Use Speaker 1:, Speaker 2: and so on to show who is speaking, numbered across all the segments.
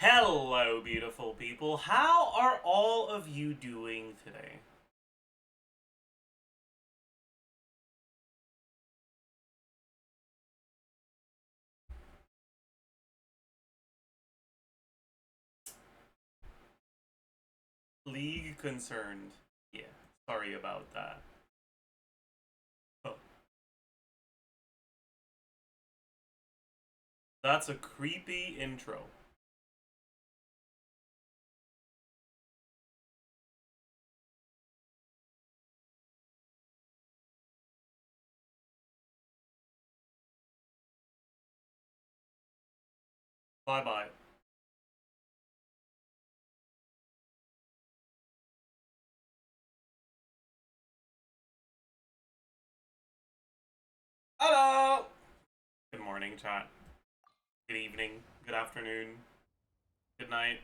Speaker 1: Hello, beautiful people. How are all of you doing today? League concerned. Yeah, sorry about that. Oh, that's a creepy intro. Bye-bye. Hello! Good morning, chat. Good evening. Good afternoon. Good night.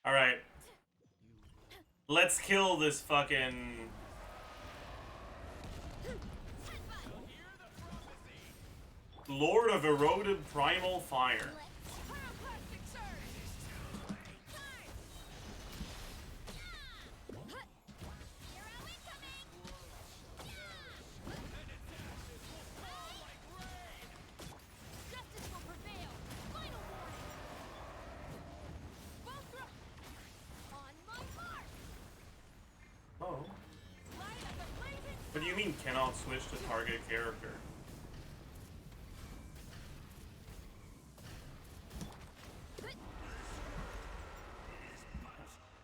Speaker 1: Alright. Let's kill this fucking... Lord of Eroded Primal Fire. Oh. What do you mean cannot switch to target character?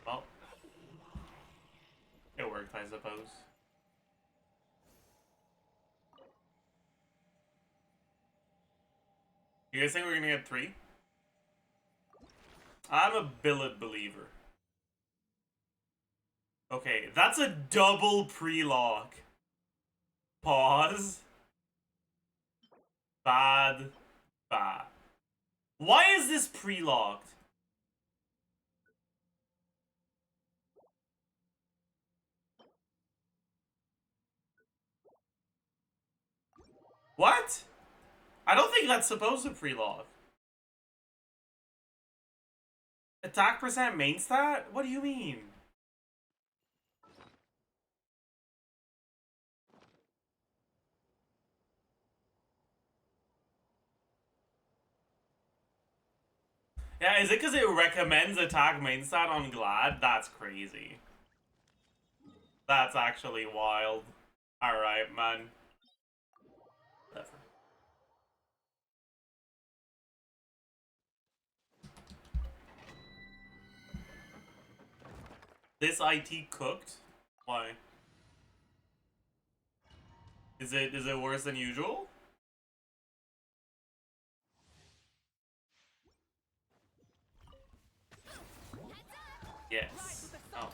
Speaker 1: Well, it worked, I suppose. You guys think we're gonna get 3? I'm a billet believer. Okay, that's a double pre-lock. Pause. Bad. Bad. Why is this pre-locked? What? I don't think that's supposed to pre-lock. Attack percent main stat? What do you mean? Yeah, is it because it recommends attack main stat on Glad? That's crazy. That's actually wild. Alright, man. Whatever. This IT cooked? Why? Is it worse than usual? Yes. Oh.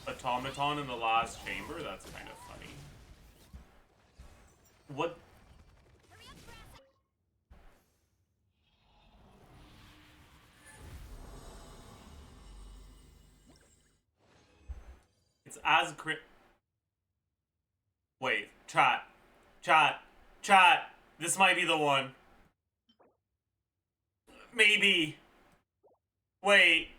Speaker 1: Automaton in the last chamber? That's kind of funny. What? It's as crit. Wait, chat. Chat. Chat. This might be the one. Maybe. Wait.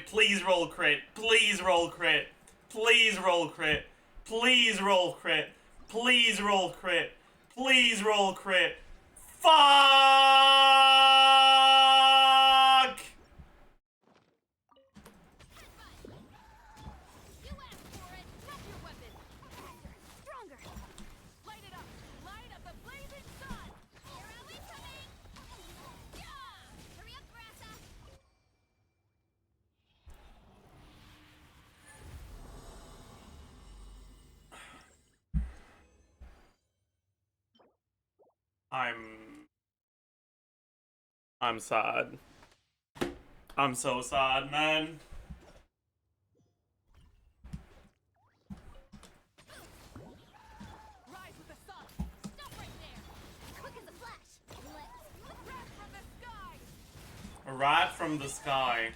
Speaker 1: Please roll crit. Please roll crit. Please roll crit. Please roll crit. Please roll crit. Please roll crit. Fuck! I'm sad. I'm so sad, man. A rat from the sky.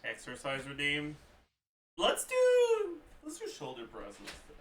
Speaker 1: Exercise redeem. Let's do shoulder presses today.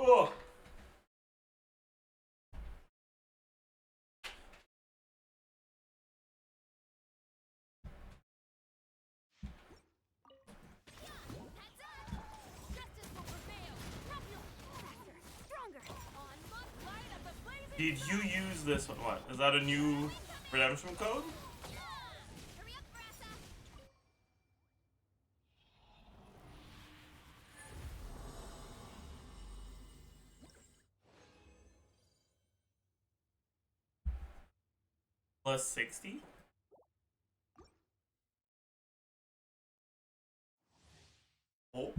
Speaker 1: Oh. Did you use this one? What? Is that a new redemption code? Plus 60? Oh.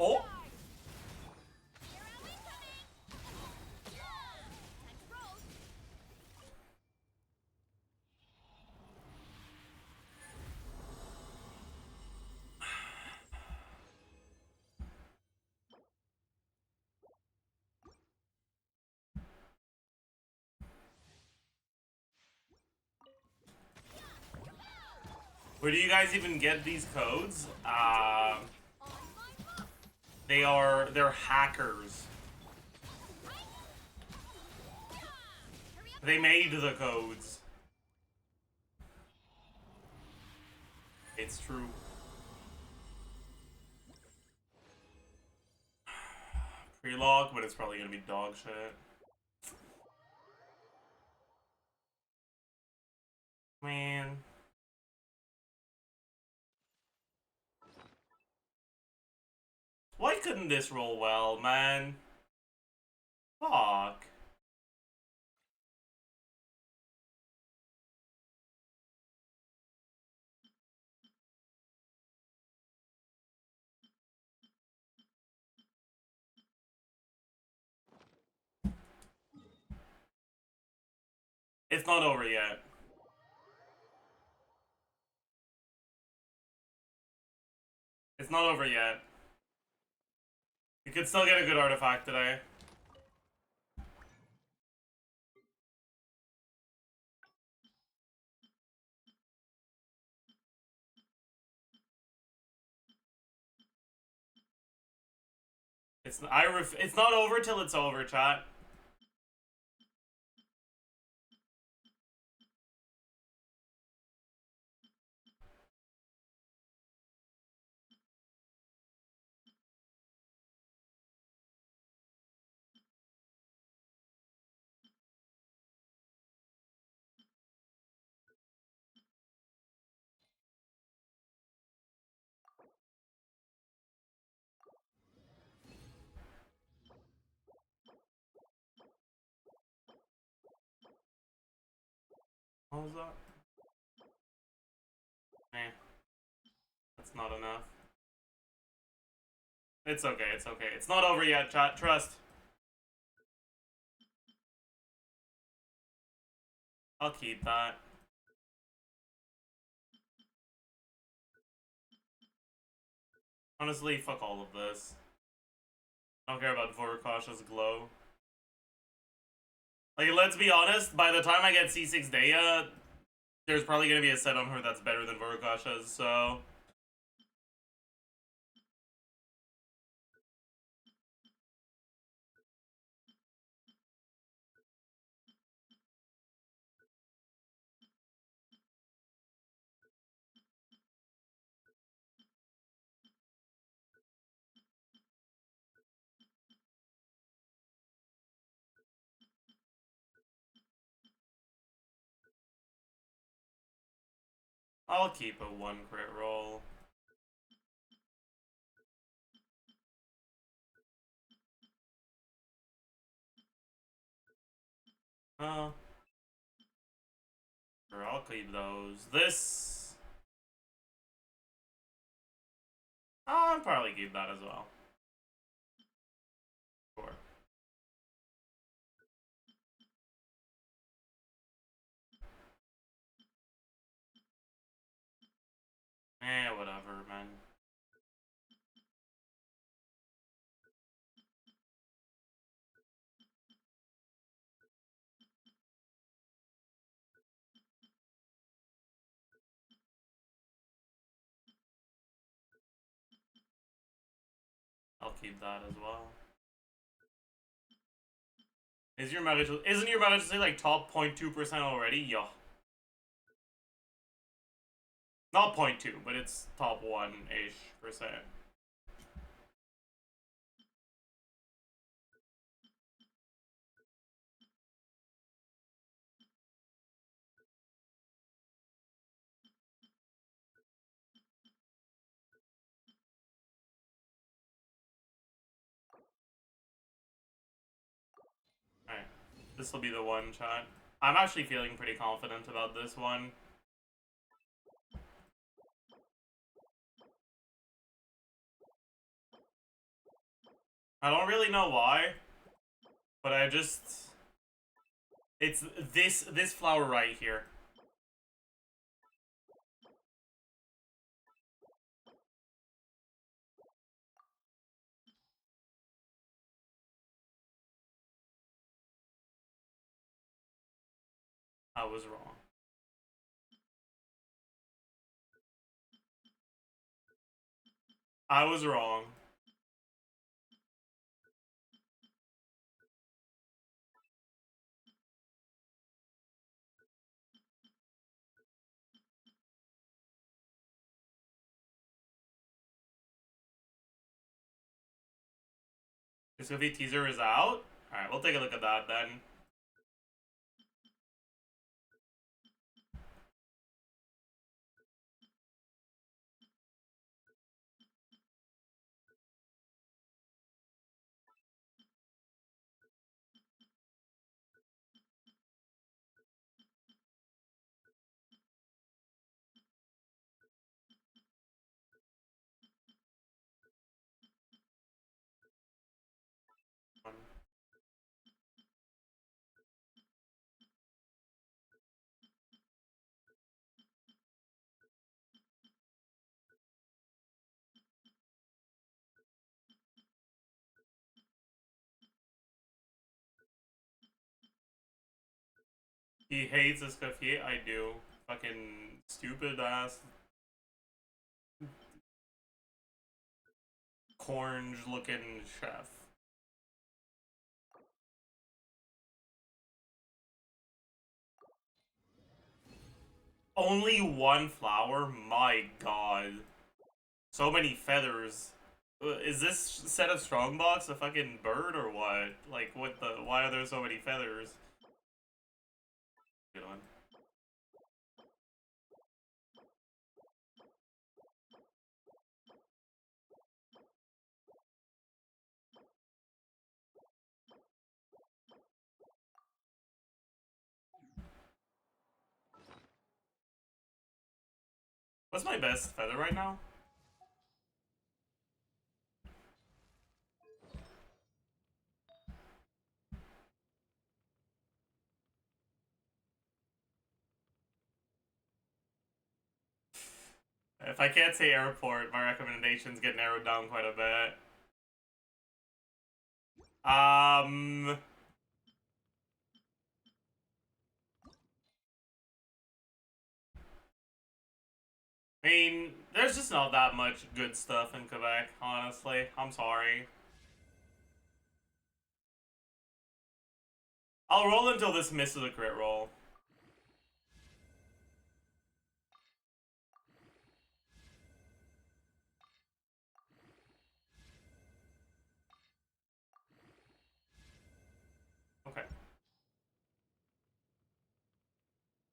Speaker 1: Oh. Where do you guys even get these codes? They're hackers. They made the codes. It's true. Pre-log, but it's probably gonna be dog shit. Man. Why couldn't this roll well, man? Fuck. It's not over yet. It's not over yet. You could still get a good artifact today. It's not over till it's over, chat. What was that? Eh. That's not enough. It's okay, it's okay. It's not over yet, chat. Trust. I'll keep that. Honestly, fuck all of this. I don't care about Vorkash's glow. Like, let's be honest, by the time I get C6 Daya, there's probably gonna be a set on her that's better than Vorokasha's, so... I'll keep a 1 crit roll. Oh. Sure, I'll keep those. This... I'll probably keep that as well. Sure. Whatever, man. I'll keep that as well. Isn't your meta to say like top 0.2% already? Yeah. Not 0.2, but it's top 1-ish percent. Alright. This will be the one, chat. I'm actually feeling pretty confident about this one. I don't really know why, but I just... It's this flower right here. I was wrong. I was wrong. Discovery teaser is out? Alright, we'll take a look at that then. He hates Escoffier? I do. Fucking stupid ass orange looking chef. Only 1 flower? My god. So many feathers. Is this set of strongbox a fucking bird or what? Like, what the... Why are there so many feathers? Good one. What's my best feather right now? If I can't say airport, my recommendations get narrowed down quite a bit. I mean, there's just not that much good stuff in Quebec, honestly. I'm sorry. I'll roll until this misses a crit roll. Okay.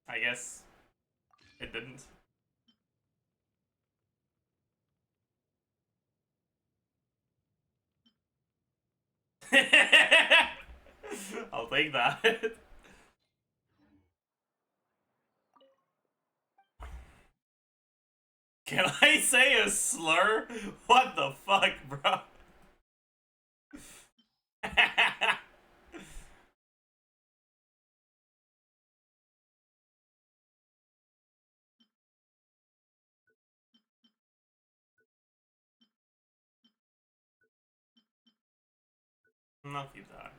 Speaker 1: I guess it didn't. I'll take that. Can I say a slur? What the fuck, bro? I'll keep that.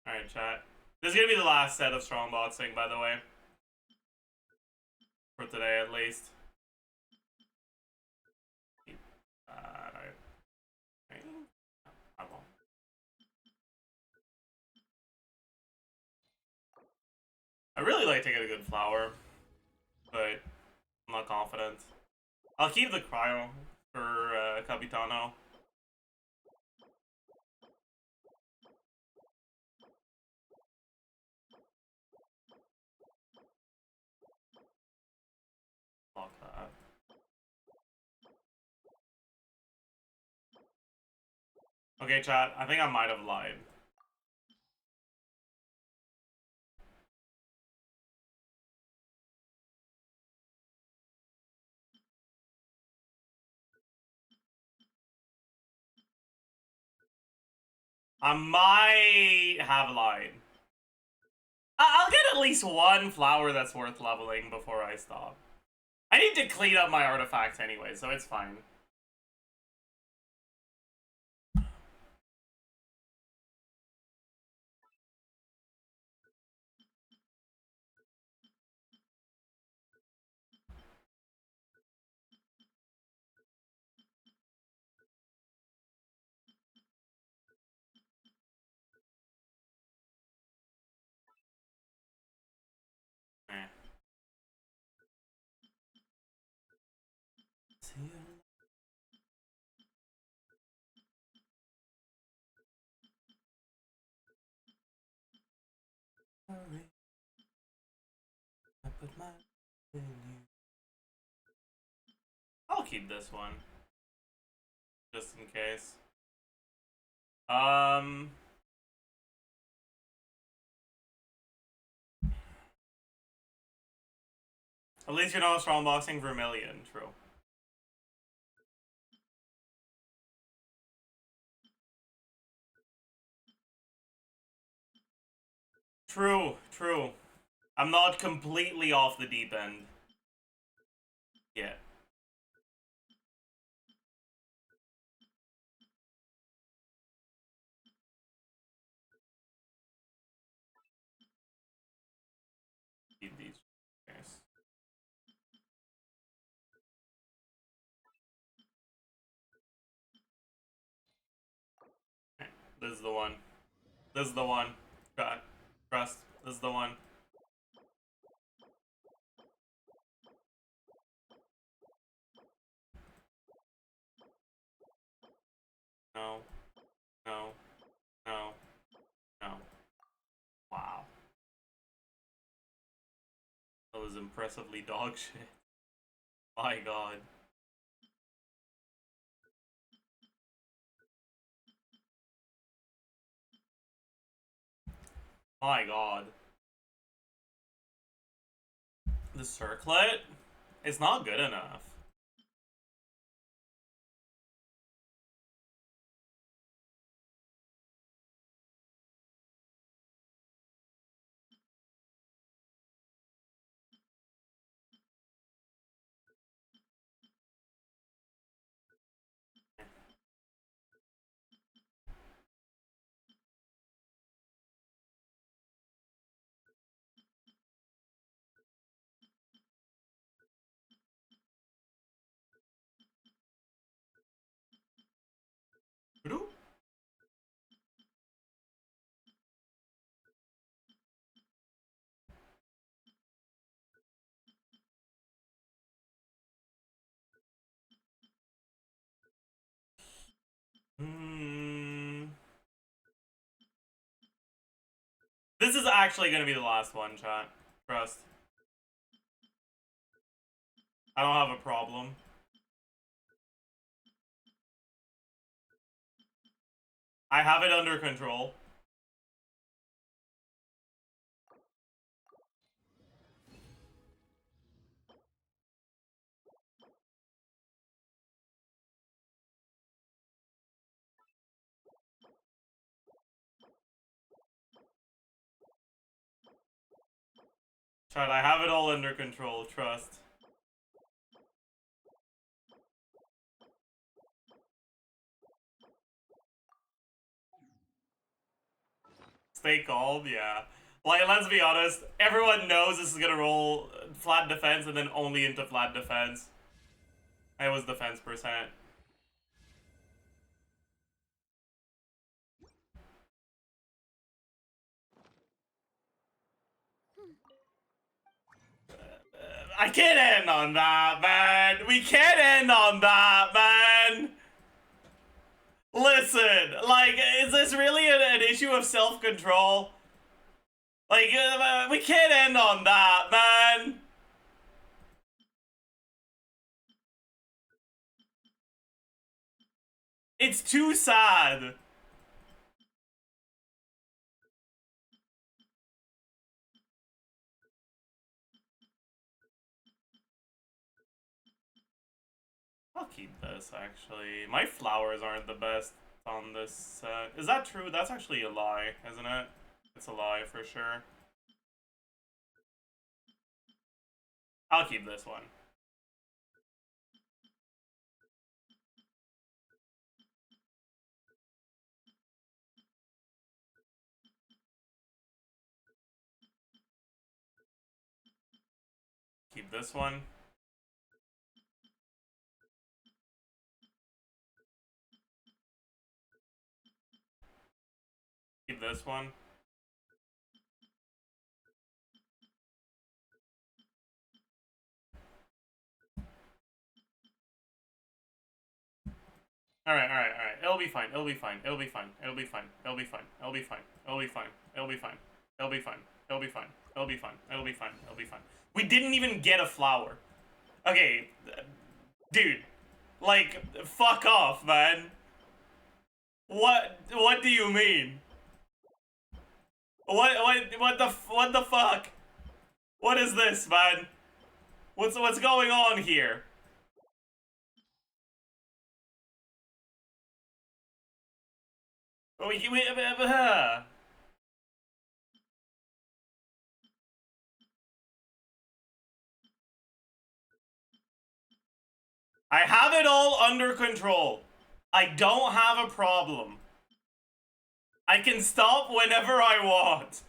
Speaker 1: Alright, chat. This is gonna be the last set of strong boxing, by the way. For today, at least. I won't. I really like to get a good flower, but I'm not confident. I'll keep the cryo for Capitano. Fuck that. Okay, chat. I think I might have lied. I might have lied. I'll get at least one flower that's worth leveling before I stop. I need to clean up my artifacts anyway, so it's fine. Eh. I'll keep this one. Just in case. At least you're not strong boxing Vermilion, true. True, true. I'm not completely off the deep end. Yet. Keep these. Yes. This is the one. This is the one. God. Trust. This is the one. No. No. No. No. Wow. That was impressively dog shit. My god. My god. The circlet is not good enough. This is actually gonna be the last one, chat. Trust. I don't have a problem. I have it under control. Chat, I have it all under control, trust. Stay calm, yeah. Like, let's be honest, everyone knows this is gonna roll flat defense and then only into flat defense. It was defense percent. I can't end on that, man. We can't end on that, man. Listen, like, is this really an issue of self-control? Like, we can't end on that, man. It's too sad. I'll keep this, actually. My flowers aren't the best on this set. Is that true? That's actually a lie, isn't it? It's a lie for sure. I'll keep this one. Keep this one. Keep this one. Alright. It'll be fine. It'll be fine. It'll be fine. It'll be fine. It'll be fine. It'll be fine. It'll be fine. It'll be fine. It'll be fine. It'll be fine. It'll be fine. It'll be fine. It'll be fine. We didn't even get a flower. Okay, dude. Like, fuck off, man. What do you mean? What the fuck? What is this, man? What's going on here? I have it all under control. I don't have a problem. I can stop whenever I want.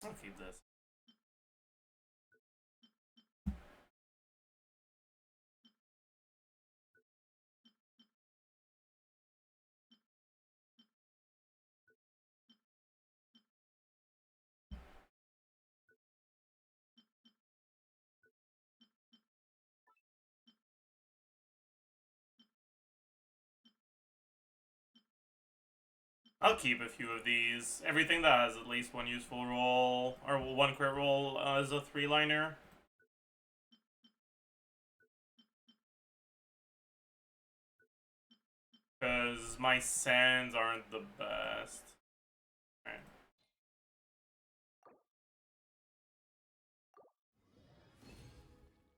Speaker 1: I'll keep this. I'll keep a few of these. Everything that has at least one useful roll, or one crit roll, is a 3-liner. Because my sands aren't the best. Right.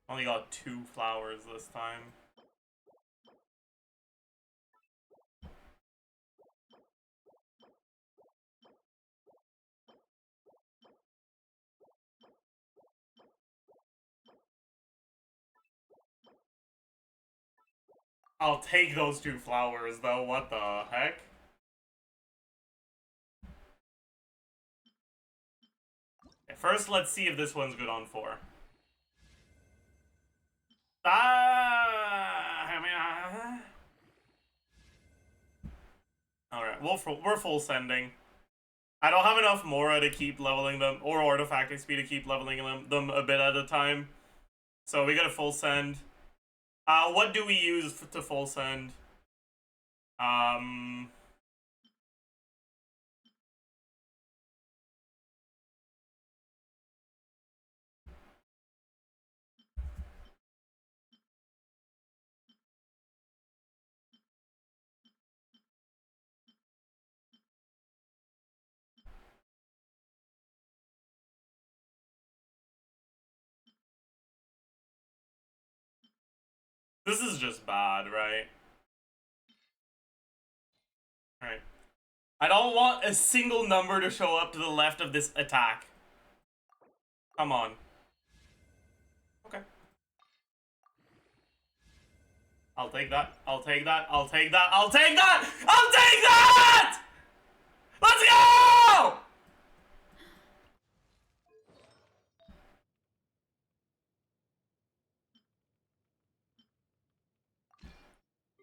Speaker 1: Only got 2 flowers this time. I'll take those 2 flowers though, what the heck? Okay, first, let's see if this one's good on 4. Alright, we're full sending. I don't have enough Mora to keep leveling them, or Artifact XP to keep leveling them a bit at a time. So we got a full send. What do we use to full send? This is just bad, right? Right. I don't want a single number to show up to the left of this attack. Come on. Okay. I'll take that. I'll take that. I'll take that. I'll take that! I'll take that! Let's go!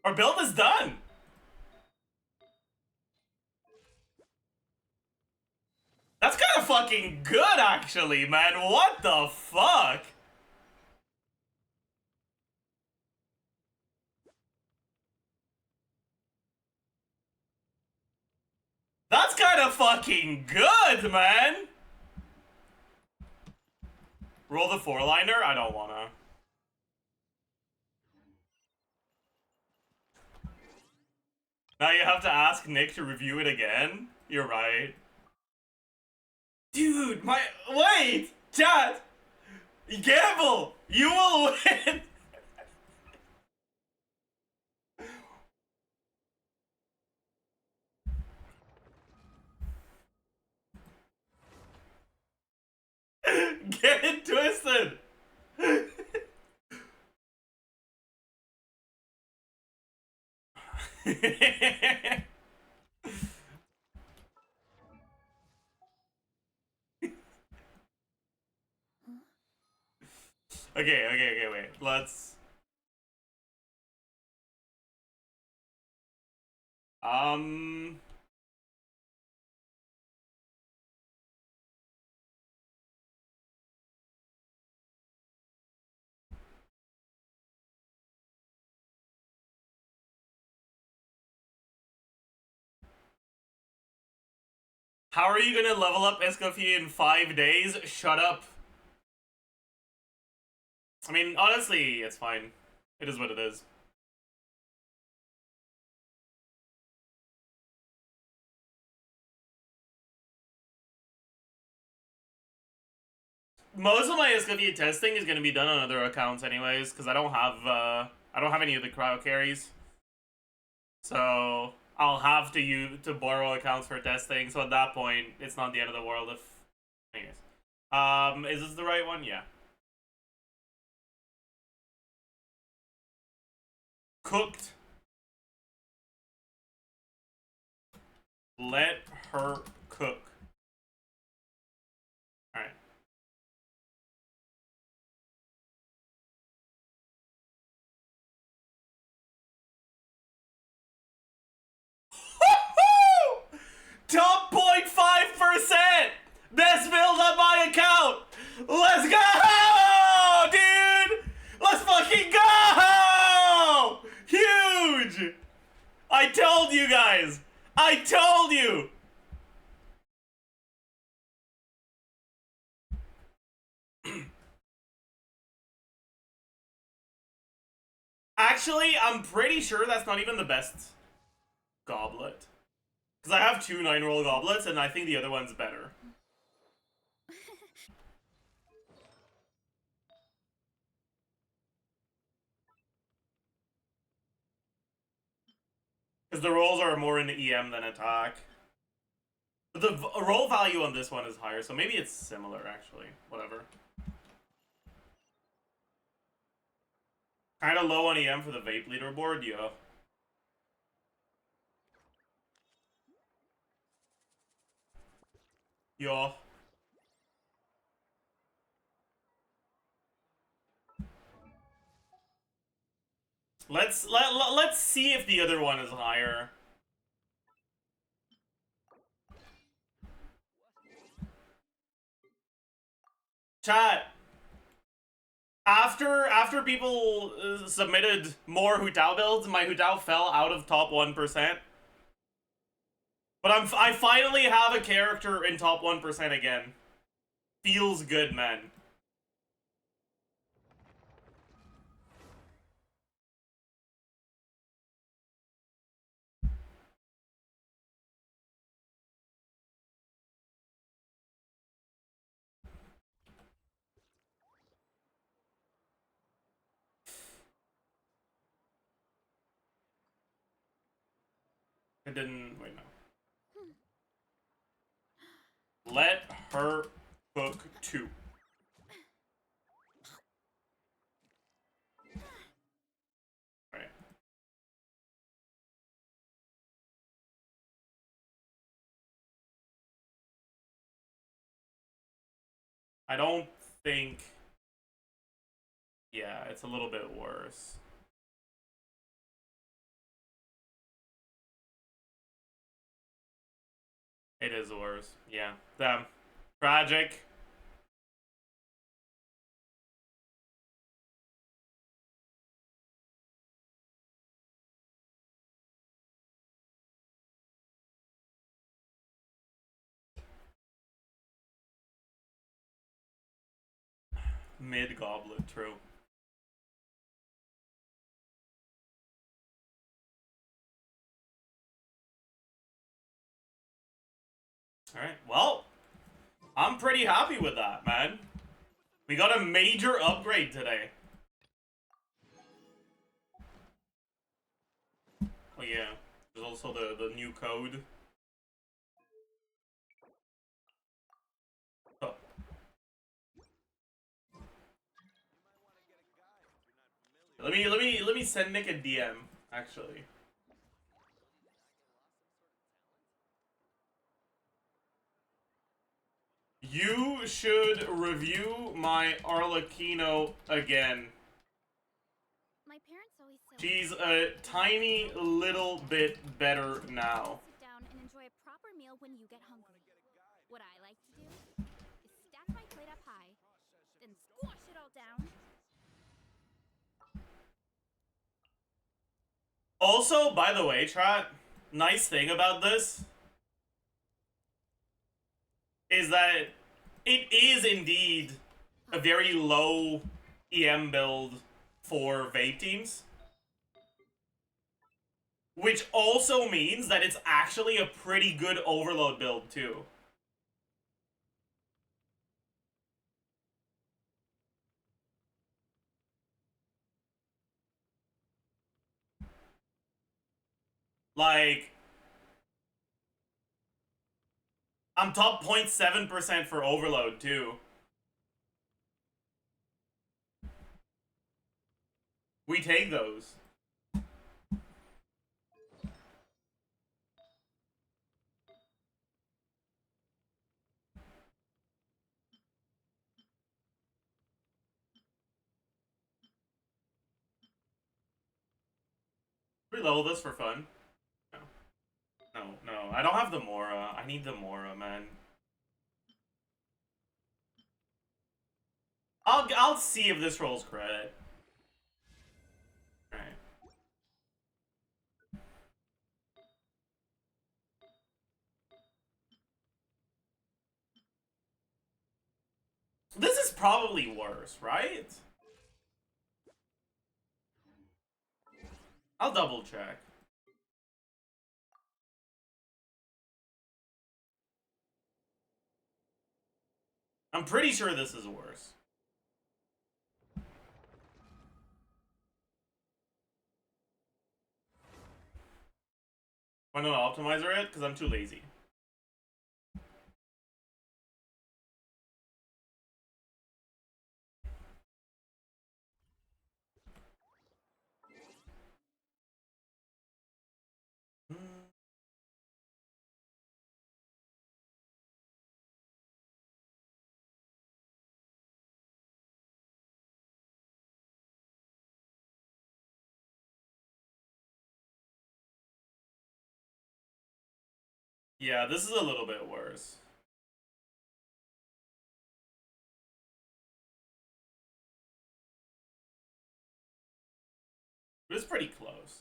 Speaker 1: Our build is done. That's kind of fucking good, actually, man. What the fuck? That's kind of fucking good, man. Roll the 4-liner? I don't wanna. Now you have to ask Nick to review it again? You're right. Dude, wait! Chat! Gamble! You will win! Get it twisted! Okay, wait. Let's... How are you gonna level up Escoffier in 5 days? Shut up. I mean, honestly, it's fine. It is what it is. Most of my Escoffier testing is gonna be done on other accounts anyways, because I don't have any of the cryo carries. So I'll have to borrow accounts for testing. So at that point, it's not the end of the world if... Anyways. Is this the right one? Yeah. Cooked. Let her cook. Alright. Top 0.5%! Best build on my account! Let's go! Dude! Let's fucking go! Huge! I told you guys! I told you! Actually, I'm pretty sure that's not even the best goblet. Because I have two 9-roll goblets, and I think the other one's better. Because the rolls are more into EM than attack. But the roll value on this one is higher, so maybe it's similar, actually. Whatever. Kind of low on EM for the vape leaderboard, yeah. Yeah. Let's see if the other one is higher. Chat. After people submitted more Hutao builds, my Hutao fell out of top 1%. But I finally have a character in top 1% again. Feels good, man. It didn't. Wait, no. Let her cook 2. Right. I don't think. Yeah, it's a little bit worse. It is worse. Yeah. Damn. Tragic. Mid goblet, true. Alright, well, I'm pretty happy with that, man. We got a major upgrade today. Oh yeah, there's also the new code. Oh. Let me send Nick a DM, actually. You should review my Arlecchino again.
Speaker 2: My parents always say
Speaker 1: She's a tiny little bit better now.
Speaker 2: sit down and enjoy a proper meal when you get hungry. What I like to do is stack my plate up high, then squash it all down.
Speaker 1: Also, by the way, Trot, nice thing about this is that it is indeed a very low EM build for vape teams. Which also means that it's actually a pretty good overload build, too. Like, I'm top 0.7% for overload, too. We take those. We level this for fun. No. No. I don't have the Mora. I need the Mora, man. I'll see if this rolls credit. Alright. probably worse, right? I'll double check. I'm pretty sure this is worse. Why not optimizer it? Because I'm too lazy. Yeah, this is a little bit worse. It was pretty close.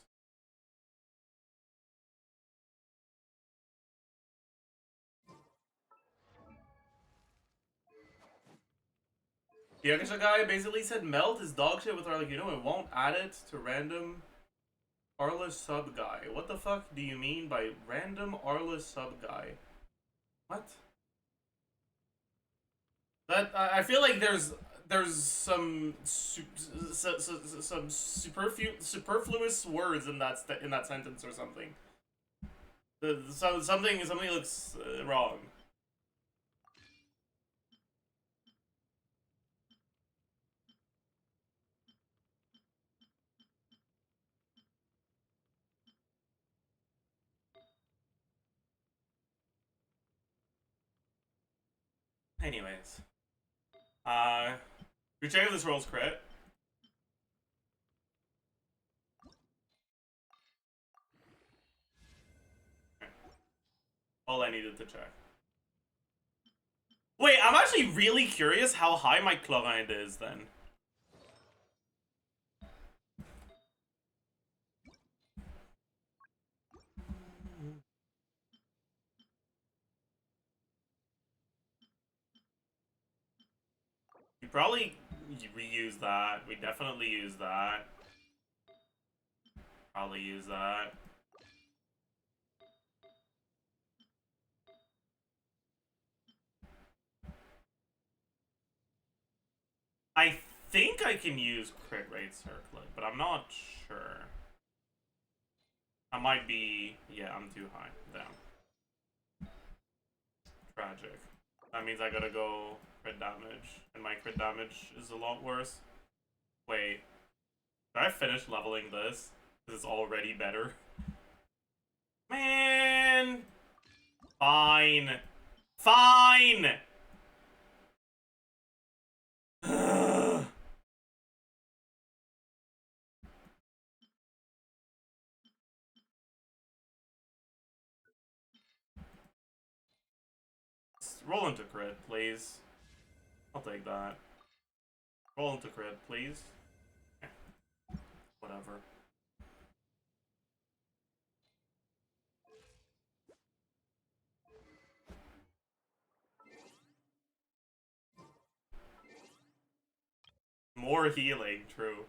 Speaker 1: The Yakusha guy basically said melt is dog shit with our, like, you know, it won't add it to random Arla sub guy. What the fuck do you mean by random Arla sub guy? What? That I feel like there's some superfluous words in that sentence or something. Something looks wrong. Anyways, we check if this rolls crit. All I needed to check. Wait, I'm actually really curious how high my client is then. We probably reuse that. We definitely use that. Probably use that. I think I can use crit rate circlet, but I'm not sure. I might be... yeah, I'm too high. Damn. Tragic. That means I gotta go crit damage, and my crit damage is a lot worse. Wait. Did I finish leveling this? Because it's already better. Man! Fine. Fine! Roll into crit, please. I'll take that. Roll into crit, please. Whatever. More healing, true.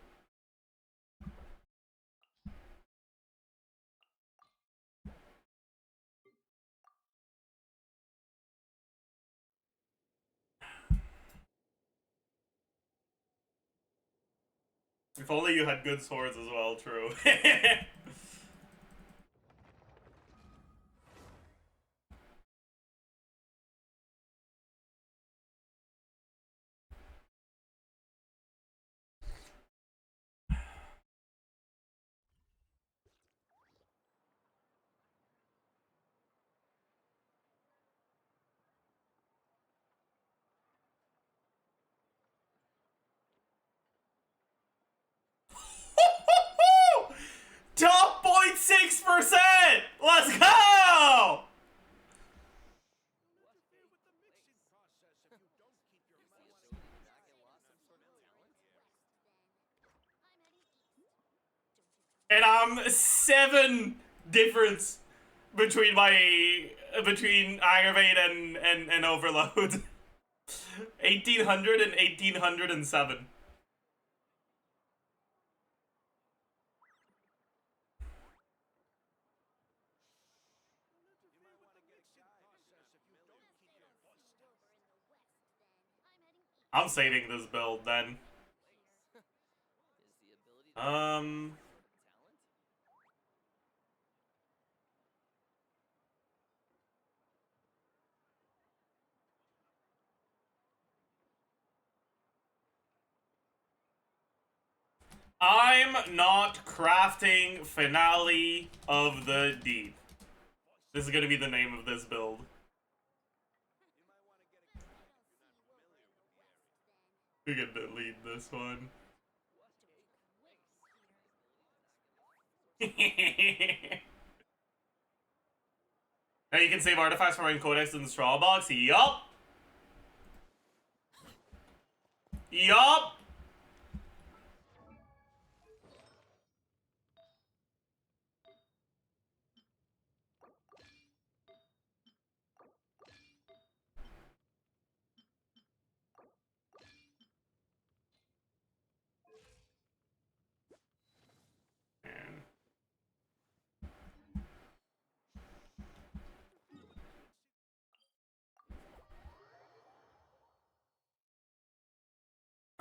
Speaker 1: If only you had good swords as well, true. Top 0.6%! Let's go! And I'm 7 difference between my aggravate and overload. 1800 and 1807. I'm saving this build then. I'm not crafting Finale of the Deep. This is gonna be the name of this build. We can delete this one. Now you can save artifacts from Codex in the straw box. Yup. Yup.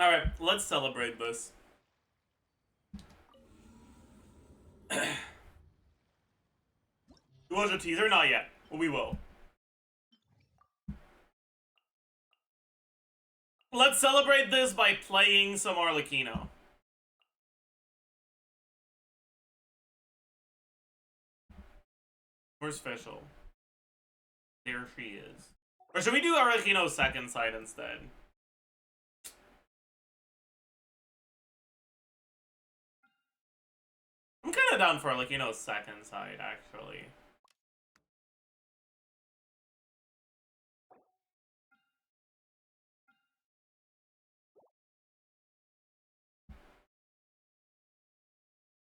Speaker 1: Alright, let's celebrate this. You watch a teaser? Not yet. We will. Let's celebrate this by playing some Arlecchino. Where's Fischl? There she is. Or should we do Arlecchino's second side instead? I'm kind of down for Arlecchino's second side, actually.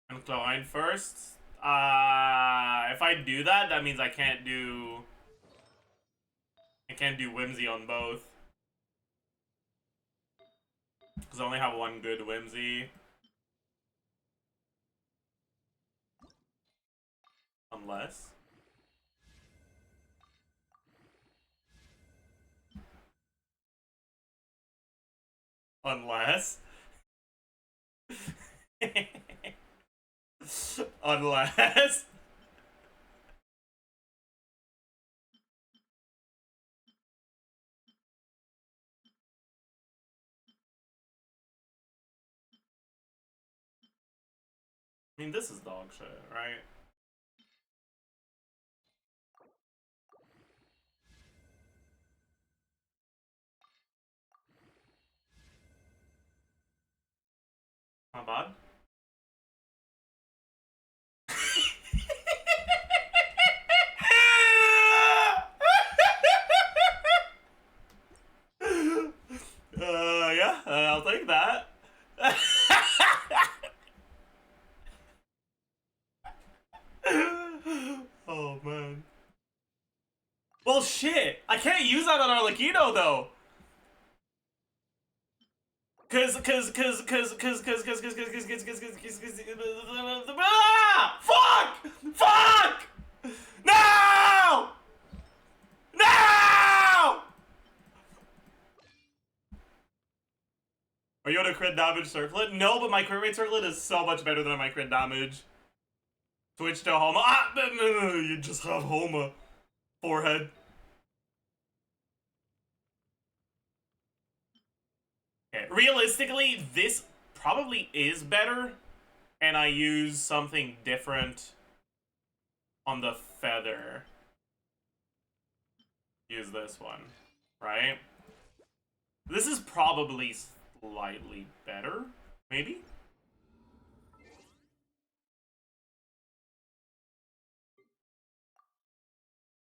Speaker 1: And Klein first. If I do that, that means I can't do Whimsy on both. Because I only have one good Whimsy. Unless. Unless. Unless. I mean, this is dog shit, right? Not bad. Yeah, I'll take that. Oh, man. Well, shit. I can't use that on Arlecchino, though. Fuck! Fuck! No! No! Are you on a crit damage circlet? No, but my crit rate circlet is so much better than my crit damage. Switch to Homa. Ah, no, you just have Homa. Forehead. Okay, realistically, this probably is better, and I use something different on the feather. Use this one, right? This is probably slightly better, maybe?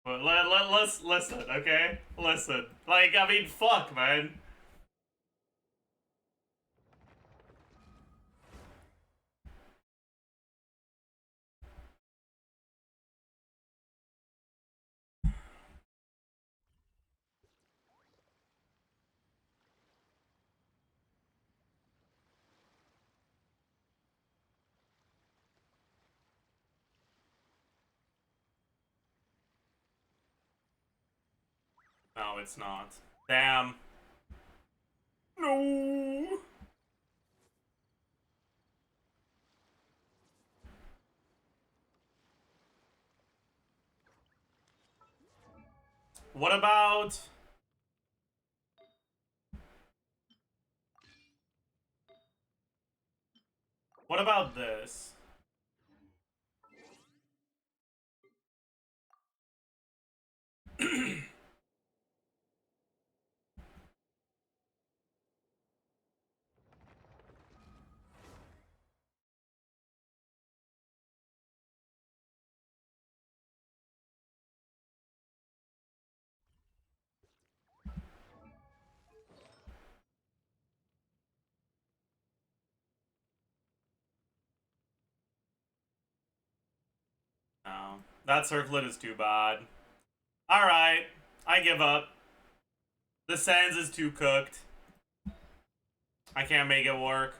Speaker 1: But let's listen, okay? Listen. Like, I mean, fuck, man. No, it's not. Damn. No. What about... What about this? No. That circlet is too bad. Alright. I give up. The sands is too cooked. I can't make it work.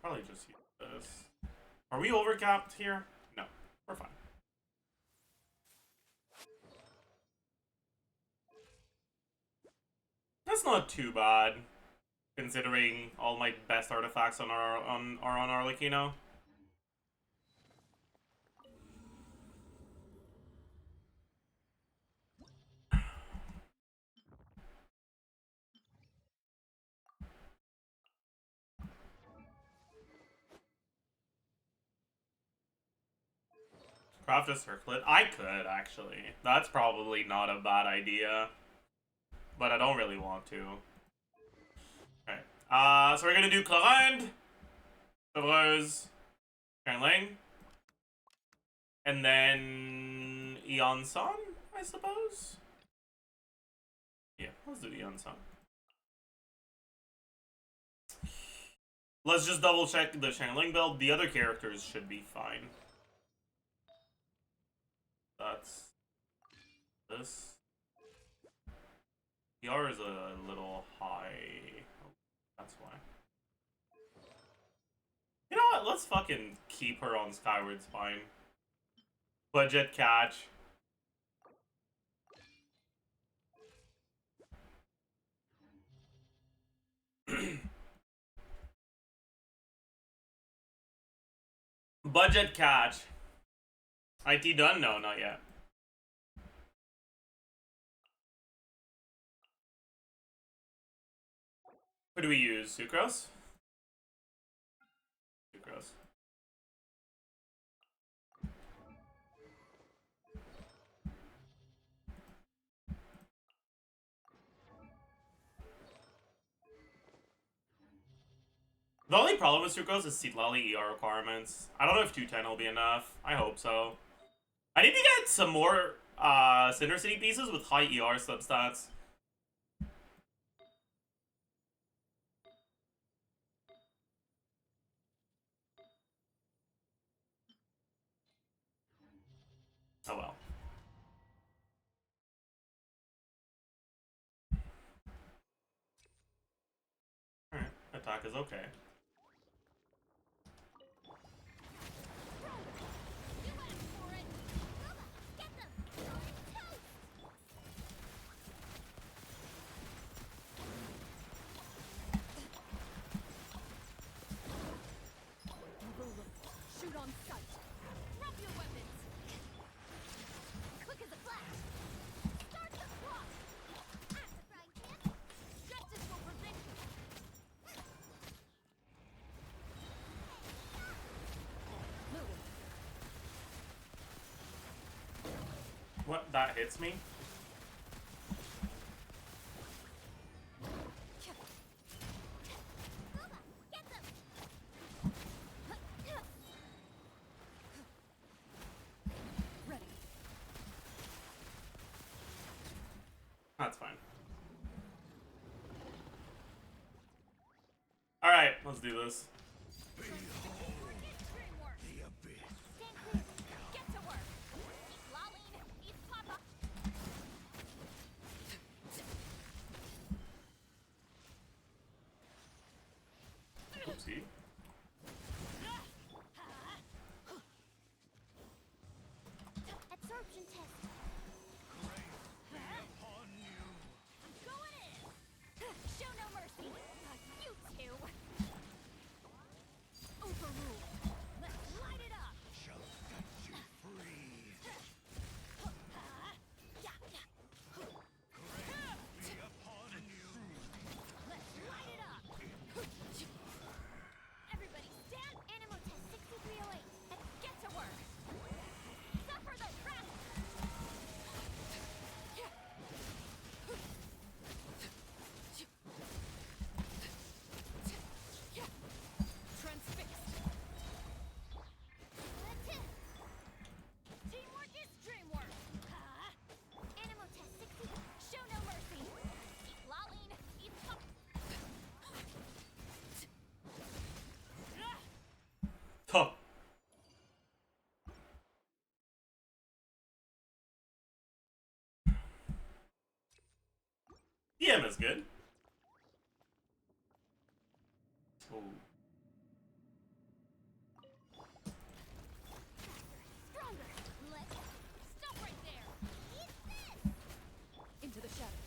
Speaker 1: Probably just use this. Are we overcapped here? No. We're fine. That's not too bad, considering all my best artifacts on are on Arlecchino. Craft a circlet? I could, actually. That's probably not a bad idea. But I don't really want to. Okay. So we're gonna do Clarande, Chevreuse, Chanling, and then Eon-san, I suppose? Yeah, let's do Eon-san. Let's just double check the Chanling build. The other characters should be fine. That's this. PR is a little high. Oh, that's why. You know what? Let's fucking keep her on Skyward Spine. Budget catch. Budget catch. IT done? No, not yet. Who do we use? Sucrose? Sucrose. The only problem with Sucrose is Seedlally ER requirements. I don't know if 210 will be enough. I hope so. I need to get some more Cinder City pieces with high ER substats. Oh well. Alright, attack is okay.
Speaker 2: Shoot on sight. Drop your weapons. Quick as a flash. Start the clock. Act the frying pan. Justice will prevent you.
Speaker 1: What? That hits me? That's fine. Alright, let's do this. Oopsie.
Speaker 2: Absorption test. I'm going in. Show no mercy. You two. Overrule. Let's light it up.
Speaker 3: Shall set you free. Grace be upon you.
Speaker 2: Let's light it up. Everybody stand. Animal test 6308. And get to work. Suffer the wrath. Transfixed. Teamwork is dreamwork. Animal test 60. Show no mercy. Lolling. Eat fuck.
Speaker 1: Huh. EM is good. Oh.
Speaker 2: Stronger. Let's stop right there. Eat this. Into the shadows.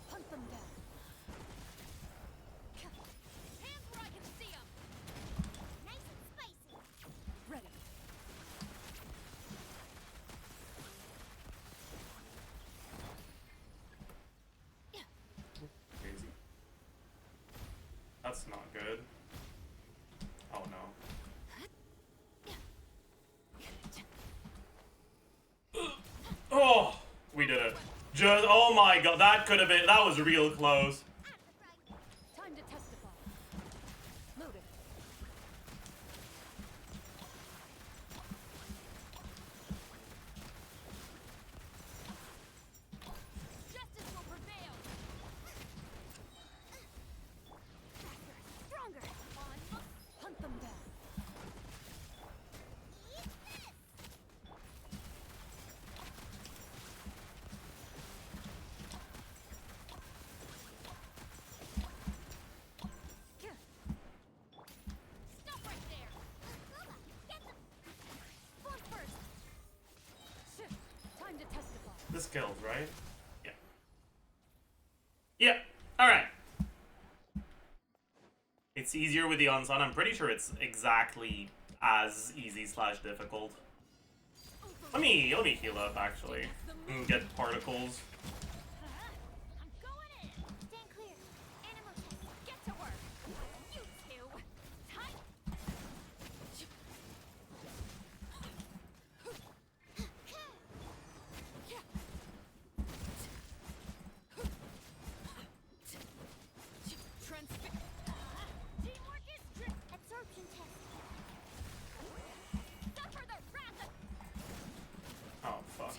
Speaker 2: Hunt them down. Hands where I can see them. Nice and spicy. Ready.
Speaker 1: Crazy. That's not good. Oh no. Oh, we did it. Just, oh my god, that could have been, that was real close.
Speaker 2: Time to testify. Loaded. Justice will prevail. Faster, stronger. On. Hunt them down. Eat this. Stop right there. Get them. Form first. Shift. Time to testify.
Speaker 1: This kills, right? Yeah. Yeah, alright. It's easier with the onslaught. I'm pretty sure it's exactly as easy / difficult. Let me heal up actually. And get particles.
Speaker 2: I'm going in. Stand clear. Animal test. Get to work. You two. Time. Transfix. Teamwork is absorption test. Suffer the wrath of.
Speaker 1: Oh fuck.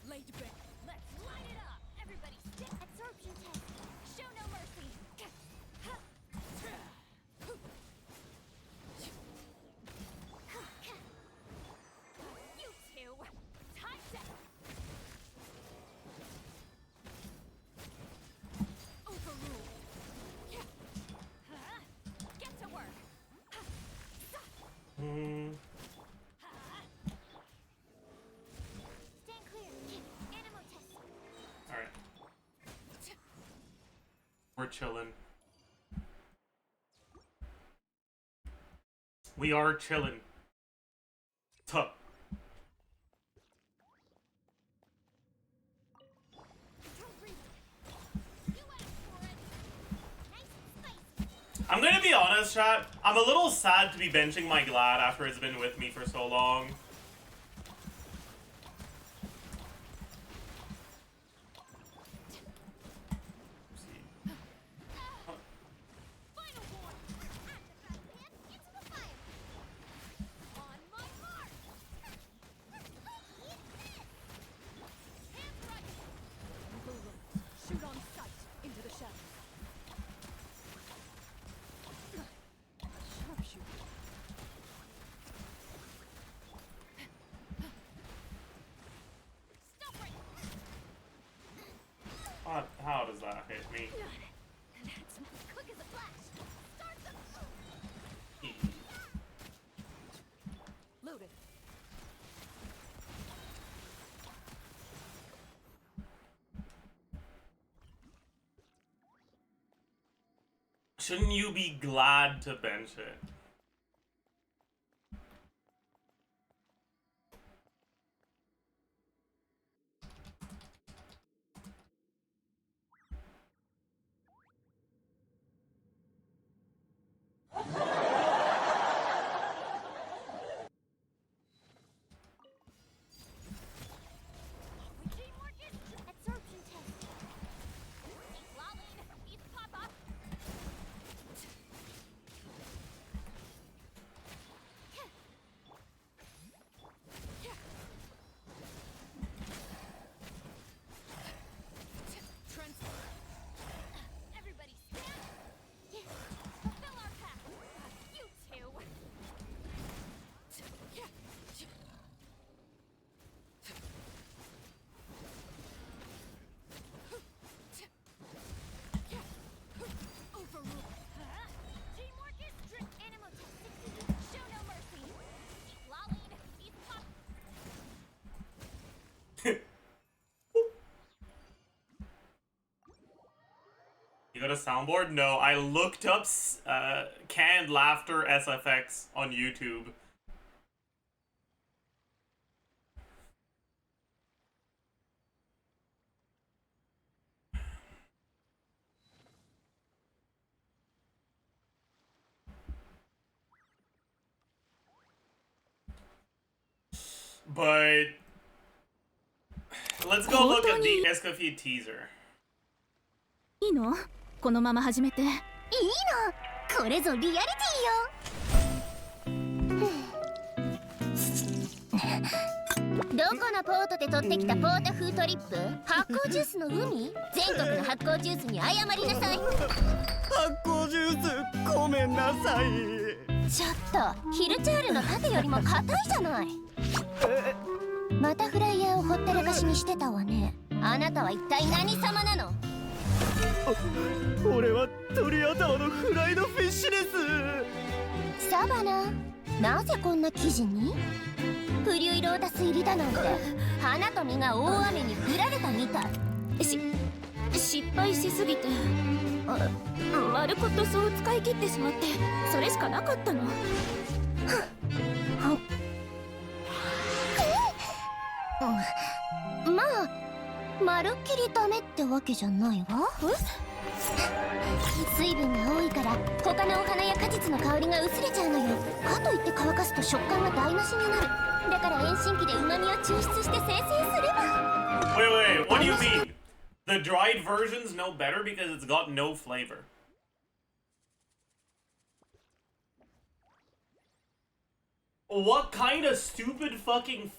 Speaker 2: Laid back. Let's light it up. Everybody stick. Absorption test. Show no mercy. You two. Time to. Overrule. Get to work.
Speaker 1: Hmm.
Speaker 2: Stand clear. Animal test.
Speaker 1: Alright. We're chilling. We are chilling. Tuh.
Speaker 2: Control breathing. You asked for it. Nice and spicy.
Speaker 1: I'm gonna be honest, chat. I'm a little sad to be benching my Glad after it's been with me for so long. hit me.
Speaker 2: That's not quick as a flash. Start the
Speaker 4: Loaded.
Speaker 1: Shouldn't you be glad to bench it?
Speaker 2: teamwork is absorption test. Lolling, eat pop up. Everybody stand. Yeah, fulfill our path. You two. Overrule. Teamwork is strict. Animal test 60. Show no mercy. Lolling, eat pop.
Speaker 1: You got a soundboard? No, I looked up canned laughter SFX on YouTube. But let's go look at the Escoffier teaser.
Speaker 5: いいの？このまま始めて。いいの。これぞリアリティよ。どこのポートで取ってきたポートフートリップ？発酵ジュースの海？全国の発酵ジュースに謝りなさい。
Speaker 6: 発酵ジュースごめんなさい。
Speaker 5: ちょっとヒルチャールの盾よりも硬いじゃない。またフライヤーをほったらかしにしてたわね。あなたは一体何様なの？
Speaker 6: 俺は鳥頭のフライドフィッシュです。
Speaker 5: サバナ、なぜこんな生地に？フリュイロータス入りだなんて花と実が大雨に降られたみたい。失敗しすぎて丸ごとそう使い切ってしまって、それしかなかったの。まあまるっきりダメってわけじゃないわ。水分が多いから他のお花や果実の香りが薄れちゃうのよ。かといって乾かすと食感が台無しになる。だから遠心機で旨味を抽出して生成すれば。
Speaker 1: Wait, what do you mean? The dried version's no better because it's got no flavor. What kind of stupid fucking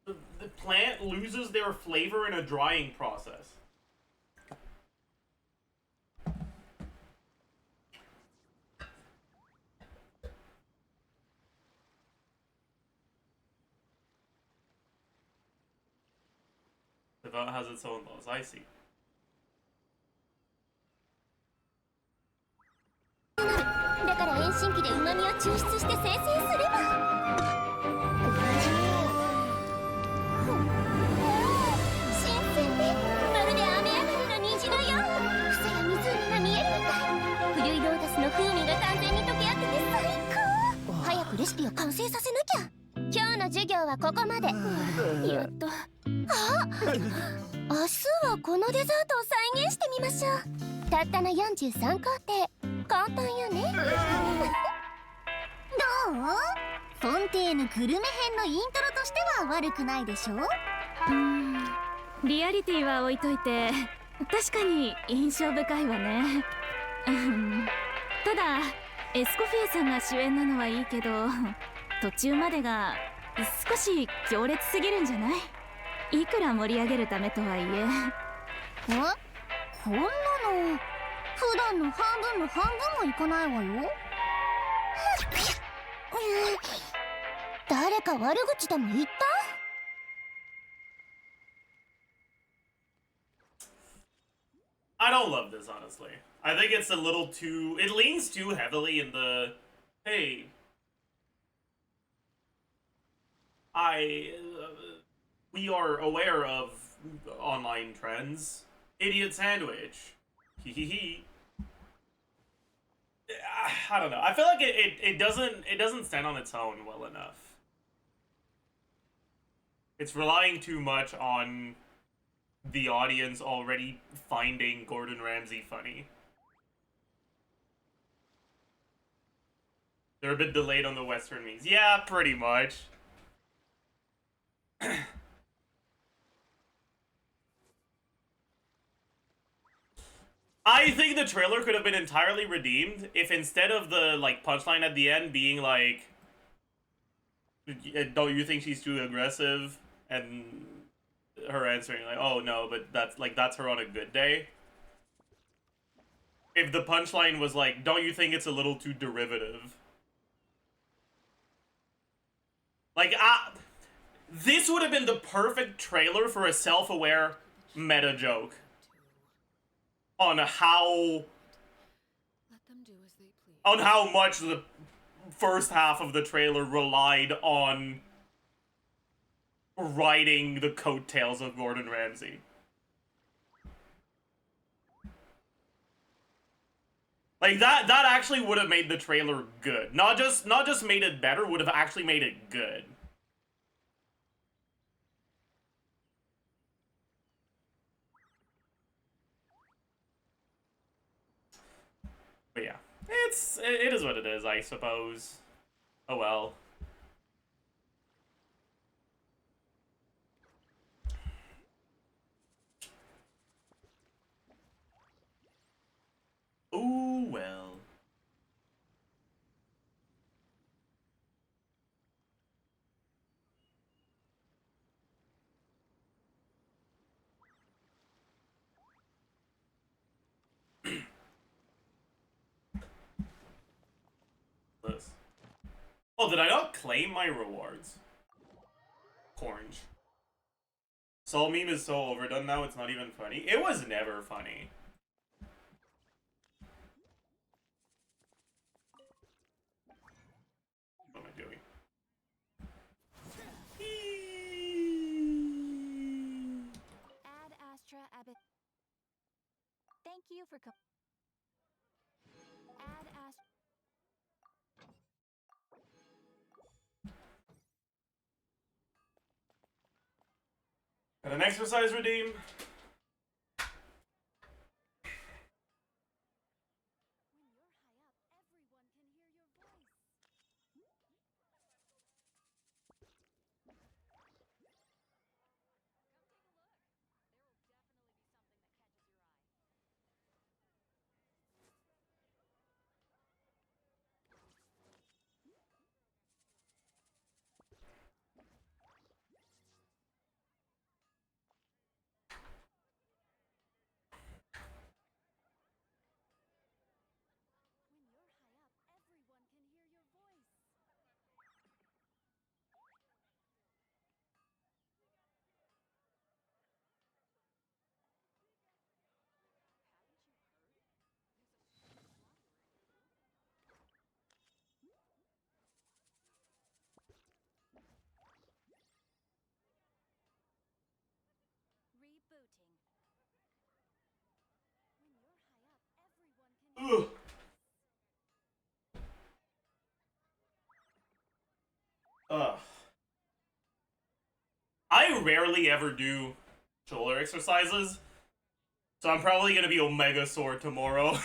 Speaker 1: the plant loses their flavor in a drying process? The vote has its own laws, I see.
Speaker 5: だから遠心機で旨味を抽出して生成すれば。新鮮でまるで雨上がりの虹のよう。草や湖が見えるみたい。フリュイロータスの風味が完全に溶け合ってて最高。早くレシピを完成させなきゃ。今日の授業はここまで。やっと。明日はこのデザートを再現してみましょう。たったの43工程。簡単よね。どう？フォンテーヌグルメ編のイントロとしては悪くないでしょ？リアリティは置いといて確かに印象深いわね。ただエスコフィエさんが主演なのはいいけど途中までが少し強烈すぎるんじゃない？いくら盛り上げるためとはいえ。こんなの普段の半分の半分もいかないわよ。誰か悪口でも言った
Speaker 1: I don't love this, honestly. I think it's a little too... It leans too heavily in the... Hey... we are aware of online trends. Idiot sandwich. Hee hee hee. I don't know. I feel like it doesn't stand on its own well enough. It's relying too much on the audience already finding Gordon Ramsay funny. They're a bit delayed on the Western memes. Yeah, pretty much. I think the trailer could have been entirely redeemed if instead of the, like, punchline at the end being like, don't you think she's too aggressive? And her answering like, oh no, but that's her on a good day. If the punchline was like, don't you think it's a little too derivative? Like, this would have been the perfect trailer for a self-aware meta joke. On how much the first half of the trailer relied on riding the coattails of Gordon Ramsay. Like that actually would have made the trailer good. Not just made it better, would have actually made it good. But yeah, it is what it is, I suppose. Oh well. Ooh, well. This. Oh, did I not claim my rewards? Orange. Soul meme is so overdone now, it's not even funny. It was never funny. What am I doing?
Speaker 2: Ad Astra Abbott. Thank you for Ad Astra.
Speaker 1: And an exercise redeem. Ugh. Ugh. I rarely ever do shoulder exercises, so I'm probably gonna be Omega Sword tomorrow.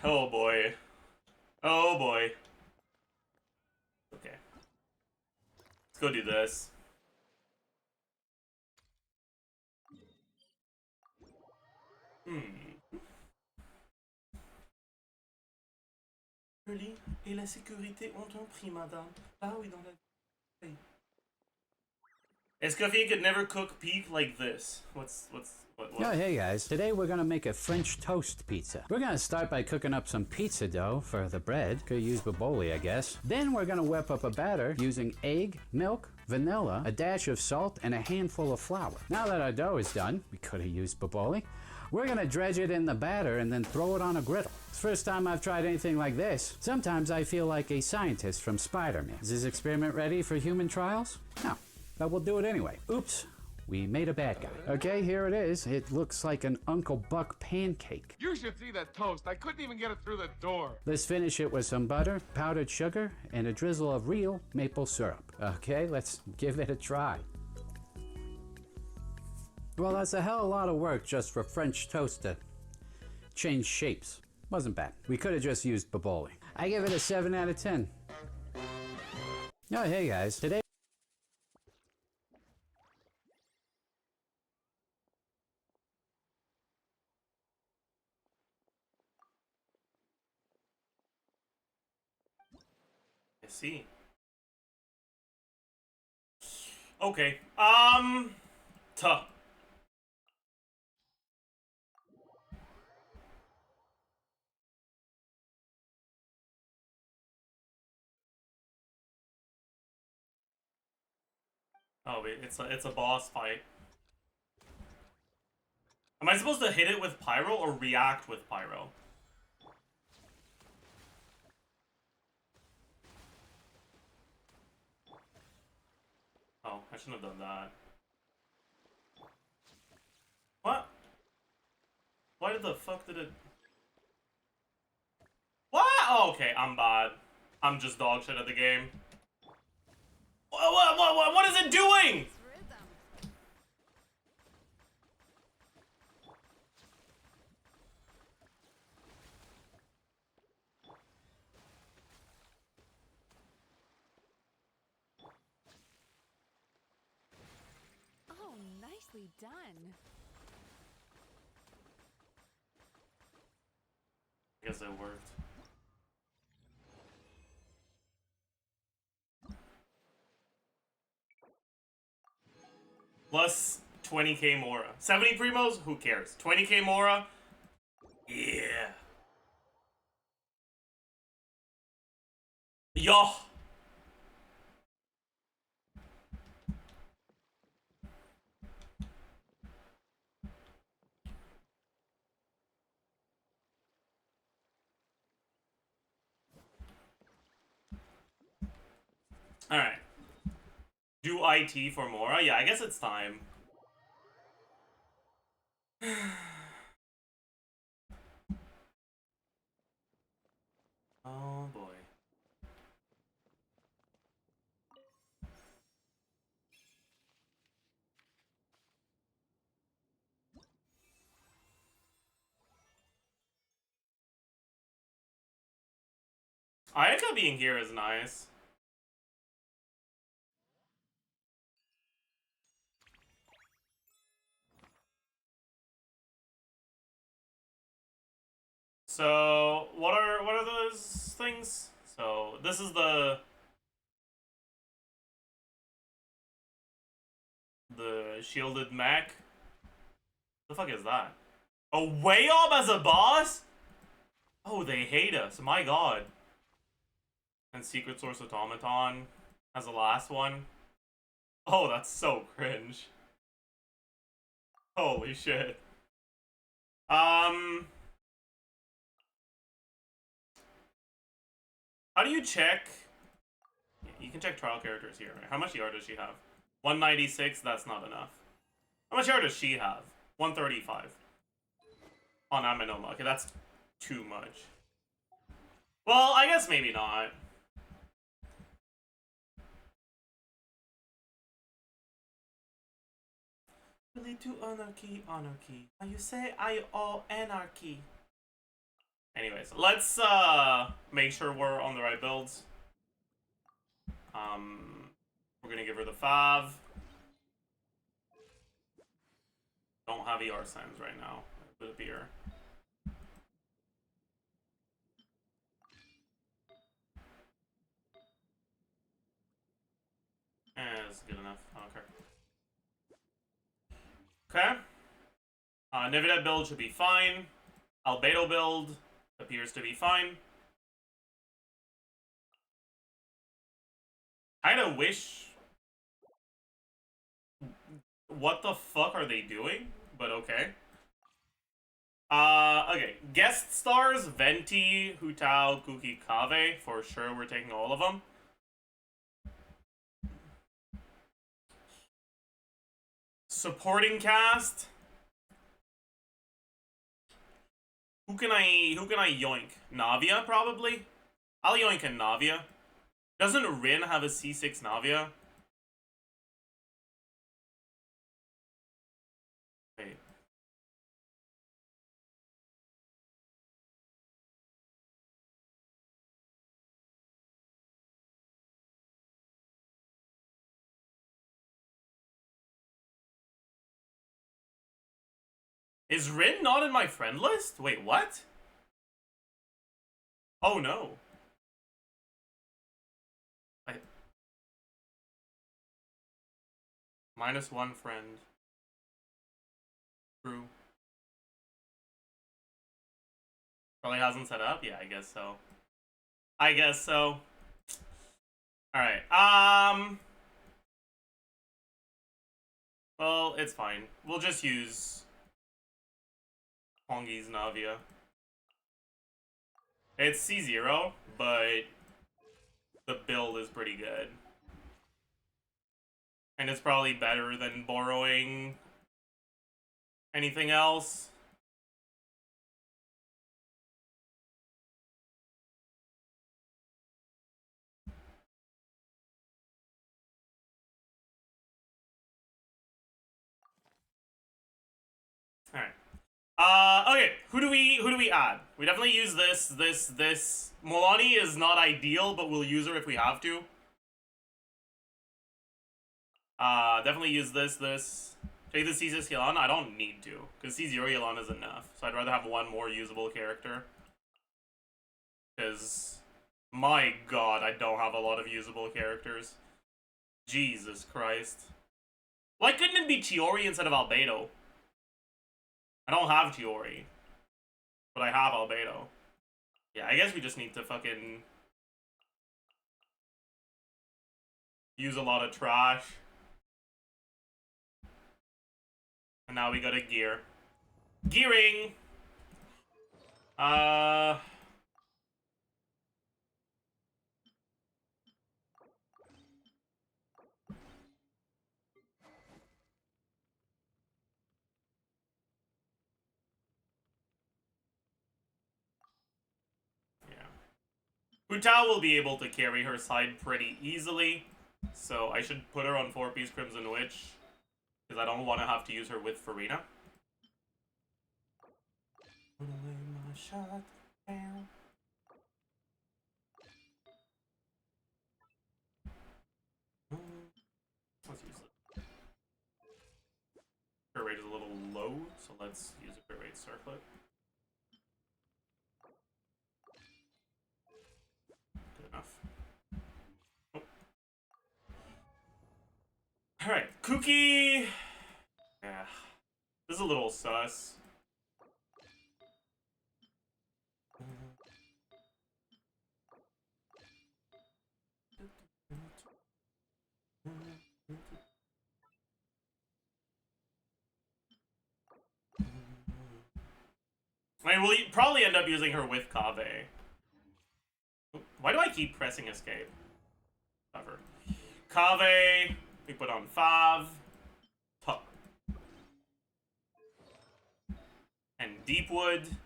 Speaker 1: Oh boy. Oh boy. Okay. Let's go do this. Curly et la sécurité ont un prix, madame. Ah oui, dans la... Escoffier could never cook peak like this. What?
Speaker 4: Yeah, hey guys. Today we're gonna make a French toast pizza. We're gonna start by cooking up some pizza dough for the bread. Could use baboli, I guess. Then we're gonna whip up a batter using egg, milk, vanilla, a dash of salt, and a handful of flour. Now that our dough is done, we could have used boboli. We're gonna dredge it in the batter and then throw it on a griddle. It's the first time I've tried anything like this. Sometimes I feel like a scientist from Spider-Man. Is this experiment ready for human trials? No, but we'll do it anyway. Oops, we made a bad guy. Okay, here it is. It looks like an Uncle Buck pancake.
Speaker 7: You should see that toast. I couldn't even get it through the door.
Speaker 4: Let's finish it with some butter, powdered sugar, and a drizzle of real maple syrup. Okay, let's give it a try. Well, that's a hell of a lot of work just for French toast to change shapes. Wasn't bad. We could have just used boboli. I give it a 7 out of 10. Oh, hey guys. Today
Speaker 1: I see. Okay. Tuh. Oh wait, it's a boss fight. Am I supposed to hit it with pyro or react with pyro? Oh, I shouldn't have done that. What? Why did the fuck did it... What? Oh, okay, I'm bad. I'm just dog shit at the game. What is it doing?
Speaker 8: Oh, nicely done.
Speaker 1: I guess it worked. Plus 20k Mora. 70 primos? Who cares? 20k Mora? Yeah. Yo! Alright. Do IT for Mora? Yeah, I guess it's time. Oh boy. Ayaka being here is nice. So, what are those things? So, this is the shielded mech. The fuck is that? A Wayob as a boss? Oh, they hate us. My god. And Secret Source Automaton as the last one. Oh, that's so cringe. Holy shit. How do you check? You can check trial characters here, right? How much ER does she have? 196, that's not enough. How much ER does she have? 135. On Aminoma. Okay, that's too much. Well, I guess maybe not. Really do anarchy. How you say I all anarchy? Anyways, let's make sure we're on the right builds. We're gonna give her the Fav. Don't have ER signs right now. A bit of beer. That's good enough. I don't care. Okay. Nivedette build should be fine. Albedo build appears to be fine. I kinda wish what the fuck are they doing? But okay. Okay. Guest stars, Venti, Hutao, Kuki, Kave. For sure, we're taking all of them. Supporting cast. Who can I yoink? Navia, probably? I'll yoink a Navia. Doesn't Rin have a C6 Navia? Wait. Is Rin not in my friend list? Wait, what? Oh no. -1 friend. True. Probably hasn't set up? Yeah, I guess so. I guess so. Alright, well, it's fine. We'll just use Hongi's Navia. It's C0, but the build is pretty good. And it's probably better than borrowing anything else. Alright. Okay, who do we add? We definitely use this. Molani is not ideal, but we'll use her if we have to. Definitely use this. Take the C6 Yelan. I don't need to, because C0 Yelan is enough. So I'd rather have one more usable character. Because, my god, I don't have a lot of usable characters. Jesus Christ. Why couldn't it be Chiori instead of Albedo? I don't have Chiori, but I have Albedo. Yeah, I guess we just need to fucking use a lot of trash. And now we gotta gear. Gearing! Hutao will be able to carry her side pretty easily, so I should put her on 4-piece Crimson Witch, because I don't want to have to use her with Farina. Let's use it. Her rate is a little low, so let's use a crit rate circlet. Good enough. Oh. Alright, Kuki. Yeah. This is a little sus. I mean, we'll probably end up using her with Kave. Why do I keep pressing escape? Whatever. Kave, we put on Fav. Tuck. And Deepwood.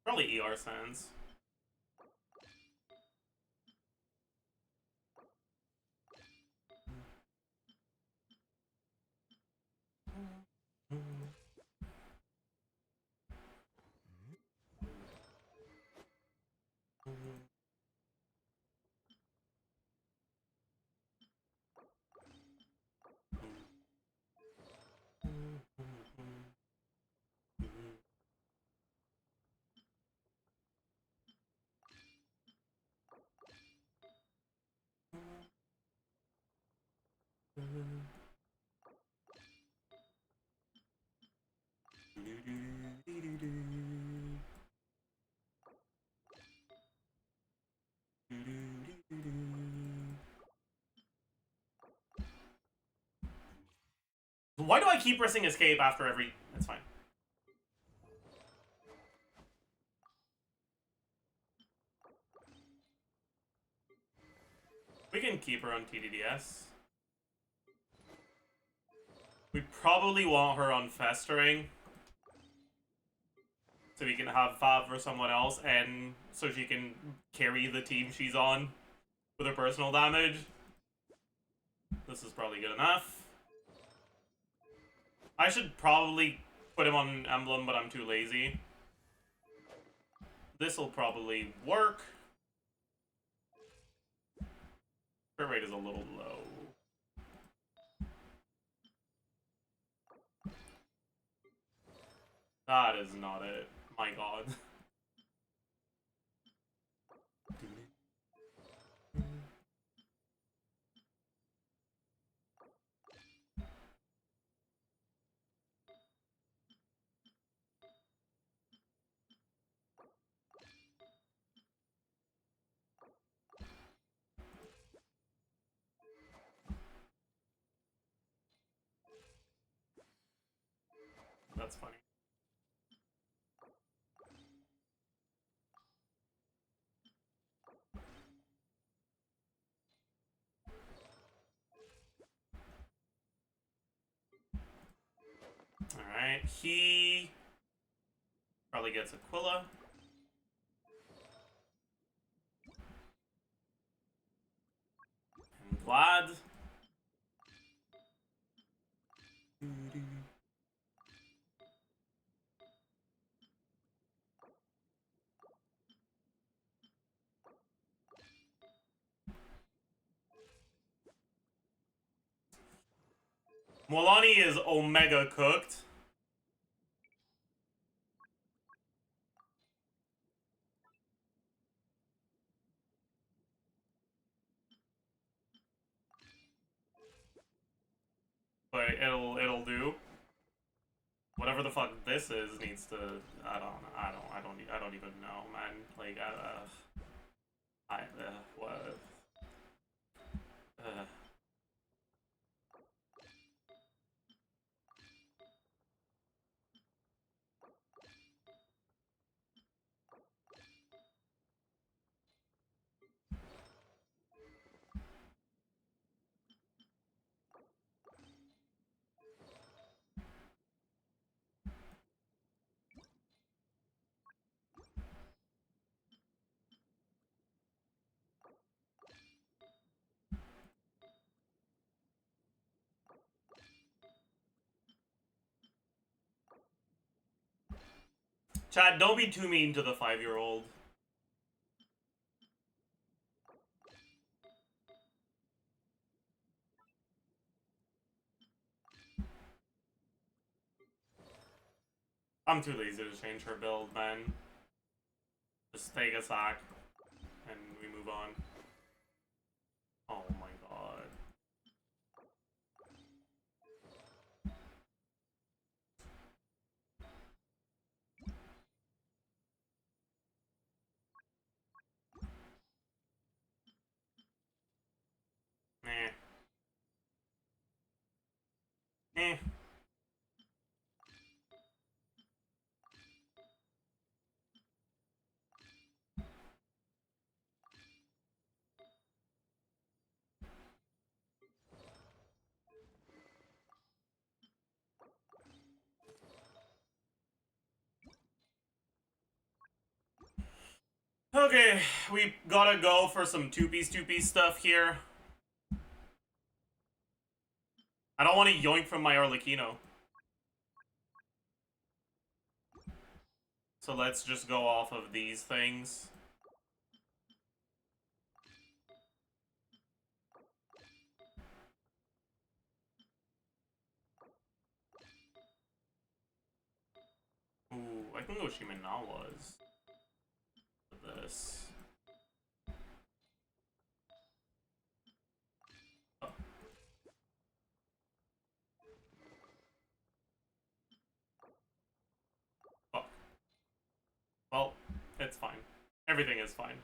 Speaker 1: Probably ER Sands. Why do I keep pressing escape after every... That's fine. We can keep her on TDDS. We probably want her on Festering. So we can have Fab for someone else, and so she can carry the team she's on with her personal damage. This is probably good enough. I should probably put him on Emblem, but I'm too lazy. This'll probably work. Crit rate is a little low. That is not it. My god. That's funny. Alright, he probably gets Aquila. And Vlad. Molani is Omega cooked. But it'll do. Whatever the fuck this is needs to. I don't even know, man. Like what? Chad, don't be too mean to the 5-year-old. I'm too lazy to change her build, man. Just take a sack, and we move on. Oh my god. Eh. Eh. Okay, we gotta go for some two-piece stuff here. I don't want to yoink from my Arlecchino. So let's just go off of these things. Ooh, I can go Shimenawas. This. Oh. Fuck. Well, it's fine. Everything is fine.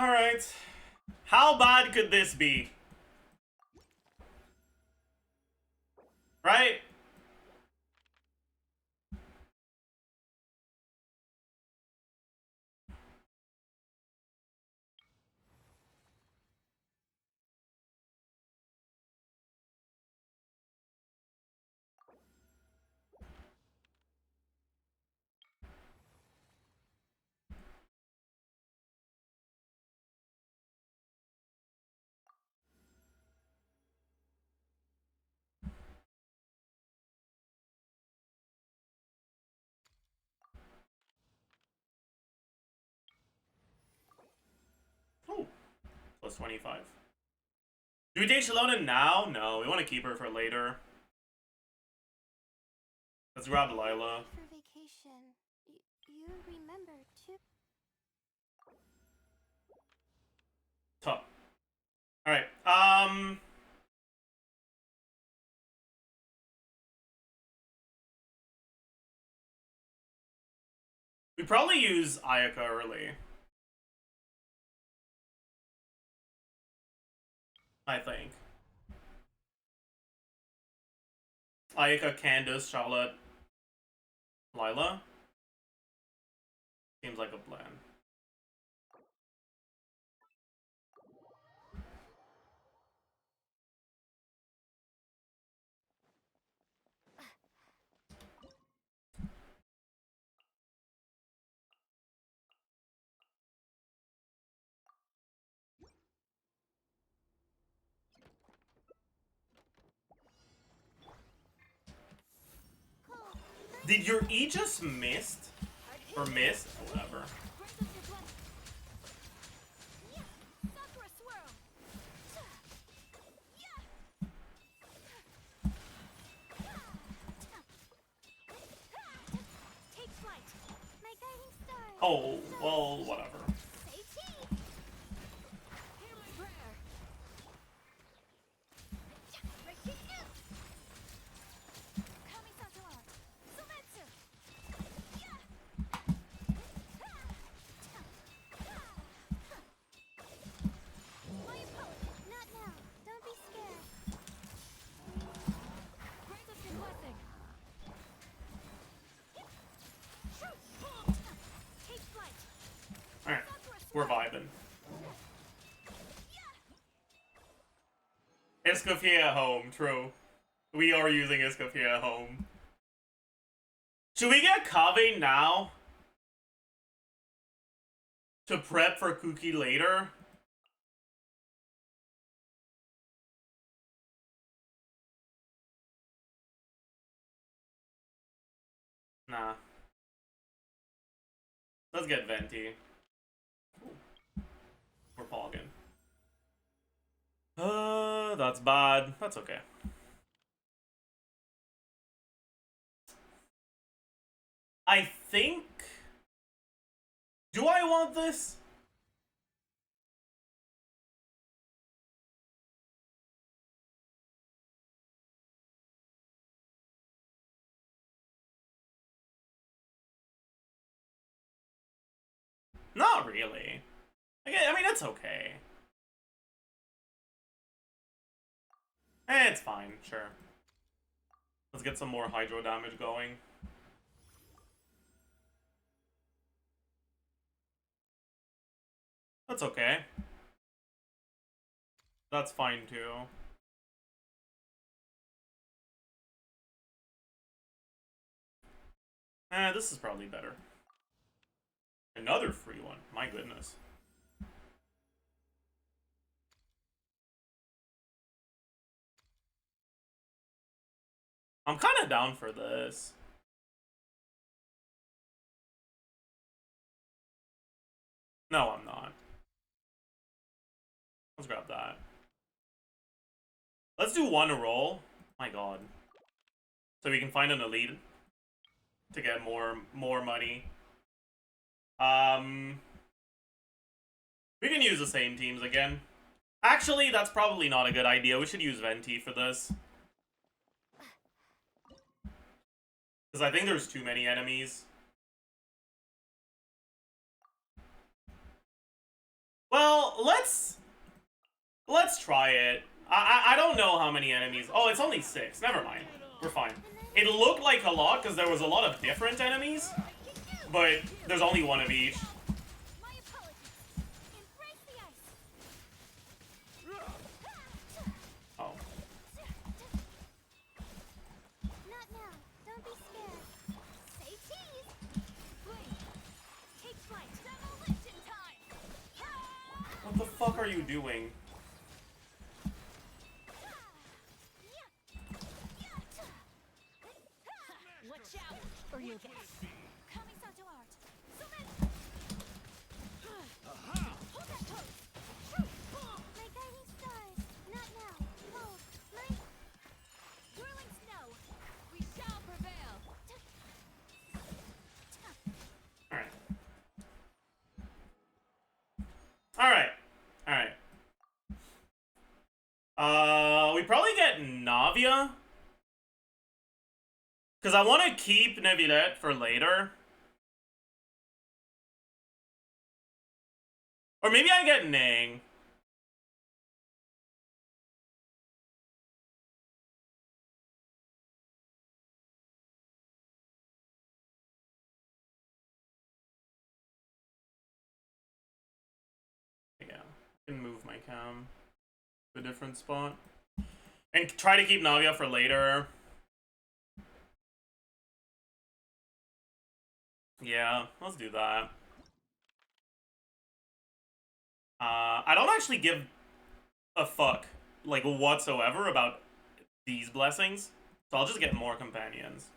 Speaker 1: Alright. How bad could this be? Right? Oh, plus 25. Do we take Shalona now? No, we want to keep her for later. Let's grab Lila.
Speaker 2: For vacation, you remember too.
Speaker 1: Tough. Alright, we probably use Ayaka early. I think. Ayaka, Candace, Charlotte, Lila. Seems like a plan. Did your E just missed? Or missed? Or whatever. Oh, well, whatever. Alright, we're vibing. Escoffier at home, true. We are using Escoffier at home. Should we get Kave now? To prep for Kuki later? Nah. Let's get Venti. We're pogging. That's bad. That's okay. I think... Do I want this? Not really. I mean, it's okay. It's fine, sure. Let's get some more hydro damage going. That's okay. That's fine too. This is probably better. Another free one. My goodness. I'm kind of down for this. No, I'm not. Let's grab that. Let's do one roll. My god. So we can find an elite to get more money. We can use the same teams again. Actually, that's probably not a good idea. We should use Venti for this. Because I think there's too many enemies. Well, Well, let's try it. I don't know how many enemies. Oh, it's only 6. Never mind. We're fine. It looked like a lot because there was a lot of different enemies, but there's only one of each.
Speaker 2: My apologies. Embrace the ice.
Speaker 1: Oh.
Speaker 2: Not now. Don't be scared. Say cheese. Wait. Take flight. Demolition time.
Speaker 1: What the fuck are you doing?
Speaker 2: Watch out, or you'll get coming so to art. Hold that pose. My guiding stars. Not now. Hold. My whirling snow. We shall prevail.
Speaker 1: Alright. Alright. Alright. We probably get Navia. Because I want to keep Neuvillette for later. Or maybe I get Nang. Yeah, I can move my cam to a different spot. And try to keep Navia for later. Yeah, let's do that. I don't actually give a fuck, like, whatsoever about these blessings. So I'll just get more companions.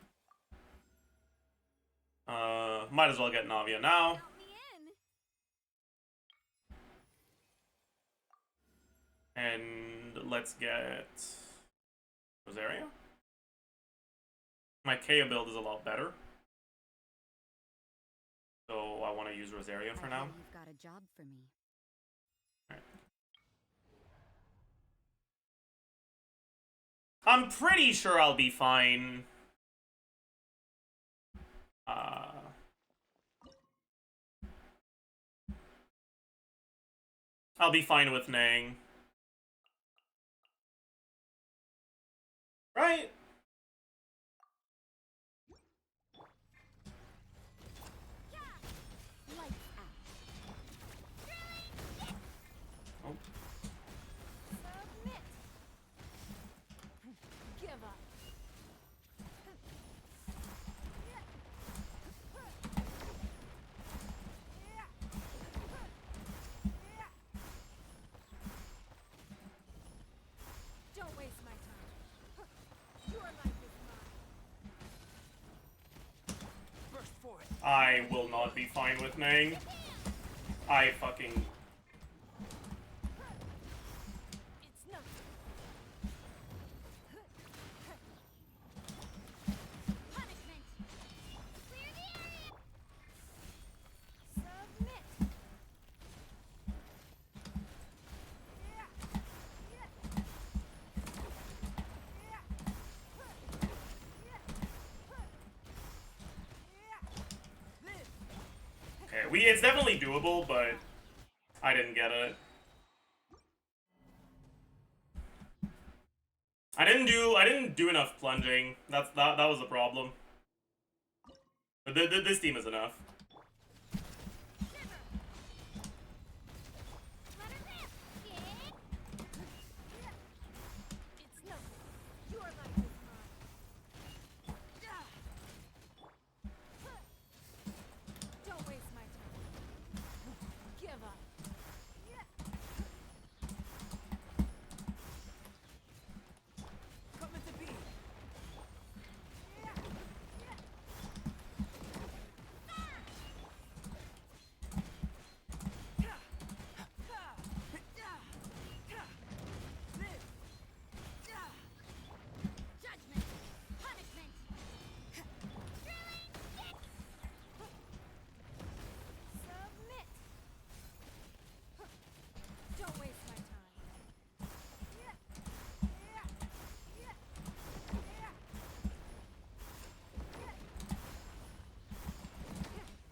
Speaker 1: Might as well get Navia now.
Speaker 2: Count me in.
Speaker 1: And let's get Rosaria. My Kea build is a lot better. So I want to use Rosaria for now.
Speaker 5: You've got a job for me.
Speaker 1: Alright. I'm pretty sure I'll be fine. I'll be fine with Nang. Right?
Speaker 2: Lights out.
Speaker 1: Oh.
Speaker 2: Submit. Give up. Don't waste my time. Your life is mine.
Speaker 3: First for it.
Speaker 1: I will not be fine with Nang. I fucking...
Speaker 2: It's nothing. Punishment. Clear the area. Submit.
Speaker 1: Okay, it's definitely doable, but I didn't get it. I didn't do enough plunging. That was the problem. But this team is enough.
Speaker 2: Let her rip. It's nothing. Your life is mine. Don't waste my time. Give up.
Speaker 3: Coming to be.
Speaker 2: Judgment. Punishment. Submit. Don't waste my time.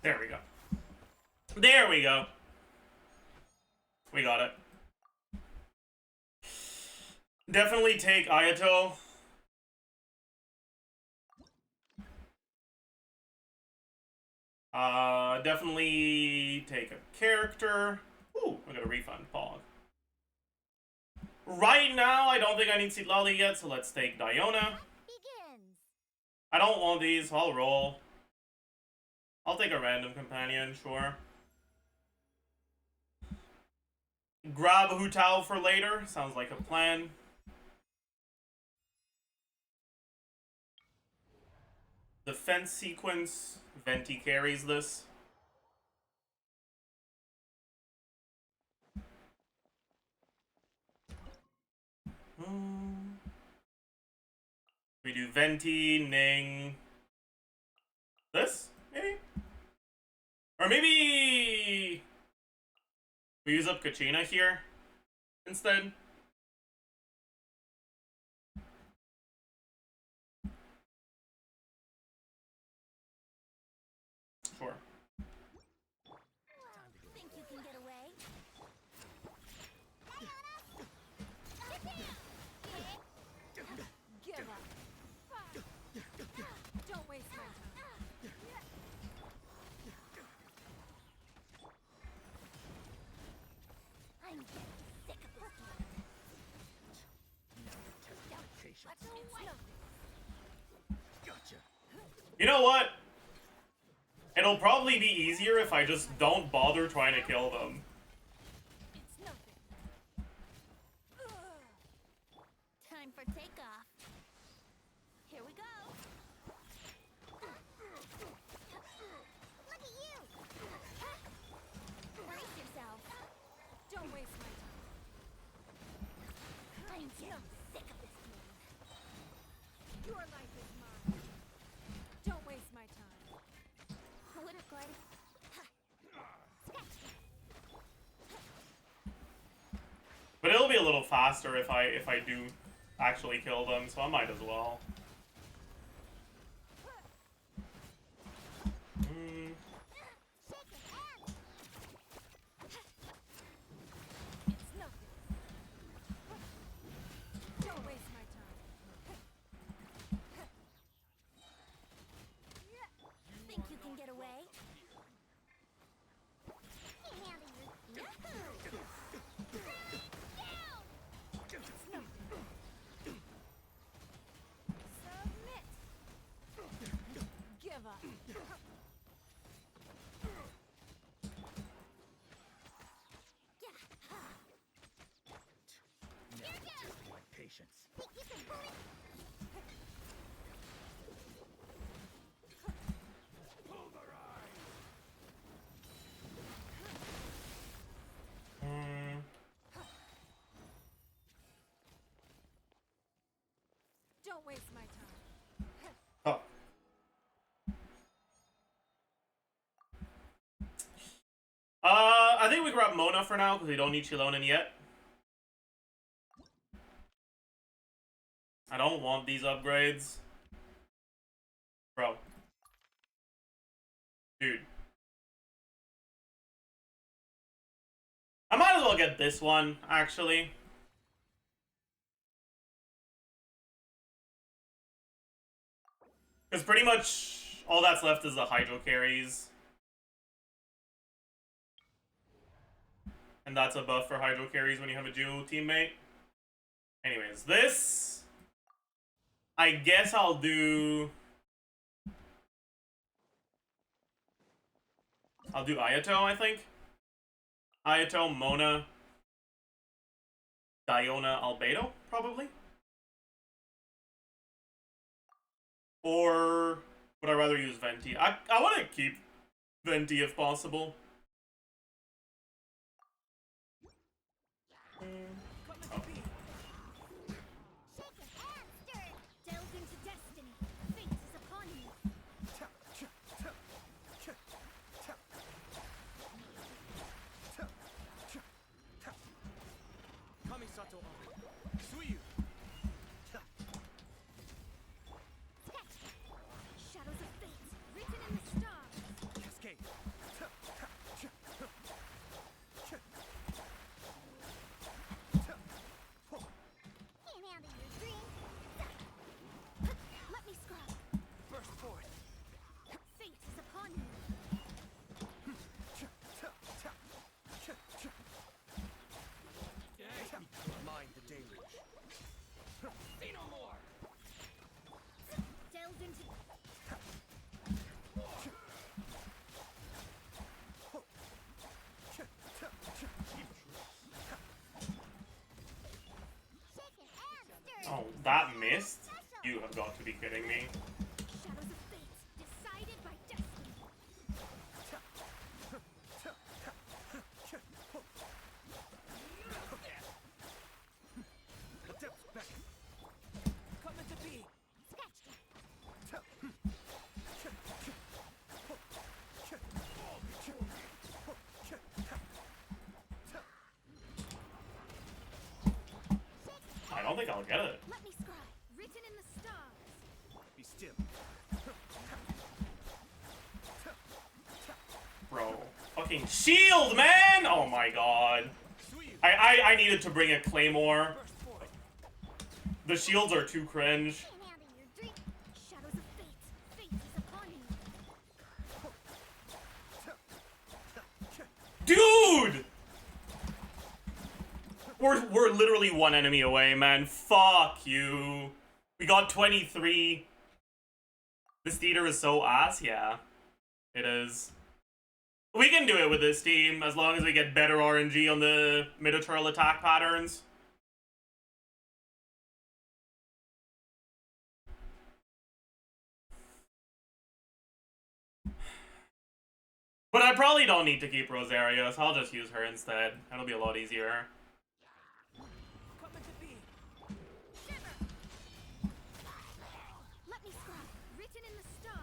Speaker 1: There we go. There we go. We got it. Definitely take Ayato. Definitely take a character. Ooh, I got a refund. Pog. Right now, I don't think I need Citlali yet, so let's take Diona.
Speaker 2: Begins.
Speaker 1: I don't want these, so I'll roll. I'll take a random companion, sure. Grab Hu Tao for later, sounds like a plan. Defense sequence, Venti carries this. We do Venti, Ning. This, maybe? Or maybe we use up Kachina here instead. Sure.
Speaker 2: Think you can get away? Give up. Don't waste my time. I'm getting sick of this game. Let's nothing.
Speaker 3: Gotcha.
Speaker 1: You know what? It'll probably be easier if I just don't bother trying to kill them.
Speaker 2: It's nothing. Time for takeoff. Here we go. Look at you. Brace yourself. Don't waste my time. I'm getting sick of this game. Your life is mine. Don't waste my time. Would have good.
Speaker 1: But it'll be a little faster if I do actually kill them, so I might as well.
Speaker 2: It's nothing. Don't waste my time. Think you can get away? It's nothing. Submit. Give up.
Speaker 3: My patience.
Speaker 2: Don't waste my time.
Speaker 1: Oh. I think we grab Mona for now because we don't need Chilonin yet. I don't want these upgrades. Bro. Dude. I might as well get this one, actually. Because pretty much all that's left is the Hydro carries. And that's a buff for Hydro carries when you have a duo teammate. Anyways, this... I guess I'll do Ayato, I think. Ayato, Mona, Diona, Albedo, probably. Or would I rather use Venti? I want to keep Venti if possible.
Speaker 2: Delve into destiny. Fate is upon you.
Speaker 6: Kamisato Suyu.
Speaker 2: Shadows of fate, written in the stars.
Speaker 6: Cascade.
Speaker 1: That missed? You have got to be kidding me.
Speaker 2: Shadows of fate, decided by destiny.
Speaker 3: Coming to be.
Speaker 1: I don't think I'll get it.
Speaker 2: Let me scribe, written in the stars.
Speaker 3: Be still.
Speaker 1: Bro. Fucking shield, man! Oh my god. I needed to bring a claymore. The shields are too cringe.
Speaker 2: Came out in your dream. Shadows of fate, fate is upon you.
Speaker 1: Dude! We're literally one enemy away, man. Fuck you. We got 23. This theater is so ass, yeah. It is. We can do it with this team, as long as we get better RNG on the mid-turtle attack patterns. But I probably don't need to keep Rosario, so I'll just use her instead. That'll be a lot easier.
Speaker 3: Coming to be.
Speaker 2: Shiver. Let me scribe, written in the stars.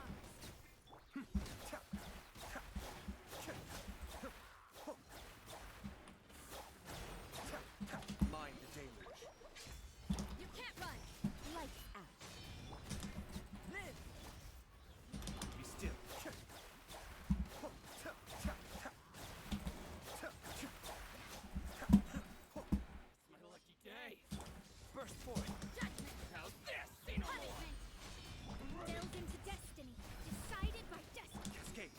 Speaker 3: Mind the deluge.
Speaker 2: You can't run. Lights out.
Speaker 3: Live. Be still. My lucky day. Burst forth.
Speaker 2: Judgment.
Speaker 3: How's this? Say no more.
Speaker 2: Punishment. Built into destiny, decided by destiny.
Speaker 3: Cascade.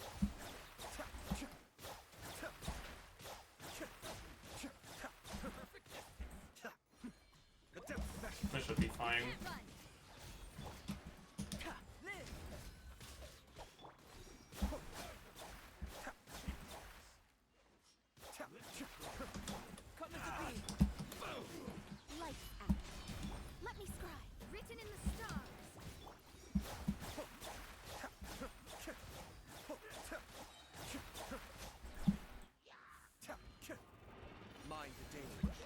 Speaker 3: The depth back.
Speaker 1: This should be fine.
Speaker 2: Can't run.
Speaker 3: Live. Coming to be.
Speaker 2: Lights out. Let me scribe, written in the stars.
Speaker 3: Mind the deluge.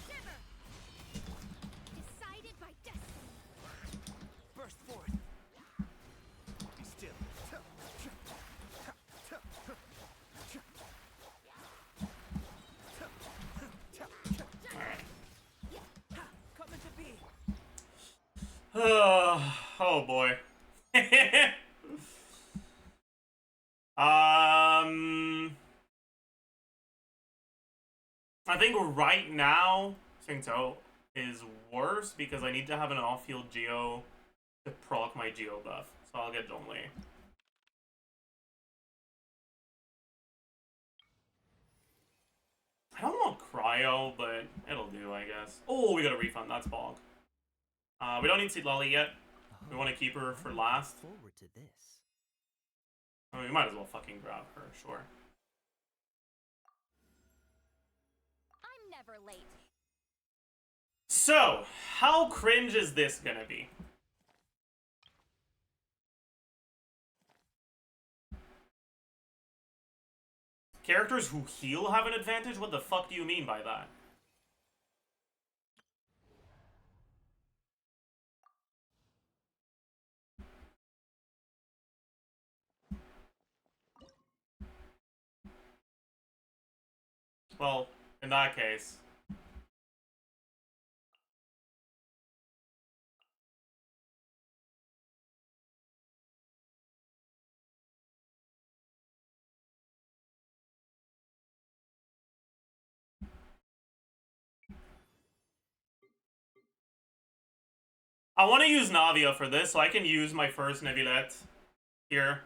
Speaker 2: Shiver. Decided by destiny.
Speaker 3: Burst forth. Be still. Coming to be.
Speaker 1: Oh boy. I think right now, Singto is worse because I need to have an off-field Geo to proc my Geo buff. So I'll get Zhongli. I don't want Cryo, but it'll do, I guess. Oh, we got a refund. That's bog. We don't need Seed Lolly yet. We want to keep her for last.
Speaker 6: Forward to this.
Speaker 1: I mean, we might as well fucking grab her, sure.
Speaker 2: I'm never late.
Speaker 1: So, how cringe is this gonna be? Characters who heal have an advantage? What the fuck do you mean by that? Well, in that case. I want to use Navia for this, so I can use my first Neuvillette here.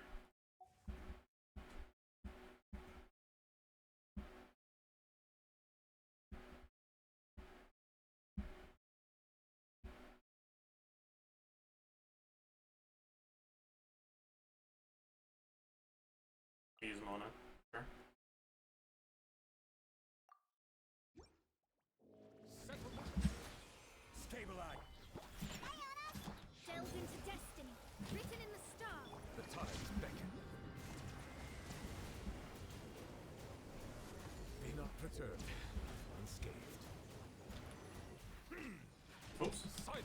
Speaker 1: Use Mona. Sure.
Speaker 3: returned, unscathed.
Speaker 1: Oops.
Speaker 3: Silence.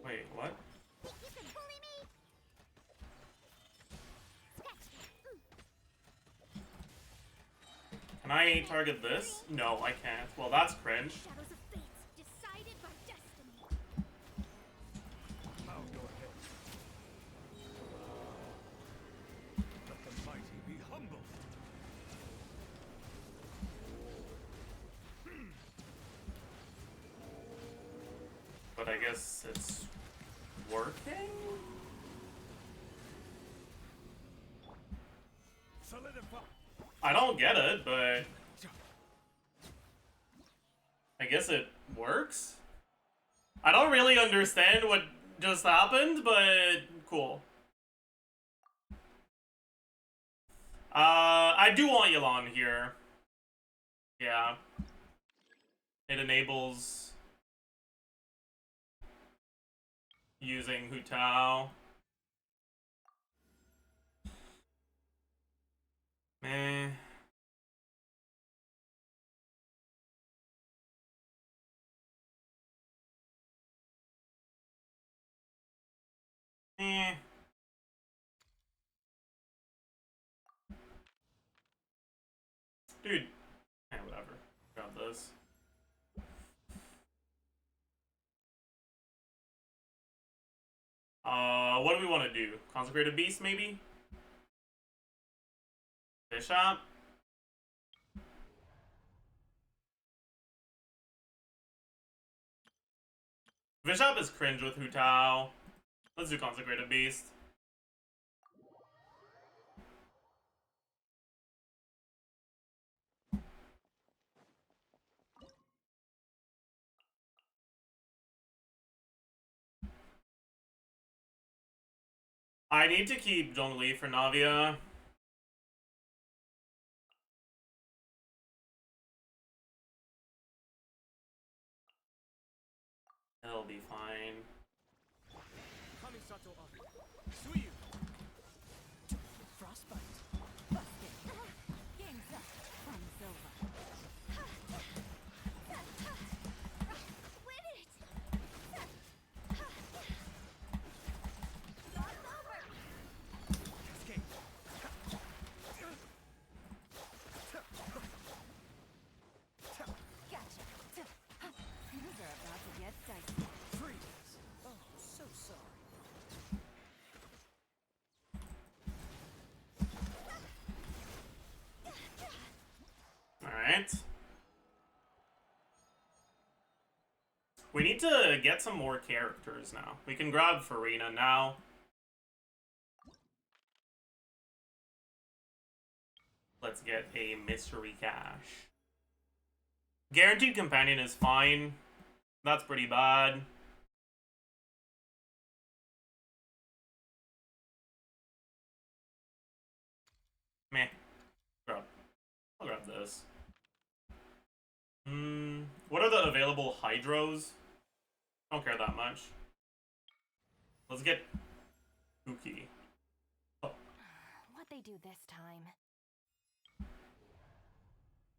Speaker 1: Wait, what?
Speaker 2: Think you can bully me?
Speaker 1: Can I target this? No, I can't. Well, that's cringe.
Speaker 2: Shadows of fate, decided by destiny.
Speaker 3: Bow your head. Let the mighty be humble.
Speaker 1: But I guess it's working?
Speaker 3: Solidify.
Speaker 1: I don't get it, but I guess it works? I don't really understand what just happened, but cool. I do want Yelan here. Yeah. It enables using Hu Tao. Meh. Eh. Dude. Eh, whatever. Grab this. What do we want to do? Consecrated Beast, maybe? Bishop? Bishop is cringe with Hu Tao. Let's do Consecrated Beast. I need to keep Zhongli for Navia. It'll be fine.
Speaker 3: Kamisato up. Suiyu.
Speaker 2: Frostbite. Busted. Game's up. Fun's over. Win it! Game's over!
Speaker 3: Escape.
Speaker 2: Gotcha. Things are about to get dicey.
Speaker 3: Freeze. Oh, so sorry.
Speaker 1: Alright. We need to get some more characters now. We can grab Farina now. Let's get a mystery cache. Guaranteed companion is fine. That's pretty bad. Meh. I'll grab this. What are the available hydros? Don't care that much. Let's get Pookie. Oh.
Speaker 2: What they do this time?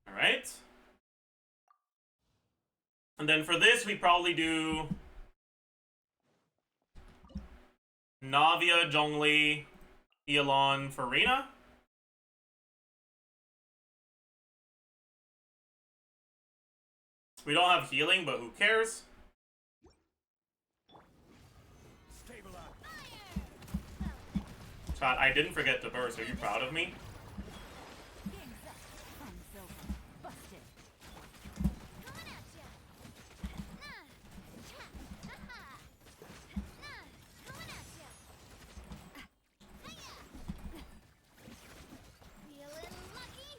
Speaker 1: Alright. And then for this, we probably do Navia, Zhongli, Yelan, Farina. We don't have healing, but who cares?
Speaker 3: Stabilize.
Speaker 1: Chat, I didn't forget to burst. Are you proud of me?
Speaker 2: Game's up. Fun's over. Busted. Coming at ya. Nah. Cha. Ha-ha. Nah. Coming at ya. Hiya. Feeling lucky?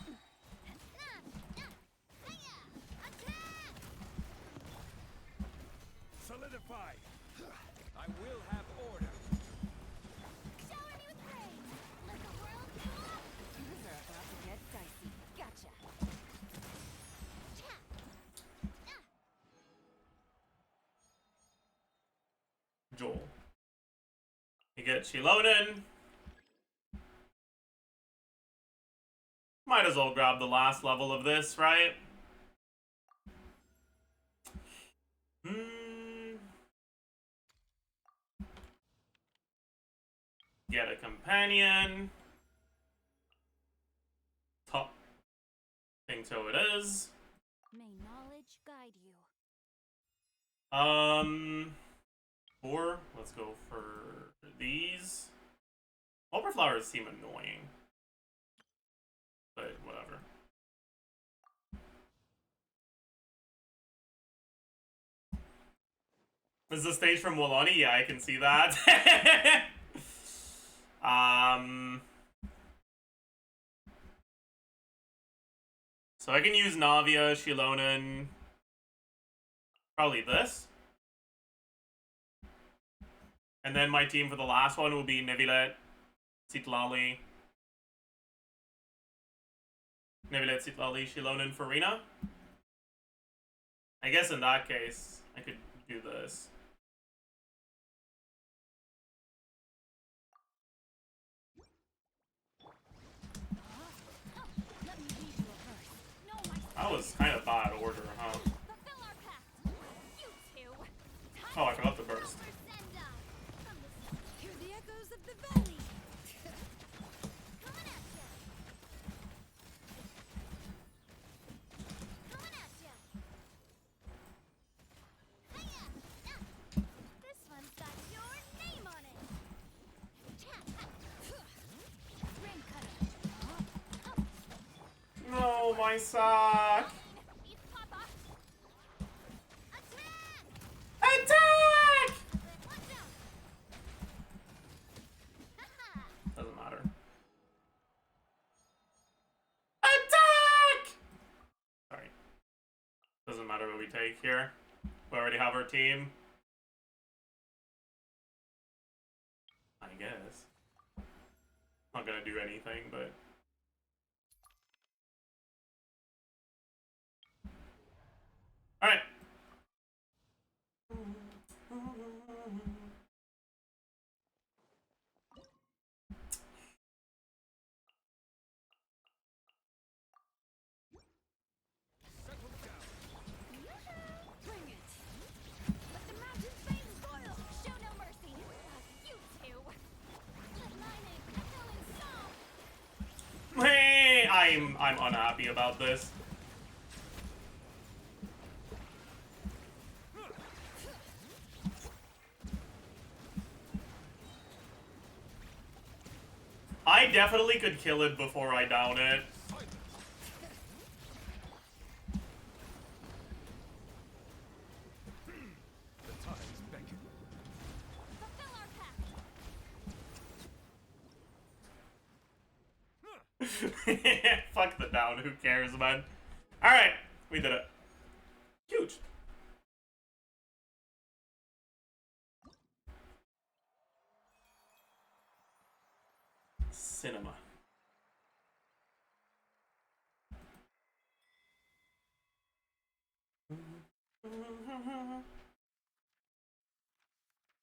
Speaker 2: Nah. Nah. Hiya. Attack.
Speaker 3: Solidify. I will have order.
Speaker 2: Shower me with praise. Let the world go up. Things are about to get dicey. Gotcha. Cha. Nah.
Speaker 1: Joel. You get Shilonen. might as well grab the last level of this, right? Get a companion. Top. Think so it is.
Speaker 2: May knowledge guide you.
Speaker 1: Or let's go for these. Ultra flowers seem annoying, but whatever. This is the stage from Wolani? Yeah, I can see that. So I can use Navia, Shilonen, probably this. And then my team for the last one will be Nevilet, Citlali, Shilonen, Farina. I guess in that case, I could do this.
Speaker 2: Let me lead you a verse. No, my
Speaker 1: That was kind of bad order, huh?
Speaker 2: fulfill our pact. You two.
Speaker 1: Oh, I forgot the burst.
Speaker 2: Hear the echoes of the valley. Coming at ya. Coming at ya. Hiya. This one's got your name on it. Ring cutter.
Speaker 1: No, my sock.
Speaker 2: Eat Papa. Attack!
Speaker 1: Attack!
Speaker 2: Watch out. Haha.
Speaker 1: Doesn't matter. Attack! Sorry. Doesn't matter what we take here. We already have our team. I guess. Not gonna do anything, but... Alright.
Speaker 2: Bring it. Let the mountain flames boil. Show no mercy. You two. Let lightning echoing song.
Speaker 1: Hey, I'm unhappy about this. I definitely could kill it before I down it.
Speaker 3: The times beckon.
Speaker 2: Fulfill our pact.
Speaker 1: Fuck the down, who cares, man? Alright, we did it. Huge. Cinema.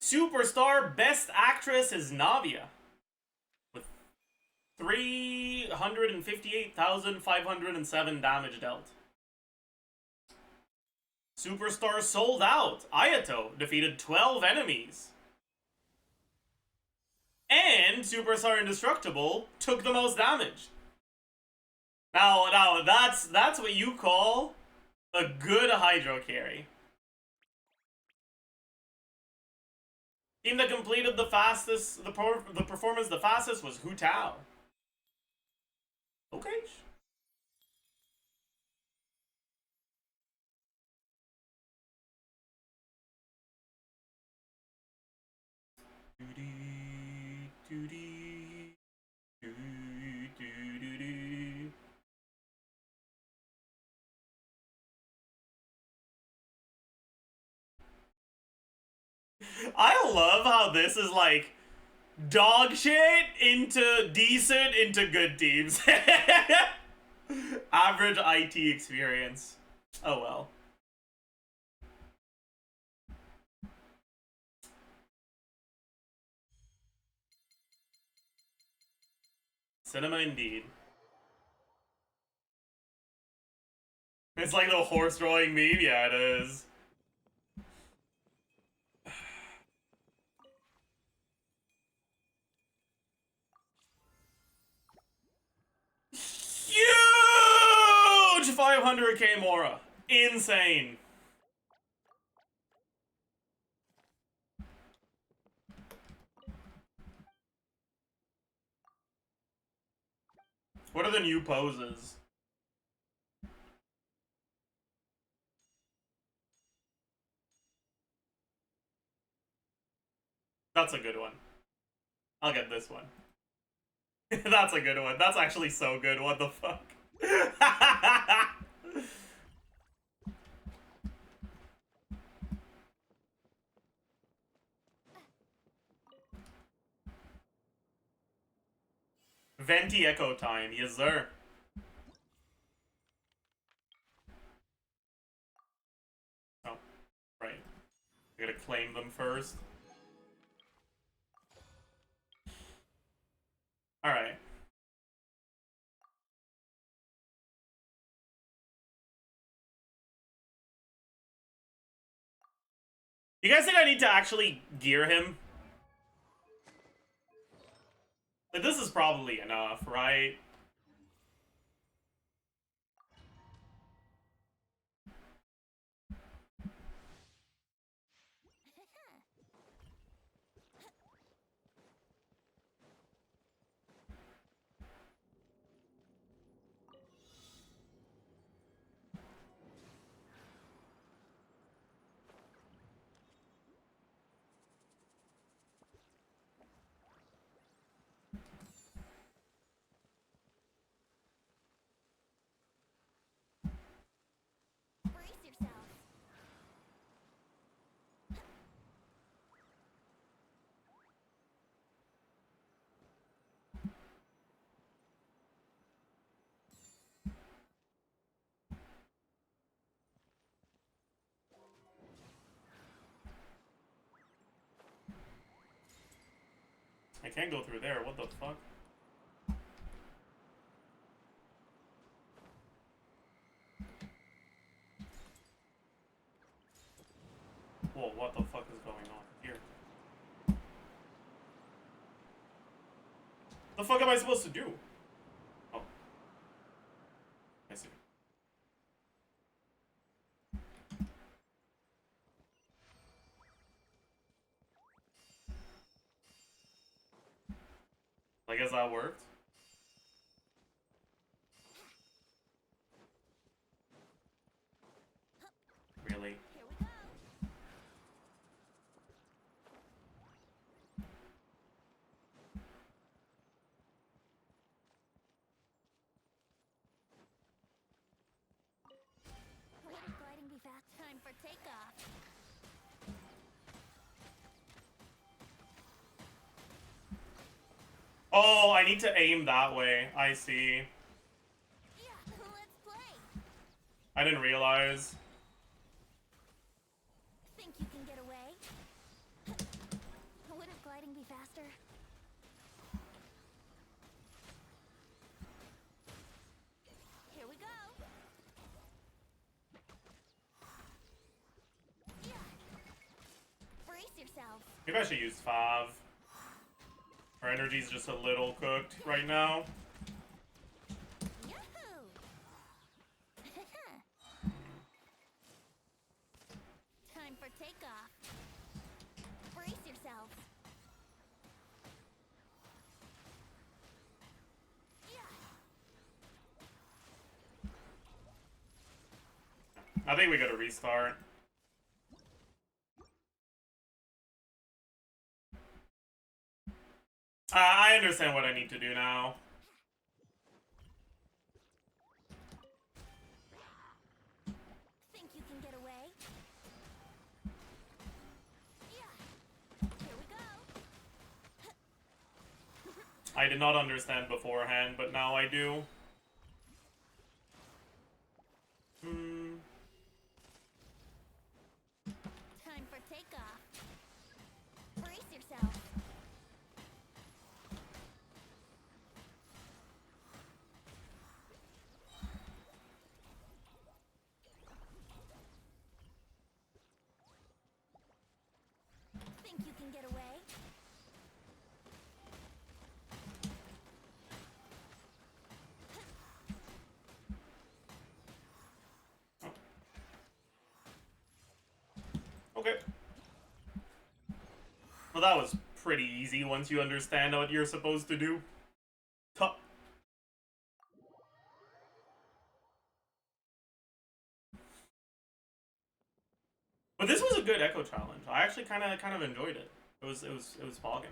Speaker 1: Superstar Best Actress is Navia with 358,507 damage dealt. Superstar Sold Out Ayato defeated 12 enemies. And Superstar Indestructible took the most damage. Now that's what you call a good Hydro carry. Team that completed the fastest, the performance the fastest was Hu Tao. Okay. I love how this is like dog shit into decent into good teams. Average IT experience. Oh well. Cinema indeed. It's like the horse drawing meme. Yeah, it is. Huge 500k Mora. Insane. What are the new poses? That's a good one. I'll get this one. That's a good one. That's actually so good. What the fuck? Venti echo time. Yes, sir. Oh, right. I gotta claim them first. Alright. You guys think I need to actually gear him? Like, this is probably enough, right?
Speaker 2: Brace yourself.
Speaker 1: I can't go through there. What the fuck? Whoa, what the fuck is going on here? The fuck am I supposed to do? Oh. I see. I guess that worked. Really?
Speaker 2: Here we go. Wouldn't gliding be fast? Time for takeoff.
Speaker 1: Oh, I need to aim that way. I see.
Speaker 2: Yeah, let's play.
Speaker 1: I didn't realize.
Speaker 2: Think you can get away? Wouldn't gliding be faster? Here we go. Yeah. Brace yourself.
Speaker 1: Maybe I should use Fav. Our energy's just a little cooked right now.
Speaker 2: Yahoo! Time for takeoff. Brace yourself. Yeah.
Speaker 1: I think we gotta restart. I understand what I need to do now.
Speaker 2: Think you can get away? Yeah. Here we go.
Speaker 1: I did not understand beforehand, but now I do.
Speaker 2: Time for takeoff. Brace yourself.
Speaker 1: Okay. Well, that was pretty easy once you understand what you're supposed to do. Tuh. But this was a good echo challenge. I actually kind of enjoyed it. It was fogging.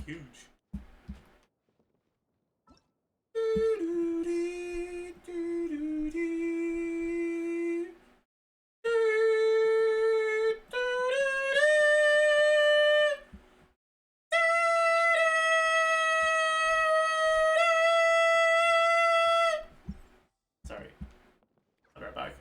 Speaker 1: Huge. Sorry. I'll be right back.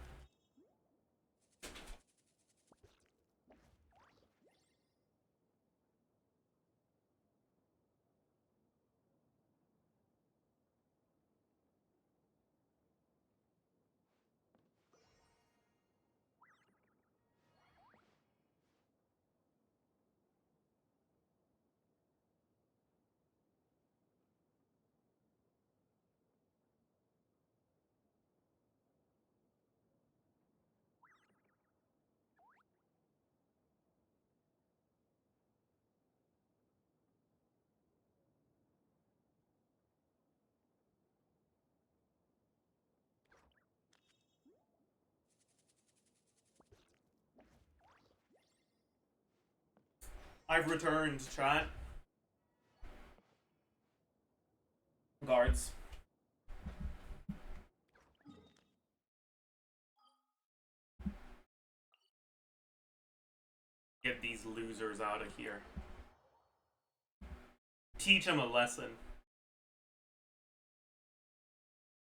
Speaker 1: I've returned, chat. Guards. Get these losers out of here. Teach them a lesson.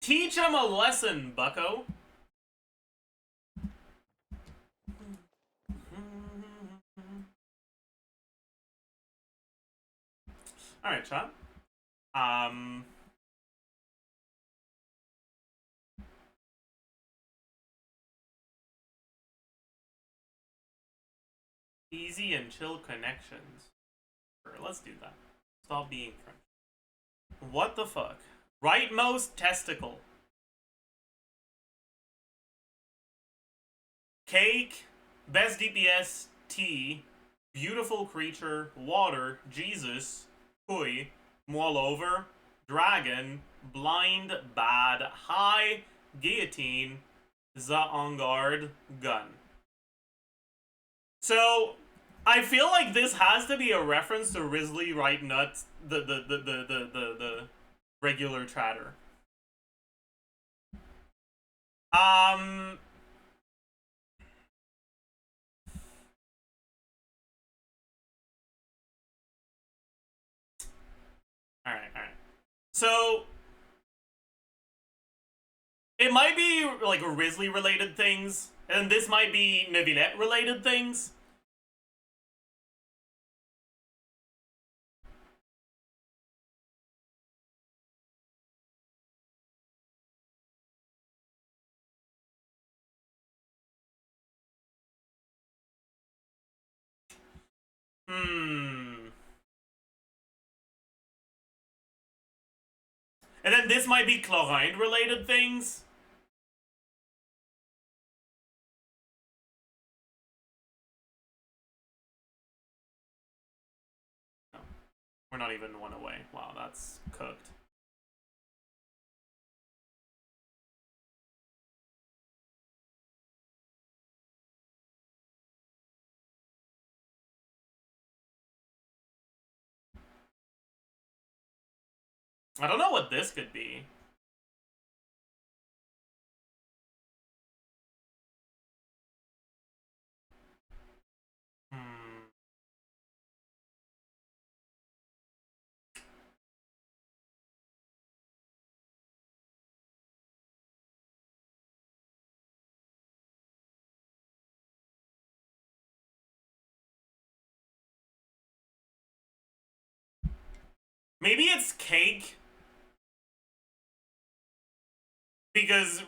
Speaker 1: Teach them a lesson, bucko. Alright, chat. Easy and chill connections. Sure, let's do that. Stop being French. What the fuck? Rightmost testicle. Cake. Best DPS. T. Beautiful creature. Water. Jesus. Hui. Moreover. Dragon. Blind. Bad. High. Guillotine. Za on guard. Gun. So, I feel like this has to be a reference to Risley Right Nuts, the regular chatter. Alright. So, it might be like Risley related things, and this might be Neuvillette related things. And then this might be Chlorine related things. No. We're not even one away. Wow, that's cooked. I don't know what this could be. Maybe it's cake? Because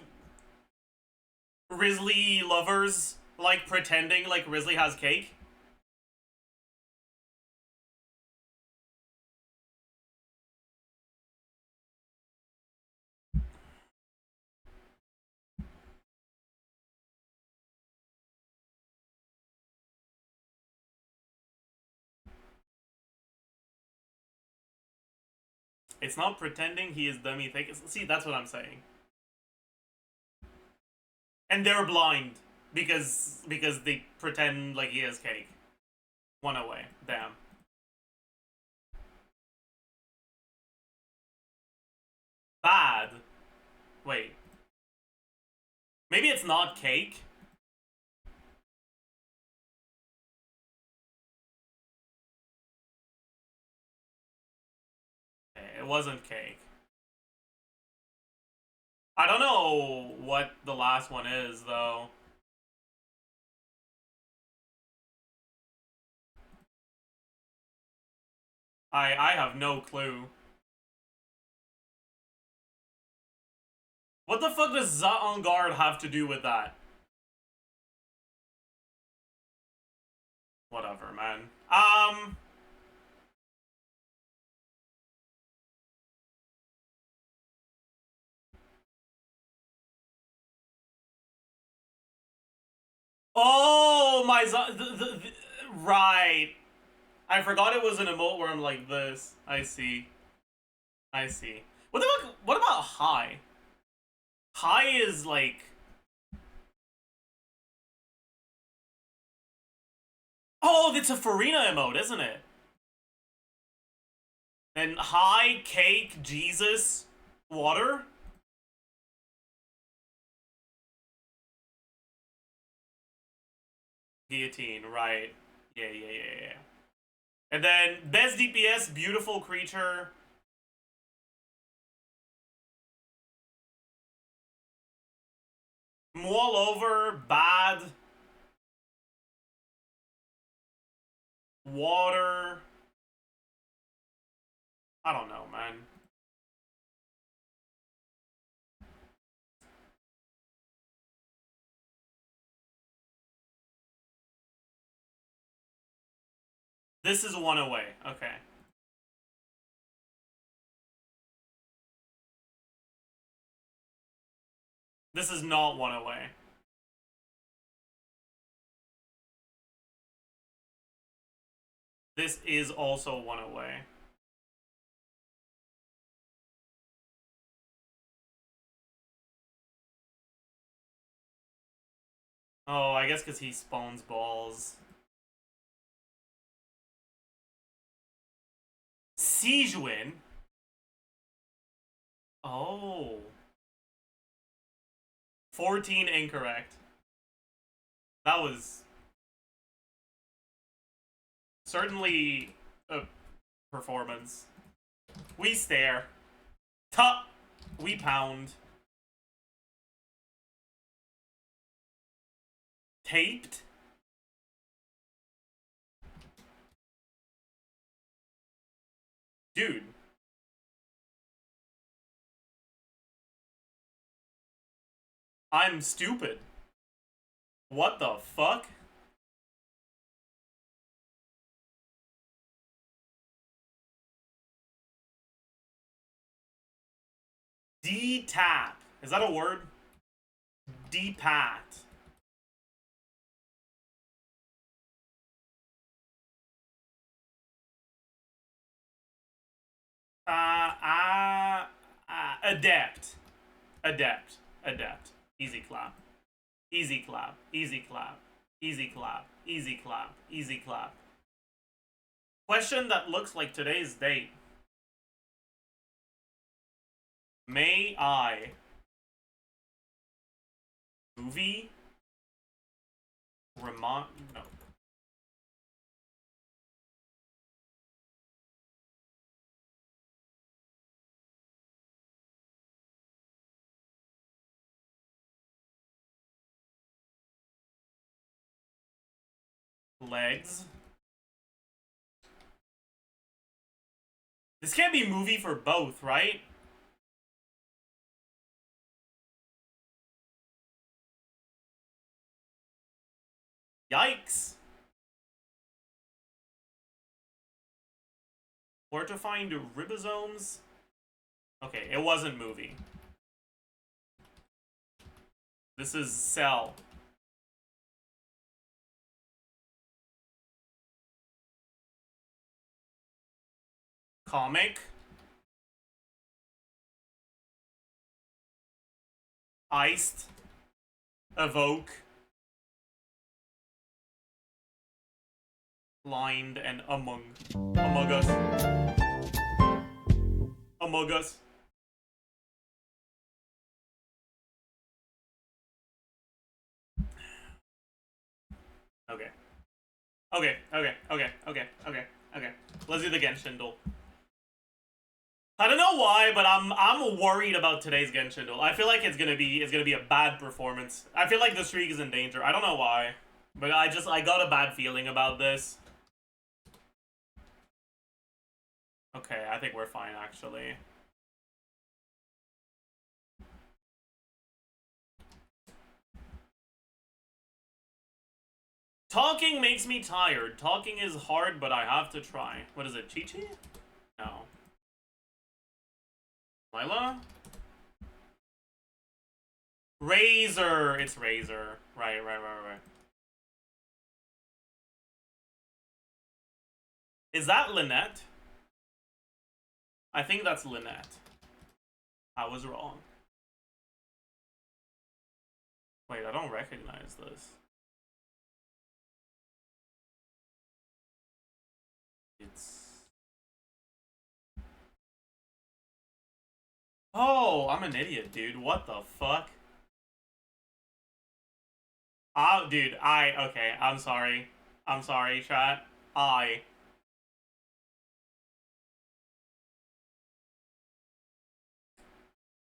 Speaker 1: Risley lovers like pretending like Risley has cake? It's not pretending he is dummy thick. See, that's what I'm saying. And they're blind because they pretend like he has cake. One away. Damn. Bad. Wait. Maybe it's not cake? It wasn't cake. I don't know what the last one is, though. I have no clue. What the fuck does Za en garde have to do with that? Whatever, man. Oh, my right. I forgot it was an emote where I'm like this. I see. I see. What the fuck? What about high? High is like... Oh, it's a Farina emote, isn't it? And high, cake, Jesus, water? Guillotine, right. Yeah. And then best DPS, beautiful creature. All over, bad. Water. I don't know, man. This is one away. Okay. This is not one away. This is also one away. Oh, I guess because he spawns balls. Sijuin? Oh. 14 incorrect. That was certainly a performance. We stare. Tup. We pound. Taped? Dude. I'm stupid. What the fuck? D-tap. Is that a word? D-pat. Adept. Adept. Adept. Easy clap. Easy clap. Easy clap. Easy clap. Easy clap. Easy clap. Question that looks like today's date. May I? Movie? No. Legs? This can't be movie for both, right? Yikes. Where to find ribosomes? Okay, it wasn't movie. This is cell. Comic? Iced. Evoke. Blind and Among Us. Among Us. Okay. Okay. Let's do the Genshin duel. I don't know why, but I'm worried about today's Genshin duel. I feel like it's gonna be a bad performance. I feel like the streak is in danger. I don't know why, but I got a bad feeling about this. Okay, I think we're fine actually. Talking makes me tired. Talking is hard, but I have to try. What is it, Chi-Chi? No. Lila? Razor! It's Razor. Right. Is that Lynette? I think that's Lynette. I was wrong. Wait, I don't recognize this. Oh, I'm an idiot, dude. What the fuck? Oh, dude, okay, I'm sorry. I'm sorry, chat.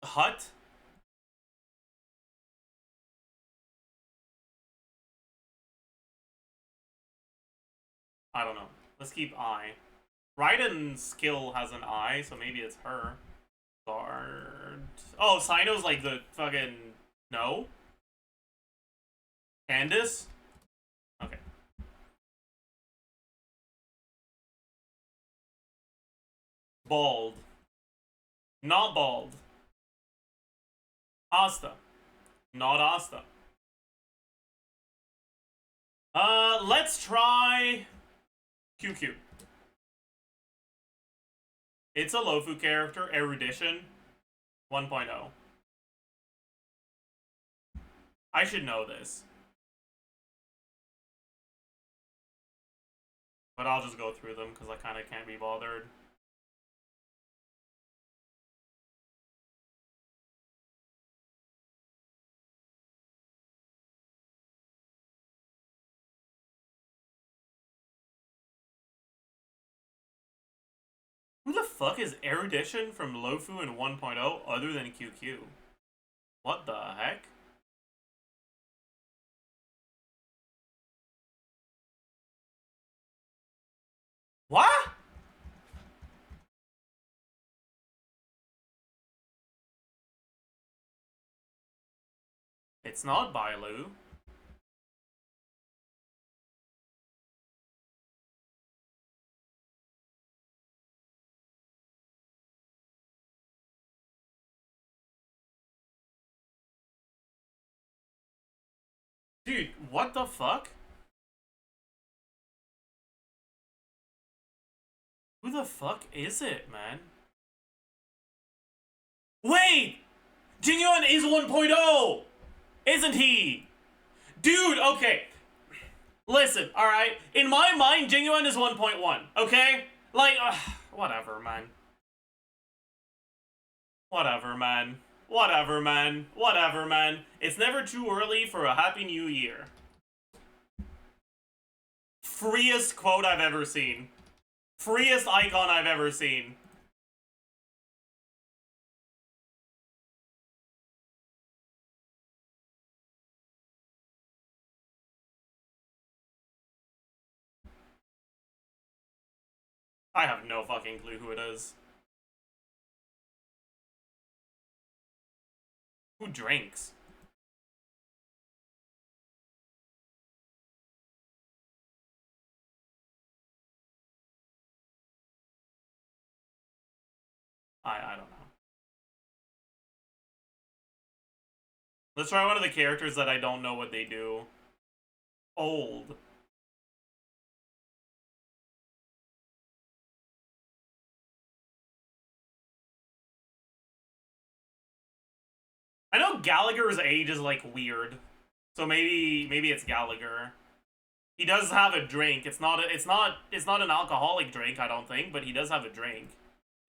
Speaker 1: Hut? I don't know. Let's keep I. Raiden's skill has an I, so maybe it's her. Guard. Oh, Sino's like the fucking... No? Candace? Okay. Bald. Not bald. Asta. Not Asta. Let's try... QQ. It's a Lofu character, Erudition 1.0. I should know this. But I'll just go through them because I kind of can't be bothered. Who the fuck is Erudition from Lofu in 1.0 other than QQ? What the heck? What? It's not Bailu. Dude, what the fuck? Who the fuck is it, man? Wait! Jingyuan is 1.0! Isn't he? Dude, okay. Listen, alright? In my mind, Jingyuan is 1.1, okay? Like, whatever, man. Whatever, man. Whatever, man. Whatever, man. It's never too early for a Happy New Year. Freest quote I've ever seen. Freest icon I've ever seen. I have no fucking clue who it is. Who drinks? I don't know. Let's try one of the characters that I don't know what they do. Old. I know Gallagher's age is like weird, so maybe it's Gallagher. He does have a drink. It's not an alcoholic drink, I don't think, but he does have a drink.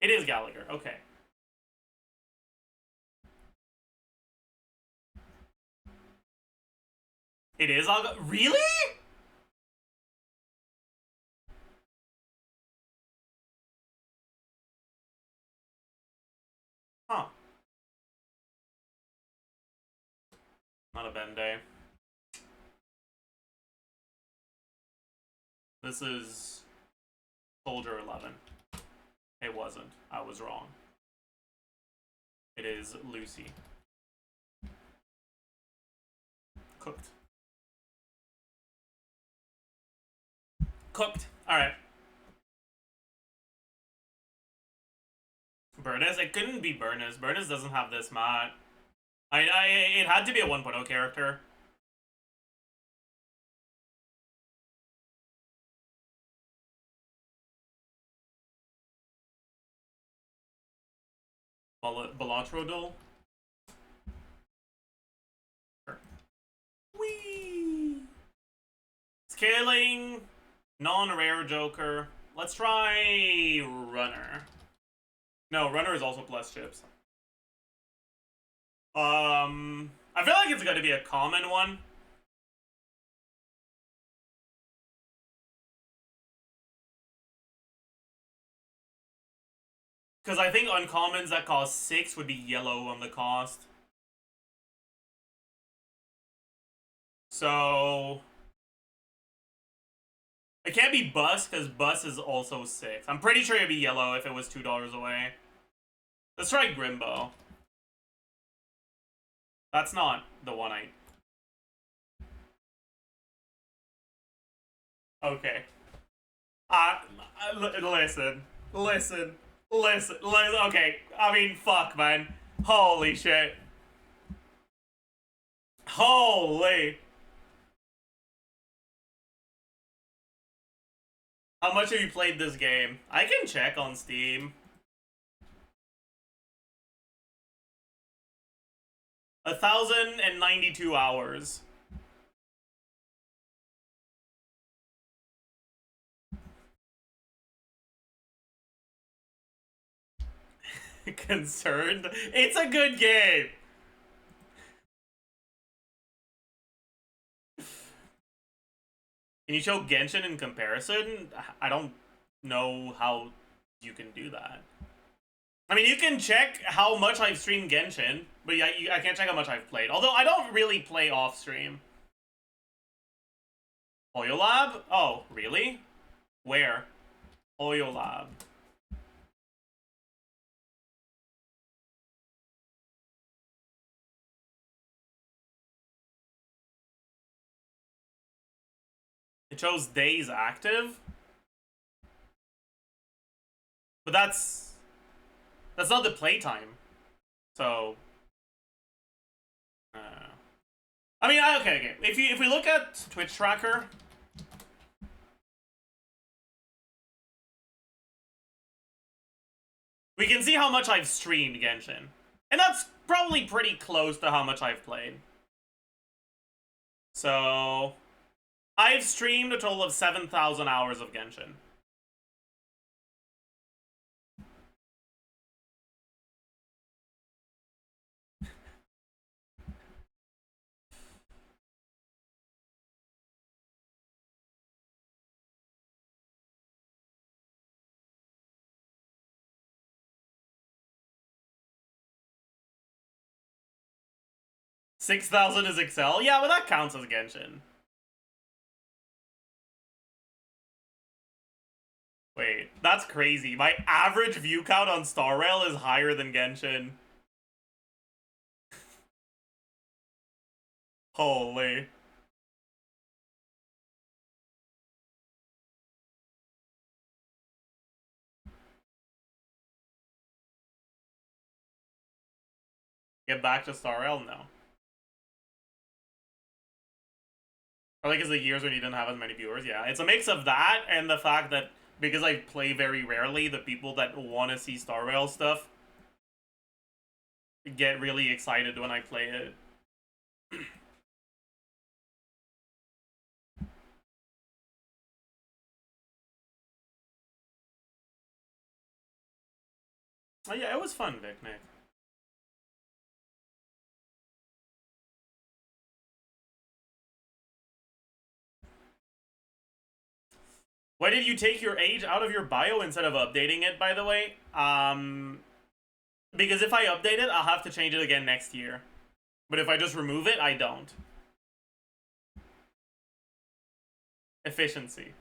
Speaker 1: It is Gallagher. Okay. It is alcohol. Really? Huh. Not a Ben day. This is Soldier 11. It wasn't. I was wrong. It is Lucy. Cooked. Cooked. Alright. Burness? It couldn't be Burness. Burness doesn't have this mat. It had to be a 1.0 character. Balatrodol? Sure. Whee! Scaling. Non-rare Joker. Let's try Runner. No, Runner is also plus chips. I feel like it's gonna be a common one. Because I think uncommons that cost 6 would be yellow on the cost. So it can't be Bus, because Bus is also 6. I'm pretty sure it'd be yellow if it was $2 away. Let's try Grimbo. That's not the one I... Okay. Listen. Okay, I mean, fuck, man. Holy shit. Holy. How much have you played this game? I can check on Steam. 1,092 hours. Concerned? It's a good game! Can you show Genshin in comparison? I don't know how you can do that. I mean, you can check how much I've streamed Genshin, but yeah, I can't check how much I've played. Although, I don't really play off-stream. Oil Lab? Oh, really? Where? Oil Lab. It shows days active? But that's not the playtime. So... I mean, okay. If we look at Twitch tracker... we can see how much I've streamed Genshin. And that's probably pretty close to how much I've played. So... I've streamed a total of 7,000 hours of Genshin. $6,000 is Excel? Yeah, but that counts as Genshin. Wait, that's crazy. My average view count on Star Rail is higher than Genshin. Holy. Get back to Star Rail? No. Or like, is the years when you didn't have as many viewers? Yeah, it's a mix of that and the fact that because I play very rarely, the people that want to see Star Rail stuff get really excited when I play it. Oh yeah, it was fun, Vic Nick. Why did you take your age out of your bio instead of updating it, by the way? Because if I update it, I'll have to change it again next year. But if I just remove it, I don't. Efficiency.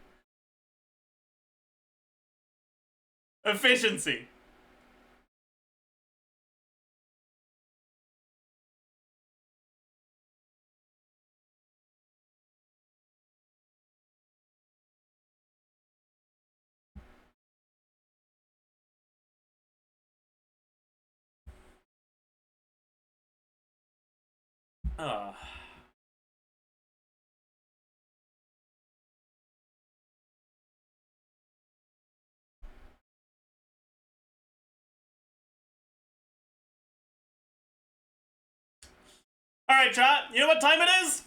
Speaker 1: Efficiency. Ugh. Alright, chat. You know what time it is?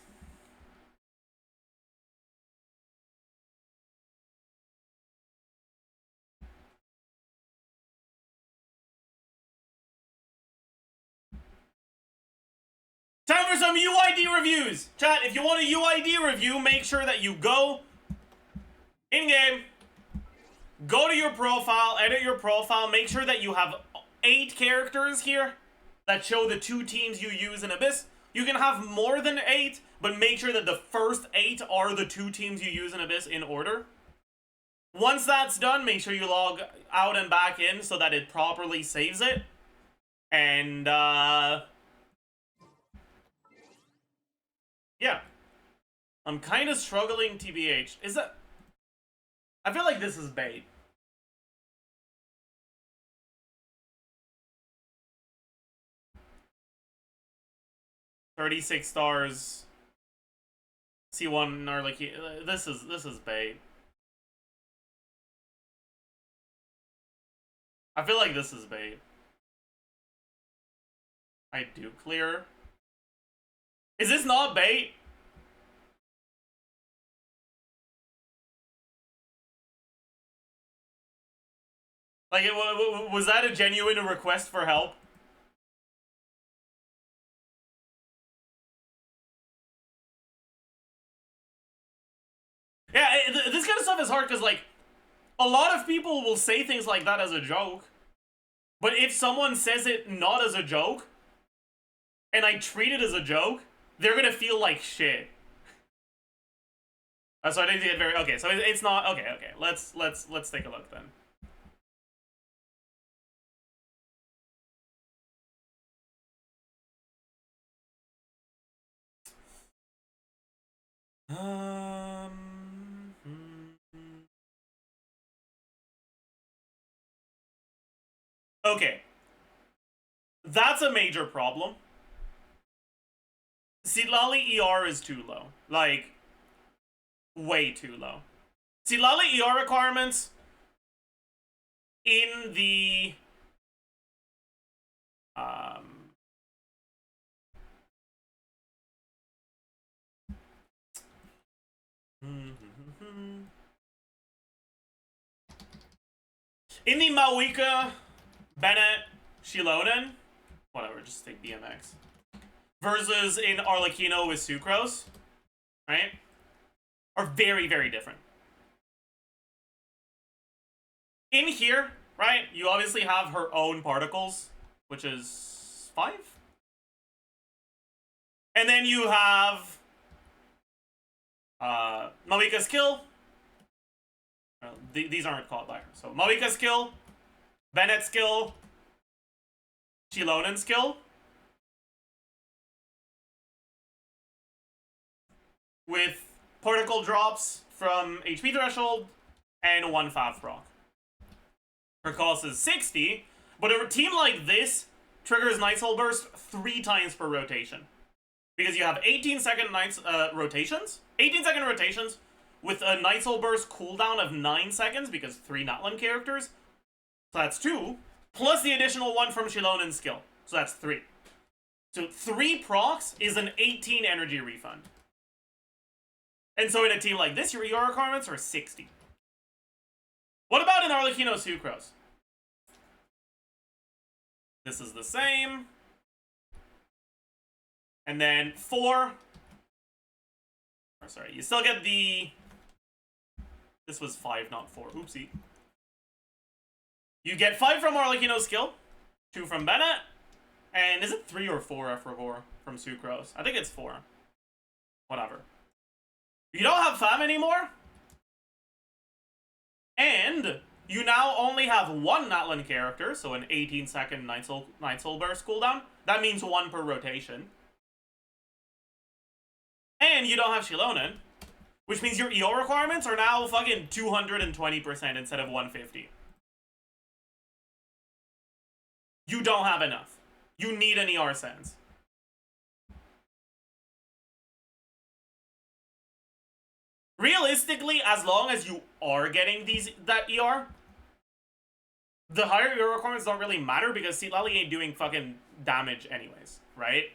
Speaker 1: Time for some UID reviews! Chat, if you want a UID review, make sure that you go in-game, go to your profile, edit your profile, make sure that you have 8 characters here that show the 2 teams you use in Abyss. You can have more than 8, but make sure that the first 8 are the 2 teams you use in Abyss in order. Once that's done, make sure you log out and back in so that it properly saves it. And, yeah. I'm kind of struggling, TBH. Is that... I feel like this is bait. $36 stars. C1 or like this is bait. I feel like this is bait. I do clear. Is this not bait? Like, was that a genuine request for help? Yeah, this kind of stuff is hard because, like, a lot of people will say things like that as a joke. But if someone says it not as a joke, and I treat it as a joke, they're gonna feel like shit. So I didn't get very... Okay, so it's not... Okay. Let's take a look then. Okay. That's a major problem. Sitlali ER is too low. Like, way too low. Sitlali ER requirements in the... in the Mawika, Bennett, Shiloden, whatever, just take BMX, versus in Arlecchino with Sucrose, right, are very, very different. In here, right, you obviously have her own particles, which is 5. And then you have Mawika's skill. These aren't called by her. So Mawika's skill, Bennett's skill, Chilonen's skill, with particle drops from HP threshold and 1 5 proc. Her cost is 60, but a team like this triggers Night's Soul Burst 3 times per rotation. Because you have 18-second rotations, 18-second rotations, with a Night's Soul Burst cooldown of 9 seconds, because 3 Natlan characters. So that's 2, plus the additional 1 from Shilonen's skill. So that's 3. So 3 procs is an 18 energy refund. And so in a team like this, your ER requirements are 60. What about in Arlecchino Sucrose? This is the same. And then 4. Or sorry, you still get the... This was 5, not 4. Oopsie. You get 5 from Arlecchino's skill, 2 from Bennett, and is it 3 or 4 F4 from Sucrose? I think it's 4. Whatever. You don't have Fam anymore, and you now only have 1 Natlan character, so an 18-second Night Soul Burst cooldown. That means 1 per rotation. And you don't have Shilonen, which means your EO requirements are now fucking 220% instead of 150. You don't have enough. You need an ER sense. Realistically, as long as you are getting that ER, the higher ER requirements don't really matter because Seat Lally ain't doing fucking damage anyways, right?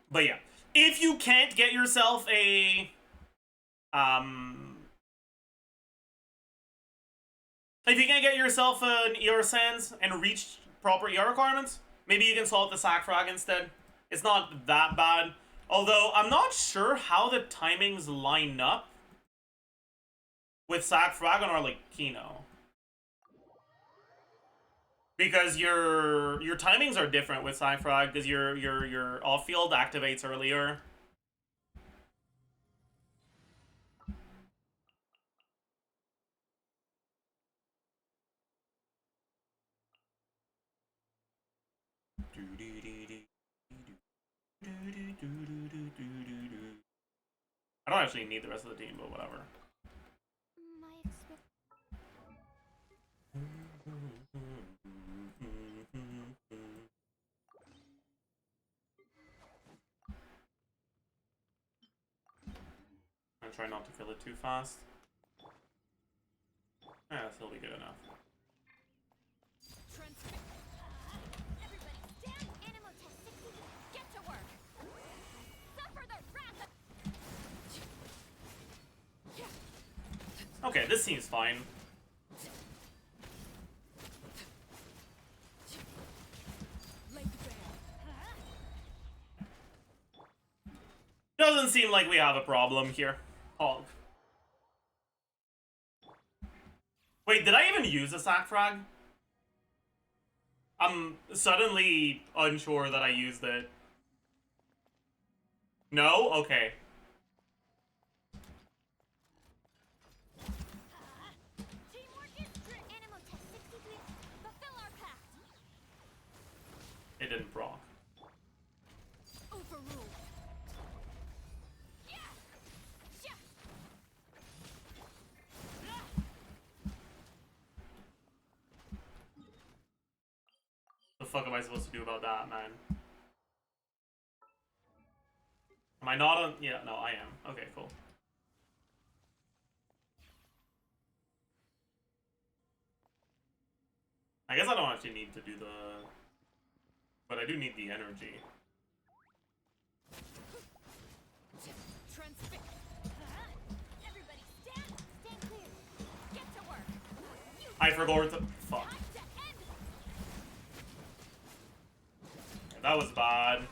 Speaker 1: But yeah, if you can't get yourself a if you can't get yourself an ER Sans and reach proper ER requirements, maybe you can solve the Sack Frag instead. It's not that bad. Although, I'm not sure how the timings line up with Sack Frag on Arlecchino. Because your timings are different with Sack Frag, because your off-field activates earlier. I don't actually need the rest of the team, but whatever. I try not to kill it too fast. Yeah, that'll be good enough. Okay, this seems fine. Doesn't seem like we have a problem here. Hog. Wait, did I even use a Sack Frag? I'm suddenly unsure that I used it. No? Okay. It didn't proc. The fuck am I supposed to do about that, man? Am I not on? Yeah, no, I am. Okay, cool. I guess I don't actually need to do the... But I do need the energy. I forgot to... Fuck. That was bad.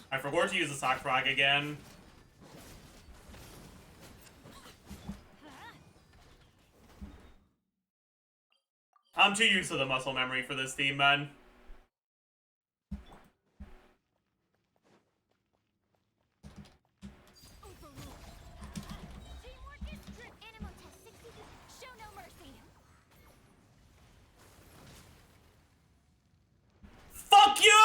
Speaker 1: I forgot to use the Sack Frag again. I'm too used to the muscle memory for this team, man. Fuck you!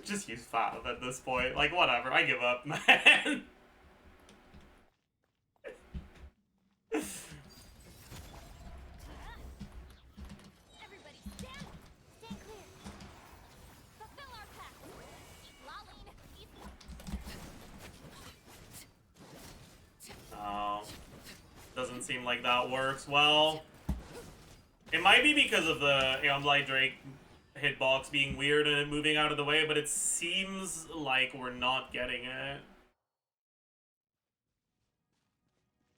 Speaker 1: Just use Fav at this point. Like, whatever. I give up, man. doesn't seem like that works well. It might be because of the Aeon Blight Drake hitbox being weird and it moving out of the way, but it seems like we're not getting it.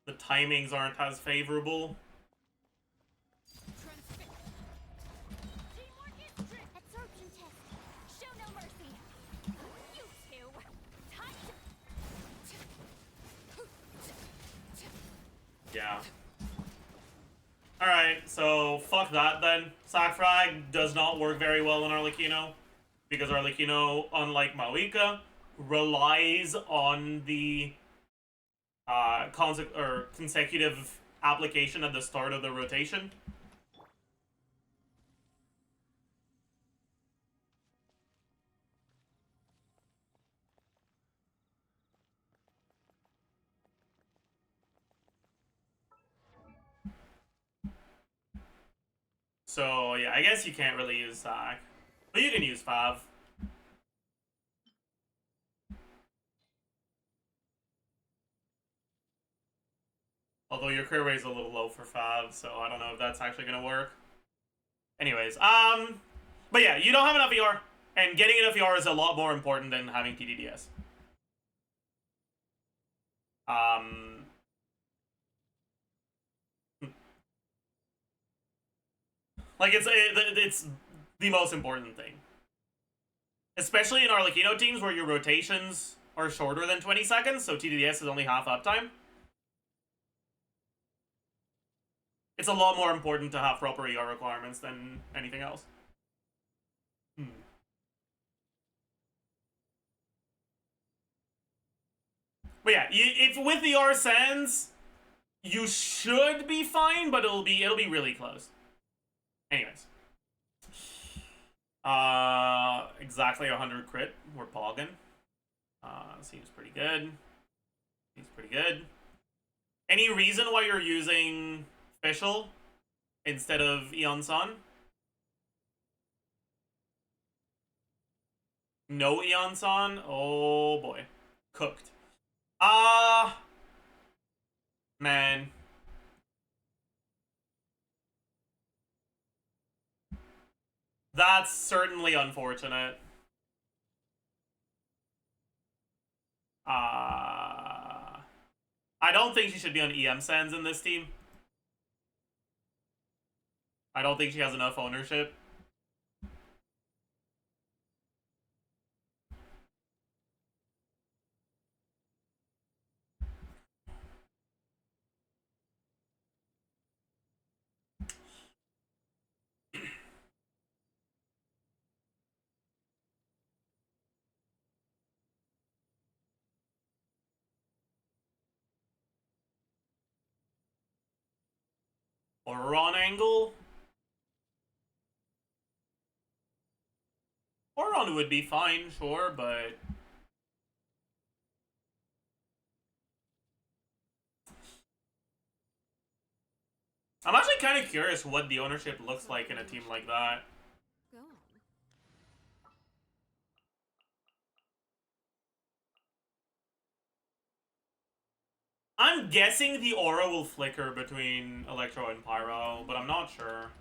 Speaker 1: The timings aren't as favorable.
Speaker 2: Teamwork is trick. Absorption test. Show no mercy. You two.
Speaker 1: Yeah. Alright, so fuck that then. Sack Frag does not work very well on Arlecchino, because Arlecchino, unlike Maoika, relies on the consecutive application at the start of the rotation. So yeah, I guess you can't really use Sack, but you can use Fav. Although your crit rate is a little low for Fav, so I don't know if that's actually gonna work. Anyways, but yeah, you don't have enough ER, and getting enough ER is a lot more important than having TDDS. Like it's the most important thing, especially in Arlecchino teams where your rotations are shorter than 20 seconds, so TDDS is only half uptime. It's a lot more important to have proper ER requirements than anything else. But yeah, if with the ER Sands, you should be fine, but it'll be really close. Anyways. Exactly 100 crit. We're pogging. Seems pretty good. Seems pretty good. Any reason why you're using Fischl instead of Eon Sun? No Eon Sun? Oh boy. Cooked. Man. That's certainly unfortunate. I don't think she should be on EM Sands in this team. I don't think she has enough ownership. Oron angle? Oron would be fine, sure, but... I'm actually kind of curious what the ownership looks like in a team like that.
Speaker 2: Go on.
Speaker 1: I'm guessing the aura will flicker between Electro and Pyro, but I'm not sure.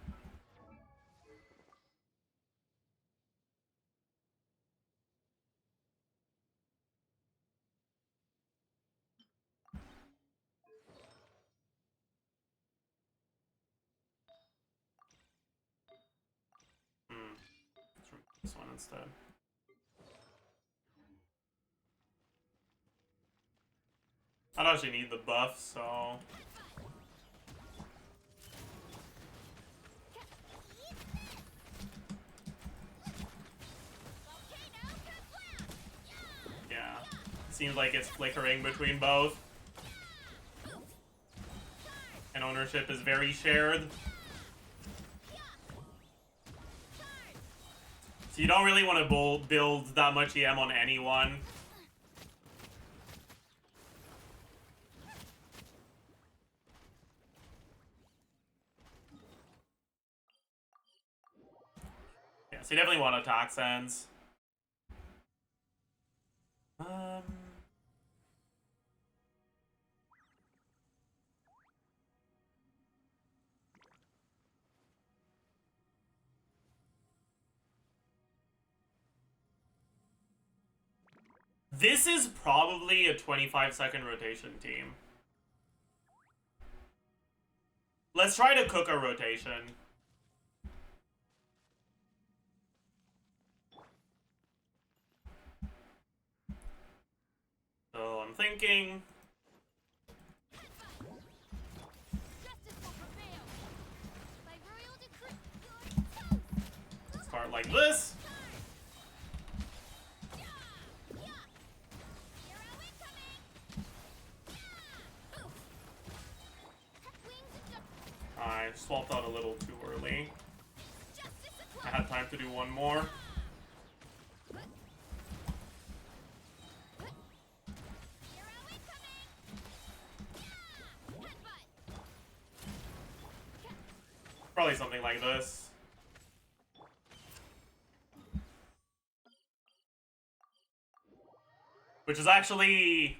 Speaker 1: Let's remove this one instead. I don't actually need the buff, so... Yeah. Seems like it's flickering between both. And ownership is very shared. So you don't really want to build that much EM on anyone. Yeah, so you definitely want attack sense. This is probably a 25-second rotation team. Let's try to cook a rotation. So I'm thinking...
Speaker 2: Justice will prevail. By royal decree, your
Speaker 1: Start like this.
Speaker 2: hero incoming. Wings and
Speaker 1: I swapped out a little too early.
Speaker 2: justice
Speaker 1: I
Speaker 2: o'clock.
Speaker 1: had time to do one more.
Speaker 2: Hero incoming. Headbutt.
Speaker 1: Probably something like this. Which is actually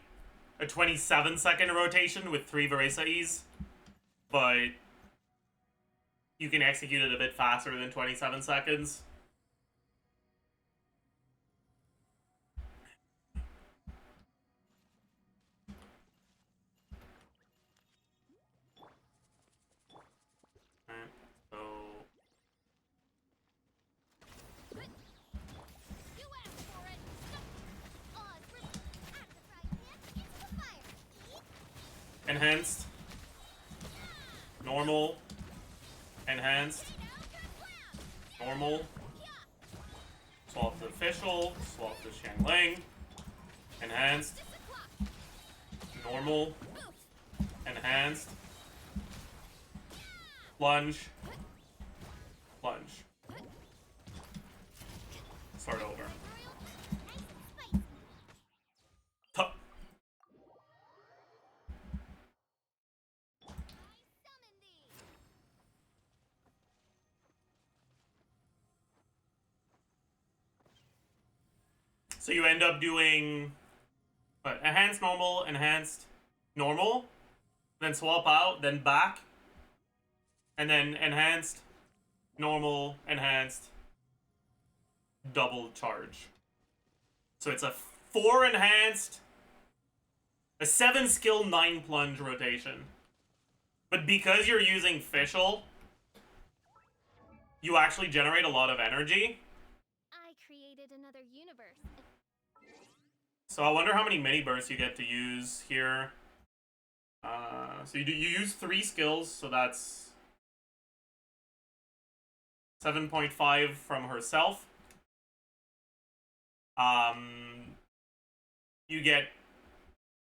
Speaker 1: a 27-second rotation with 3 Verisais, but you can execute it a bit faster than 27 seconds. Alright, so
Speaker 2: You asked for it. Oz, at the frying pan, into the fire. Eat.
Speaker 1: enhanced, normal, enhanced, normal, swap to official, swap to Xiangling, enhanced, normal, enhanced, plunge, plunge. Start over. Tuh.
Speaker 2: Summon thee.
Speaker 1: So you end up doing what, enhanced, normal, then swap out, then back, and then enhanced, normal, enhanced, double charge. So it's a 4 enhanced, a 7 skill, 9 plunge rotation. But because you're using Fischl, you actually generate a lot of energy.
Speaker 2: I created another universe.
Speaker 1: So I wonder how many mini bursts you get to use here. So you use 3 skills, so that's 7.5 from herself. You get,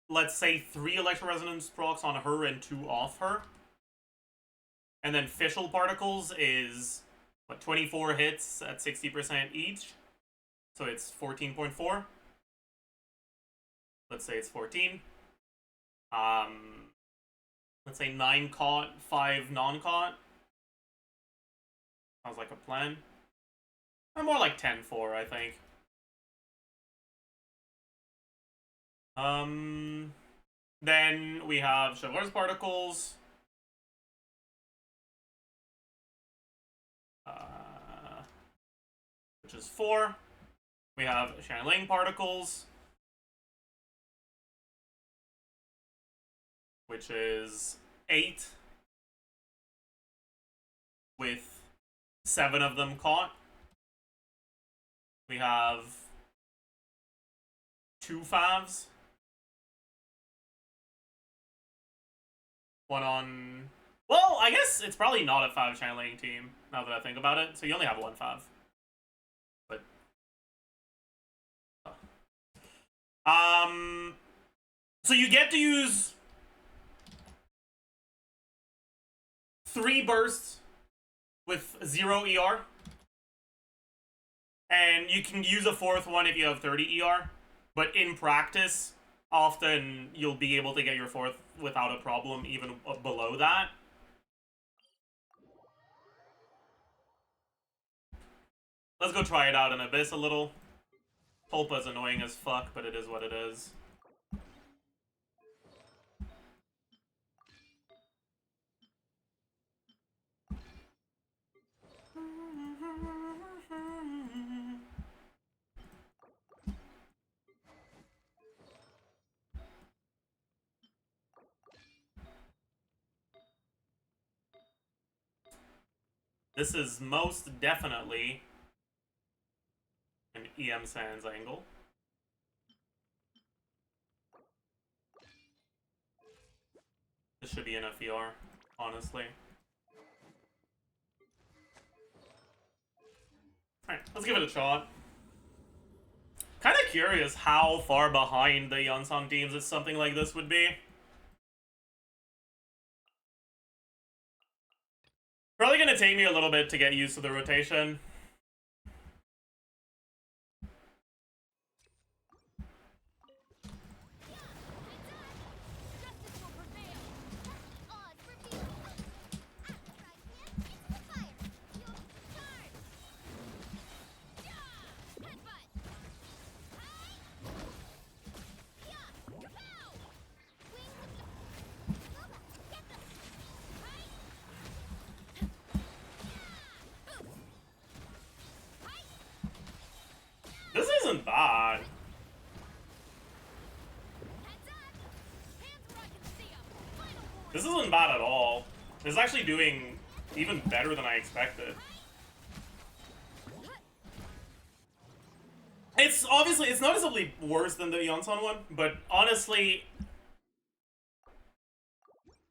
Speaker 1: let's say, 3 electro resonance procs on her and 2 off her. And then Fischl particles is what, 24 hits at 60% each. So it's 14.4. Let's say it's 14. Let's say 9 caught, 5 non-caught. Sounds like a plan. Or more like 10-4, I think. Then we have Chevreuse particles. Which is 4. We have Xiangling particles, which is 8, with 7 of them caught. We have 2 favs. One on... Well, I guess it's probably not a 5 Xiangling team, now that I think about it. So you only have 1 fav. But... So you get to use 3 bursts with 0 ER. And you can use a 4th one if you have 30 ER. But in practice, often you'll be able to get your 4th without a problem, even below that. Let's go try it out in Abyss a little. Tulpa's annoying as fuck, but it is what it is. This is most definitely an EM Sans angle. This should be an FER, honestly. Alright, let's give it a shot. Kind of curious how far behind the Yonsong teams something like this would be. Probably gonna take me a little bit to get used to the rotation.
Speaker 2: Justice will prevail. Odds reveal. It's the fire. You'll charge. Yeah! Headbutt. Hi. Yeah! Kapow! Wings of the Loba, get them. Hi. Yeah! Oof. Hi.
Speaker 1: This isn't bad.
Speaker 2: Heads up. Hands where I can see 'em. Final board.
Speaker 1: This isn't bad at all. This is actually doing even better than I expected. It's obviously, it's noticeably worse than the Yonson one, but honestly,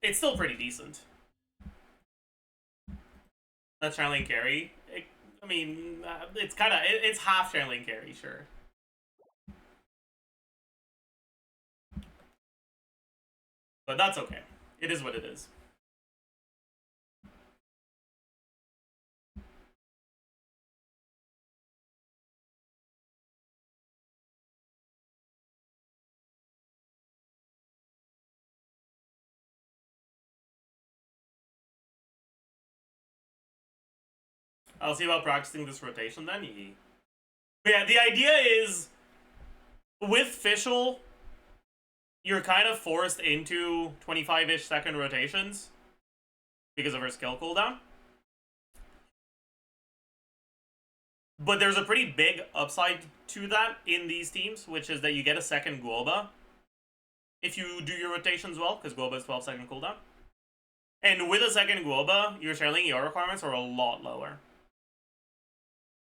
Speaker 1: it's still pretty decent. That's Charlene Carey. I mean, it's kind of, it's half Charlene Carey, sure. But that's okay. It is what it is. I'll see about practicing this rotation then. But yeah, the idea is, with Fischl, you're kind of forced into 25-ish second rotations because of her skill cooldown. But there's a pretty big upside to that in these teams, which is that you get a second Guoba if you do your rotations well, because Guoba is 12-second cooldown. And with a second Guoba, your Charlene ER requirements are a lot lower.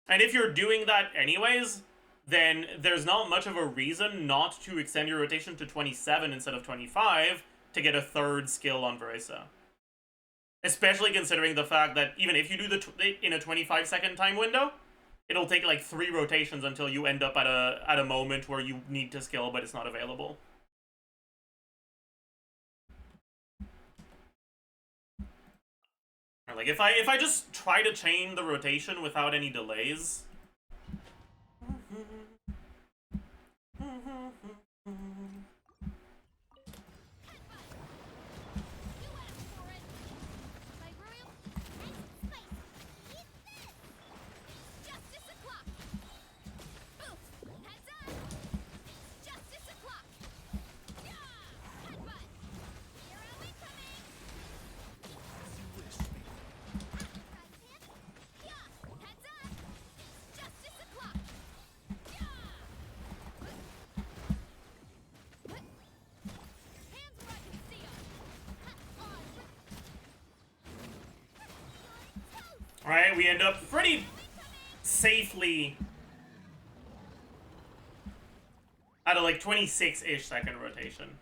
Speaker 1: And if you're doing that anyways, then there's not much of a reason not to extend your rotation to 27 instead of 25 to get a third skill on Verisa. Especially considering the fact that even if you do in a 25-second time window, it'll take like 3 rotations until you end up at a moment where you need to skill but it's not available. Or like if I just try to chain the rotation without any delays. Alright, we end up pretty safely at a like 26-ish second rotation.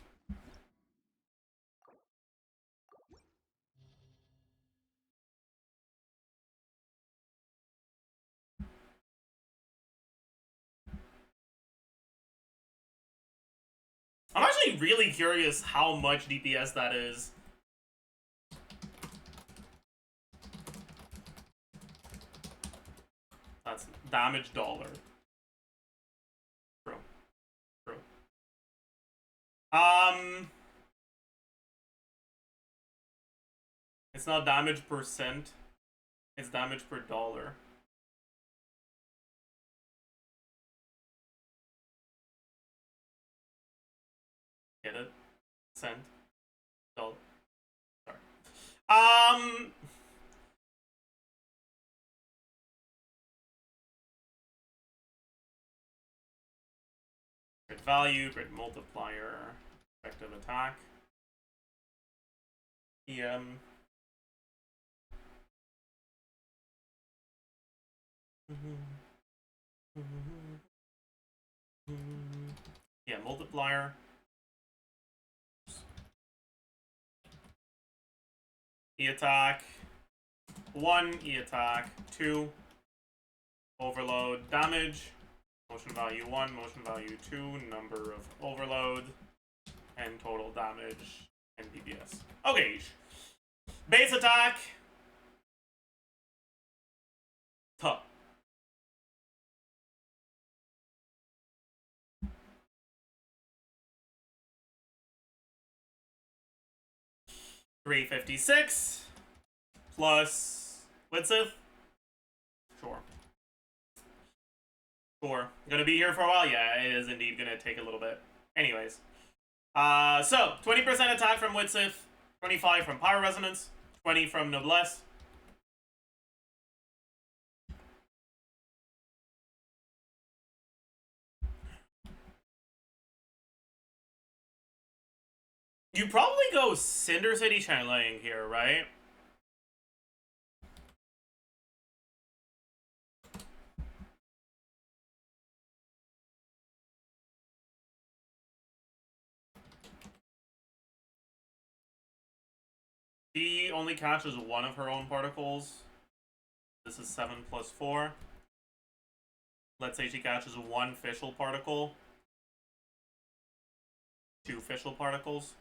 Speaker 1: I'm actually really curious how much DPS that is. That's damage dollar. True. True. It's not damage percent. It's damage per dollar. Get it? Cent. Dollar. Sorry. Crit value, crit multiplier, effective attack. EM. Yeah, multiplier. E attack. 1, E attack. 2. Overload damage. Motion value 1, motion value 2, number of overload, and total damage and DPS. Okay. Base attack. Tuh. $356 plus Widsith. Sure. Sure. Gonna be here for a while? Yeah, it is indeed gonna take a little bit. Anyways. So 20% attack from Widsith, 25 from Pyro Resonance, 20 from Noblesse. You probably go Cinder City Channeling here, right? She only catches one of her own particles. This is 7 plus 4. Let's say she catches one Fischl particle. 2 Fischl particles.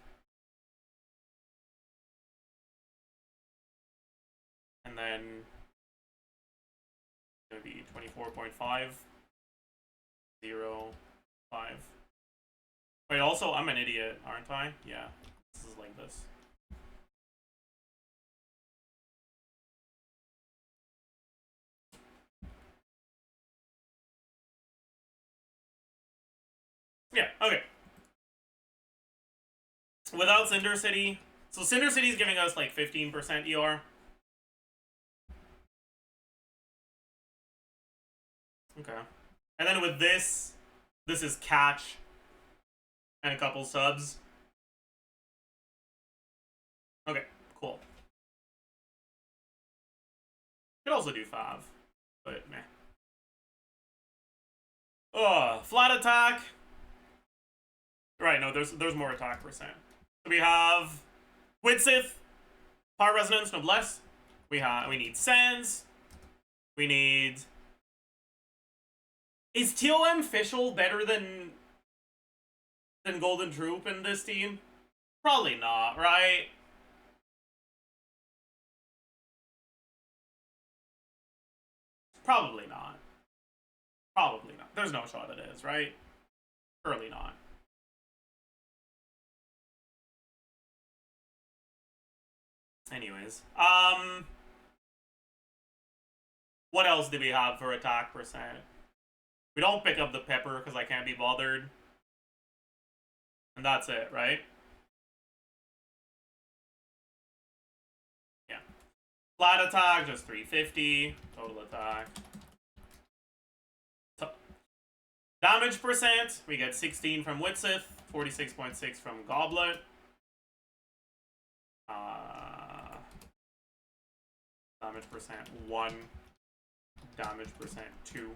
Speaker 1: And then it's going to be 24.5. 0, 5. Wait, also, I'm an idiot, aren't I? Yeah, this is like this. Yeah, okay. Without Cinder City, so Cinder City is giving us like 15% ER. Okay. And then with this is catch and a couple subs. Okay, cool. Could also do 5, but meh. Flat attack. Right, no, there's more attack percent. So we have Widsith, Pyro Resonance, Noblesse. We need Sands. We need. Is TOM Fischl better than Golden Troop in this team? Probably not, right? Probably not. Probably not. There's no shot it is, right? Surely not. Anyways, what else do we have for attack percent? We don't pick up the pepper because I can't be bothered. And that's it, right? Yeah. Flat attack, just 350. Total attack. Damage percent, we get 16 from Widsith, 46.6 from Goblet. Damage percent 1. Damage percent 2.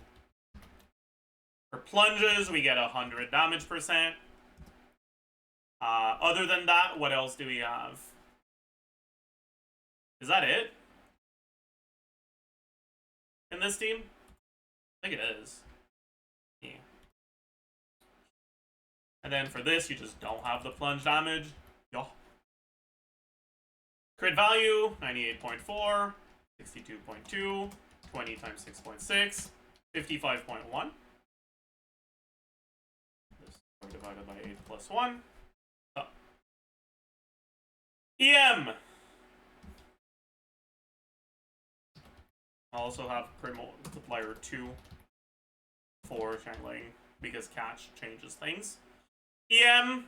Speaker 1: For plunges, we get 100 damage percent. Other than that, what else do we have? Is that it? In this team? I think it is. Yeah. And then for this, you just don't have the plunge damage. Yo. Crit value, 98.4, 62.2, 20 times 6.6, 55.1. This divided by 8 plus 1. Oh. EM! I also have crit multiplier 2 for channeling because catch changes things. EM,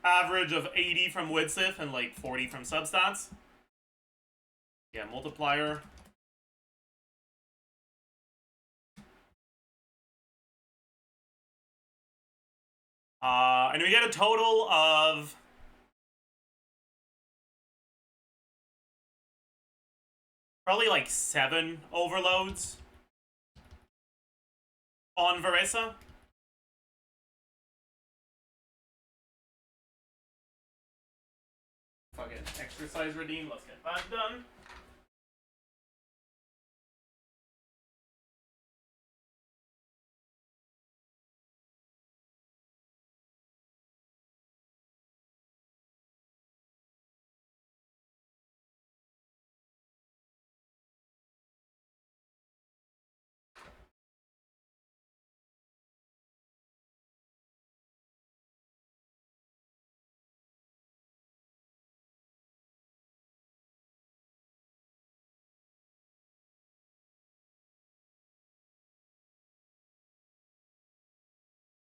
Speaker 1: average of 80 from Widsith and like 40 from substats. Yeah, multiplier. And we get a total of probably like 7 overloads. on Varesa. Fucking exercise redeem. Let's get that done.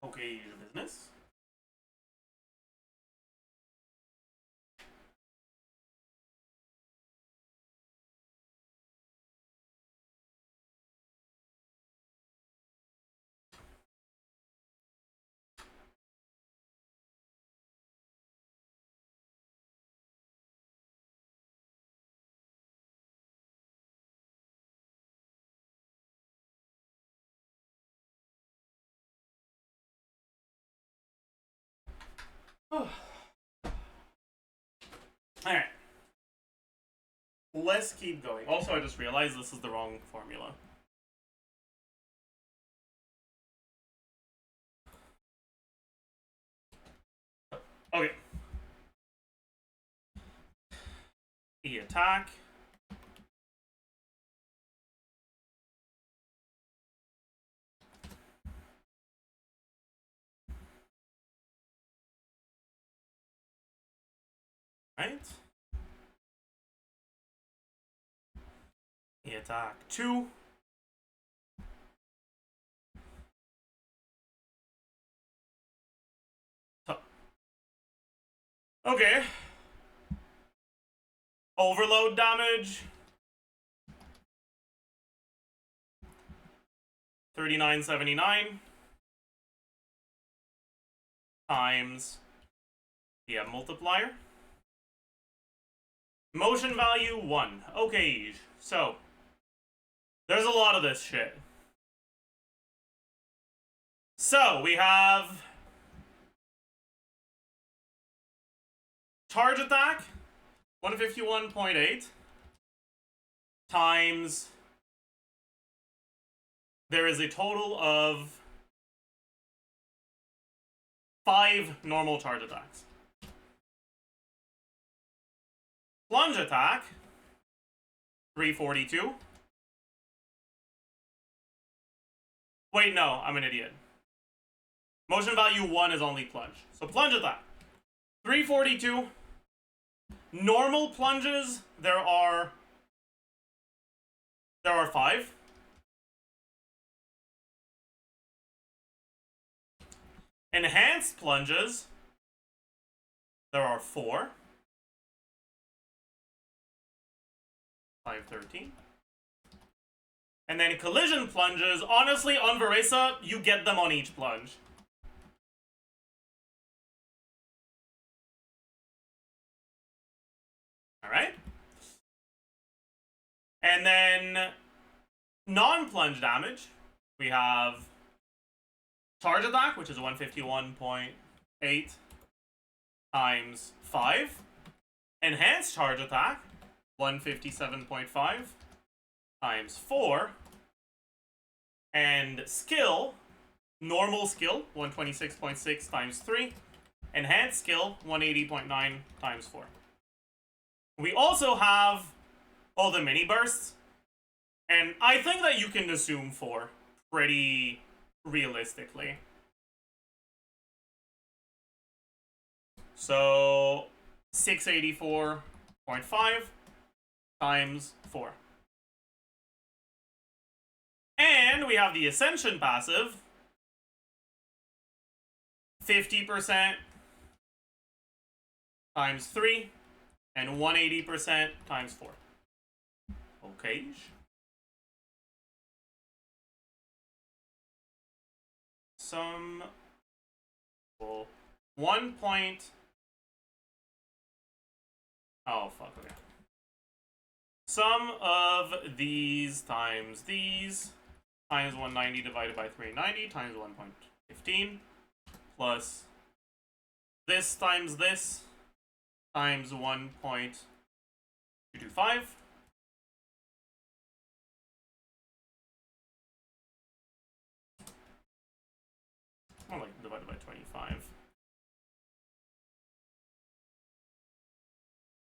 Speaker 1: Okay, your business. Alright. Let's keep going. Also, I just realized this is the wrong formula. Okay. E attack. Right. E attack 2. Okay. Overload damage. 3979 times the multiplier. Motion value 1. Okay, so there's a lot of this shit. So we have charge attack 151.8 times, there is a total of 5 normal charge attacks. Plunge attack 342. Wait, no, I'm an idiot. Motion value 1 is only plunge. So plunge attack 342. Normal plunges, there are 5. Enhanced plunges, there are 4. 513. And then collision plunges, honestly, on Varesa, you get them on each plunge. Alright? And then non-plunge damage, we have charge attack, which is 151.8 times 5. Enhanced charge attack, 157.5 times 4. And skill, normal skill, 126.6 times 3. Enhanced skill, 180.9 times 4. We also have all the mini bursts, and I think that you can assume 4 pretty realistically. So 684.5 times 4. And we have the Ascension passive, 50% times 3, and 180% times 4. Okay. Some 1 point. Oh fuck, okay. Sum of these times these times 190 divided by 390 times 1.15 plus this times this times 1.225. More like divided by 25.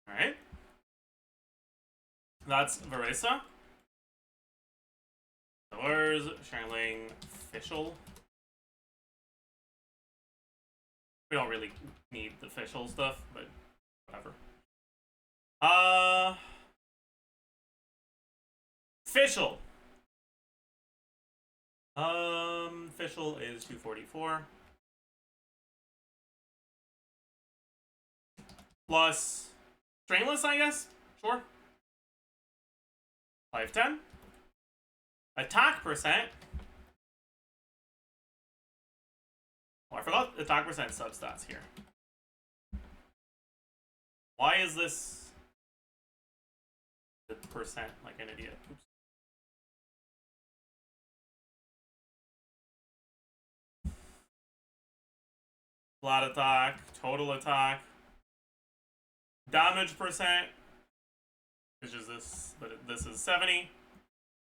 Speaker 1: Alright. That's Varisa. Where's Sherling Fischl? We don't really need the Fischl stuff, but whatever. Fischl. Fischl is 244. Plus Strainless, I guess? Sure. 510. Attack percent. Oh, I forgot attack percent substats here. Why is this the percent like an idiot? Oops. Flat attack, total attack, damage percent, which is this, but this is 70,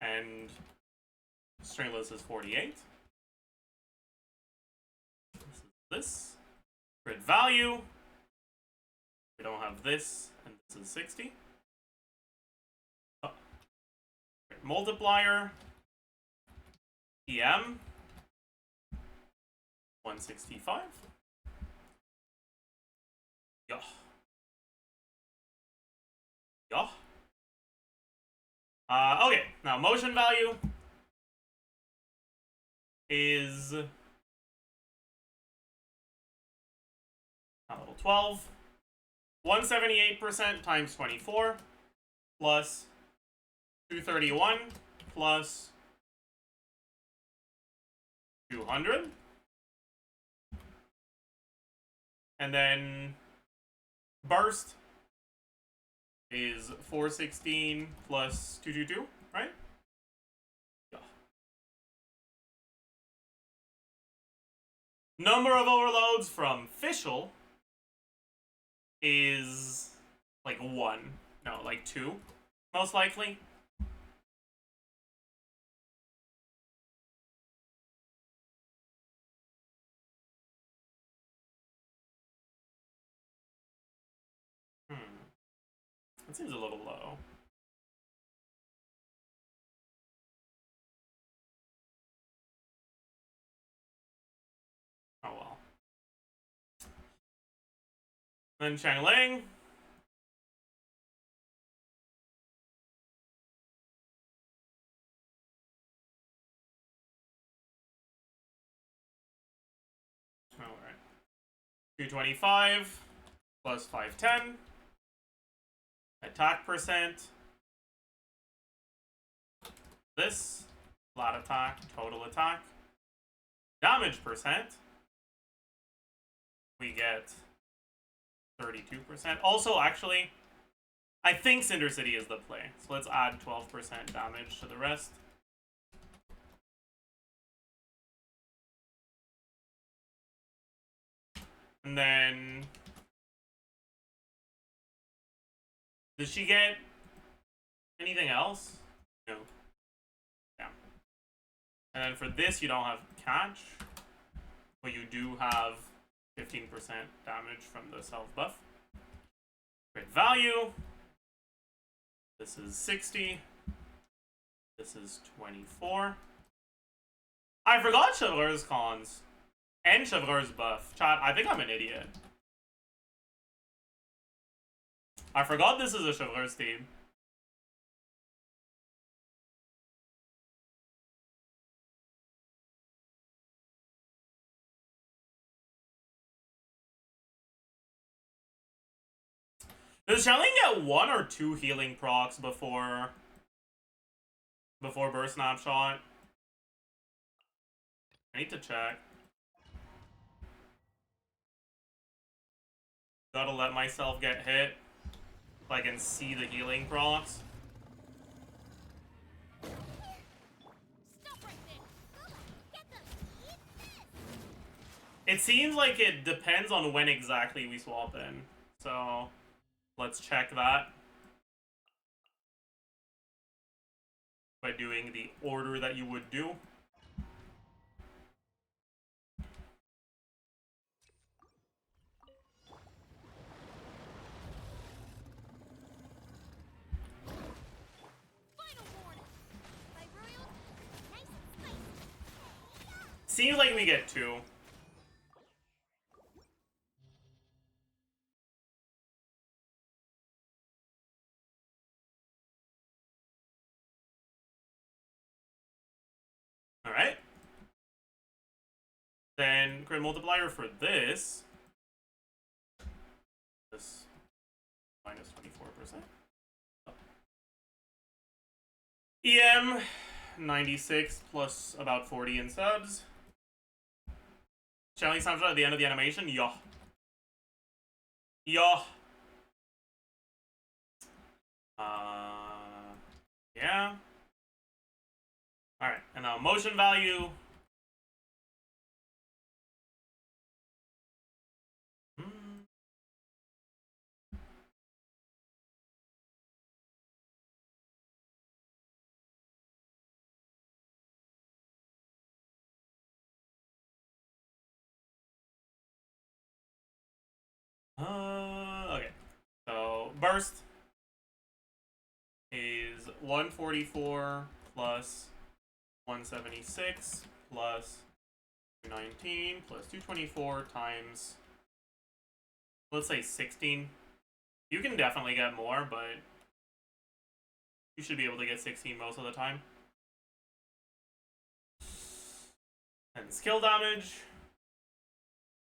Speaker 1: and Strainless is 48. This. Crit value. We don't have this, and this is 60. Oh. Crit multiplier. EM. 165. Yeah. Yeah. Okay, now motion value is level 12. 178% times 24 plus 231 plus 200. And then burst is 416 plus 222, right? Yeah. Number of overloads from Fischl is like 1. No, like 2, most likely. That seems a little low. Oh well. Then Changling. Alright. 225 plus 510. Attack percent. This. Flat attack. Total attack. Damage percent. We get 32%. Also, actually, I think Cinder City is the play. So let's add 12% damage to the rest. And then... does she get anything else? No. Yeah. And then for this, you don't have catch. But you do have 15% damage from the self buff. Crit value. This is 60. This is 24. I forgot Chevreur's cons. And Chevreur's buff. Chat, I think I'm an idiot. I forgot this is a Chevreur's team. Does Xiaoling get 1 or 2 healing procs before burst snapshot? I need to check. Gotta let myself get hit so I can see the healing procs.
Speaker 2: Stop right
Speaker 1: It seems like it depends on when exactly we swap in. So, let's check that by doing the order that you would do.
Speaker 2: Final warning. My royals, nice and spicy.
Speaker 1: Seems like we get 2. Alright. Then crit multiplier for this minus 24%. EM 96 plus about 40 in subs. Channeling snapshot at the end of the animation. Yo. Yo. Yeah. Alright, and now motion value. Okay. So, burst is 144 plus 176 plus 219 plus 224 times, let's say 16. You can definitely get more, but you should be able to get 16 most of the time. And skill damage,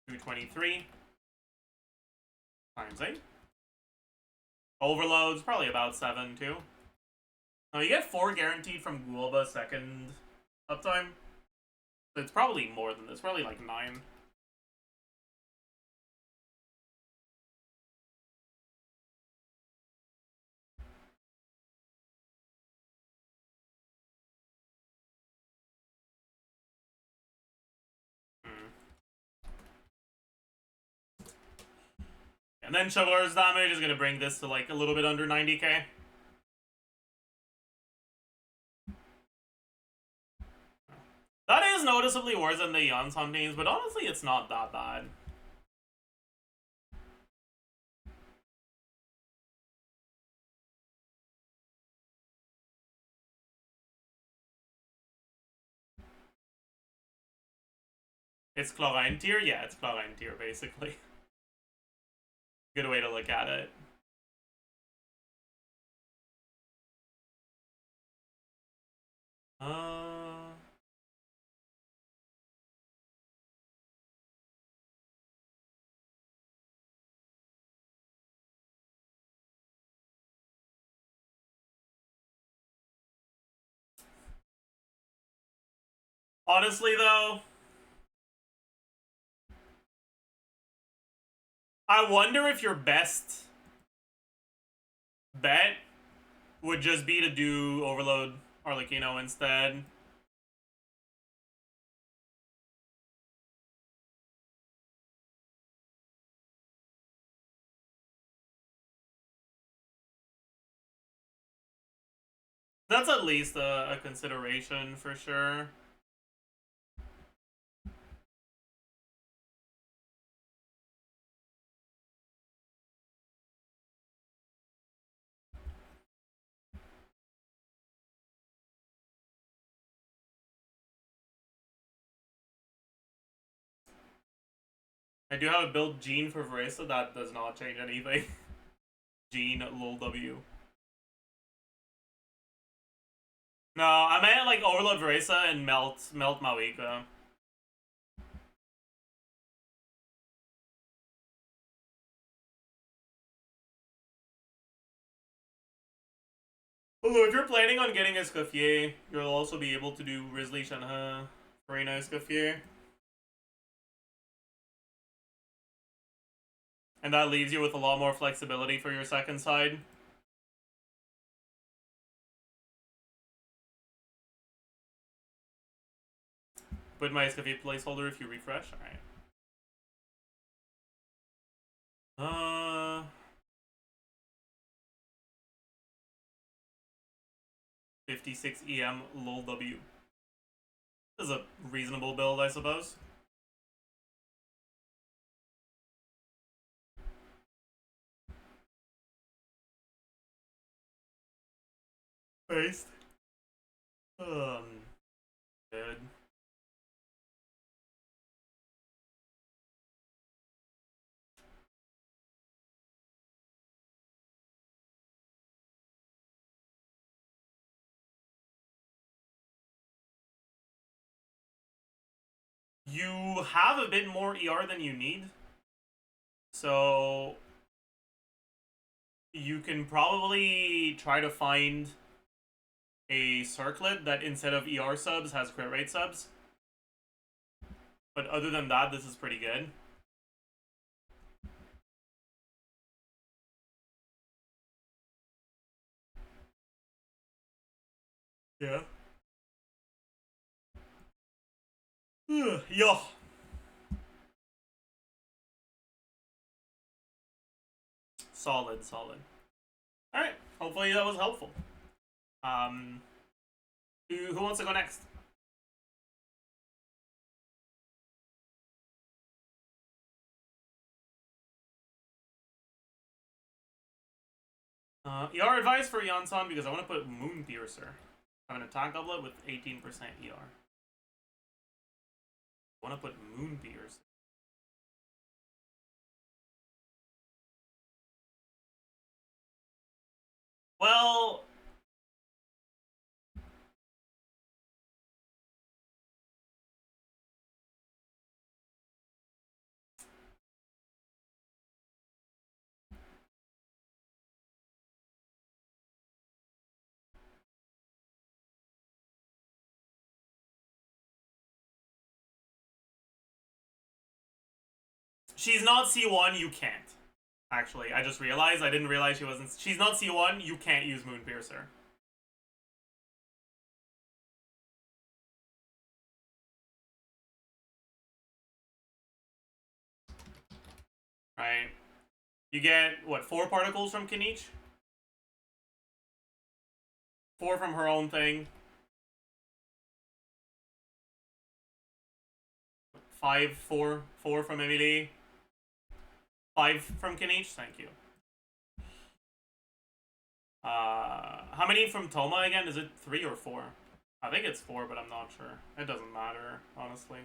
Speaker 1: 223 times 8. Overloads, probably about 7 too. Oh, you get 4 guaranteed from Guoba second uptime. So it's probably more than this, probably like 9. And then Shogar's damage is going to bring this to like a little bit under 90k. That is noticeably worse than the Yan Huntings, but honestly it's not that bad. It's Chlorine tier? Yeah, it's Chlorine tier basically. Good way to look at it. Honestly though, I wonder if your best bet would just be to do Overload Arlecchino instead. That's at least a consideration for sure. I do have a build Gene for Vresa that does not change anything. Gene lol W. No, I meant like Overload Vresa and Melt Mawika. Although if you're planning on getting a Scuffier, you'll also be able to do Risley Shenhe Farina Scuffier. And that leaves you with a lot more flexibility for your second side. Put my Scuffier placeholder if you refresh. Alright. Uh... 56 EM lol W. This is a reasonable build, I suppose. Based. Good. You have a bit more ER than you need. So you can probably try to find a circlet that instead of ER subs has crit rate subs. But other than that, this is pretty good. Yeah. Yo. Solid, solid. Alright, hopefully that was helpful. Who wants to go next? ER advice for Yansan because I want to put Moon Piercer. I have an attack doublet with 18% ER. I want to put Moon Piercer. Well, she's not C1, you can't. Actually, I just realized. I didn't realize she wasn't. She's not C1, you can't use Moon Piercer. Right? You get, what, 4 particles from Kinich? 4 from her own thing. 5, 4 from Emily. 5 from Kinich, thank you. How many from Toma again? Is it 3 or 4? I think it's 4, but I'm not sure. It doesn't matter, honestly.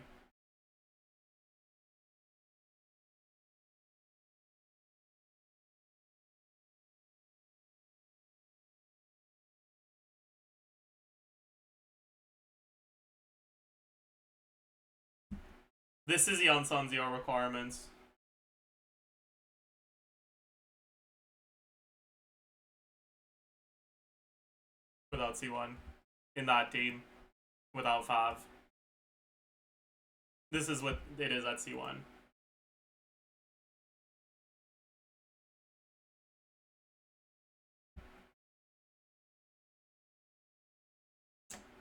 Speaker 1: This is Yansan's ER requirements. Without C1. In that team. Without Fav. This is what it is at C1.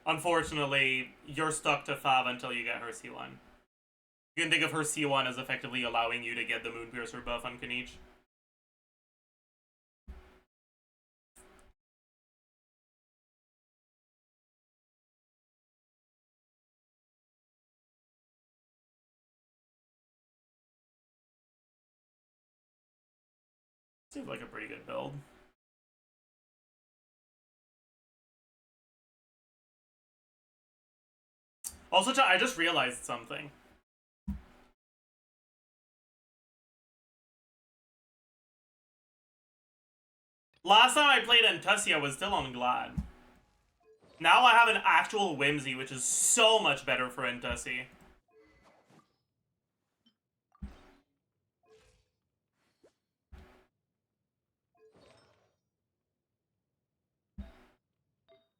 Speaker 1: Unfortunately, you're stuck to Fav until you get her C1. You can think of her C1 as effectively allowing you to get the Moonpiercer buff on Kinich. Seems like a pretty good build. Also, I just realized something. Last time I played Entussi, I was still on Glad. Now I have an actual Whimsy, which is so much better for Entussi.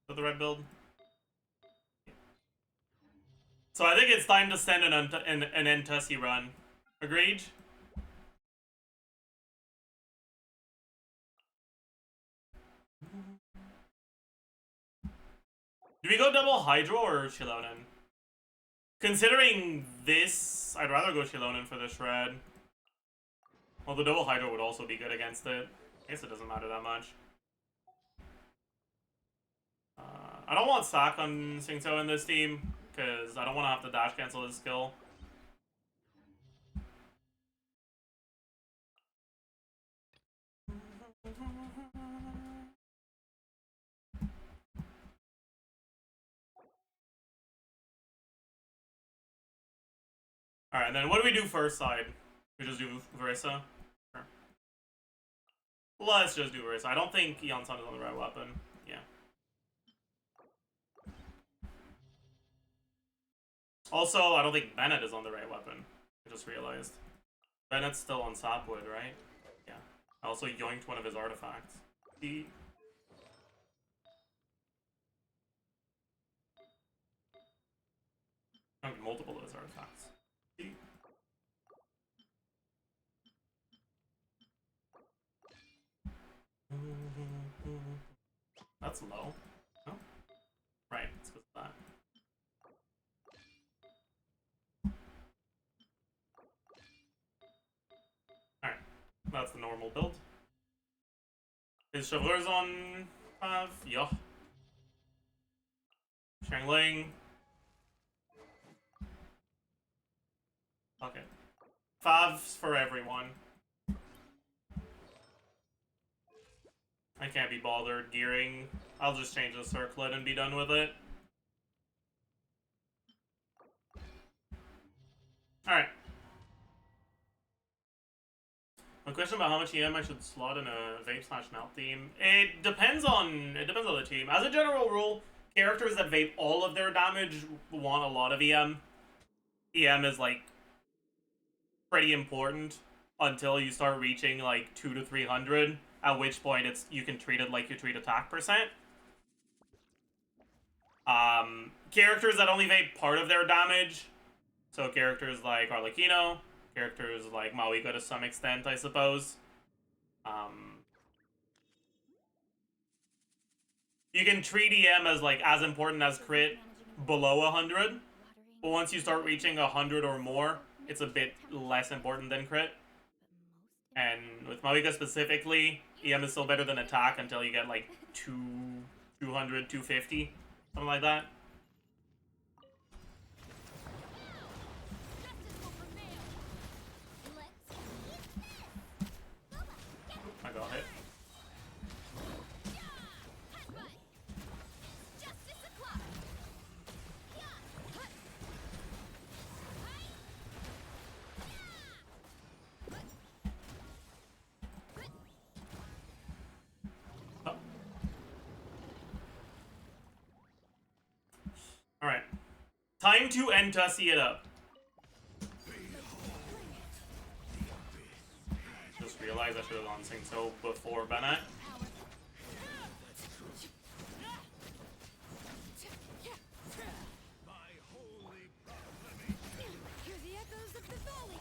Speaker 1: With the red build. So I think it's time to send an Entussi run. Agreed? Do we go double Hydro or Shilonen? Considering this, I'd rather go Shilonen for the Shred. Well, the double Hydra would also be good against it. I guess it doesn't matter that much. I don't want Sack on Singto in this team, because I don't want to have to dash cancel his skill. Alright, then what do we do first side? We just do Verissa? Sure. Let's just do Verissa. I don't think Eon-san is on the right weapon. Yeah. Also, I don't think Bennett is on the right weapon. I just realized. Bennett's still on Sapwood, right? Yeah. I also yoinked one of his artifacts. He... yoinked multiple of his artifacts. He... That's low. Oh. Right, let's go with that. Alright, that's the normal build. Is Chevreuse on 5? Yeah. Shangling. Okay. 5s for everyone. I can't be bothered gearing. I'll just change the circlet and be done with it. Alright. A question about how much EM I should slot in a vape/melt theme. It depends on the team. As a general rule, characters that vape all of their damage want a lot of EM. EM is like pretty important until you start reaching like 200 to 300, at which point you can treat it like you treat attack percent. Characters that only vape part of their damage, so characters like Arlecchino, characters like Mauika to some extent, I suppose. You can treat EM as like as important as crit below 100, but once you start reaching 100 or more, it's a bit less important than crit. And with Mauika specifically, EM is still better than attack until you get like 200, 250, something like that. I got hit. Oh. Alright. Time to entassy it up. Just realized I should have gone Singto before Bennett.
Speaker 2: Hear the echoes of the valley.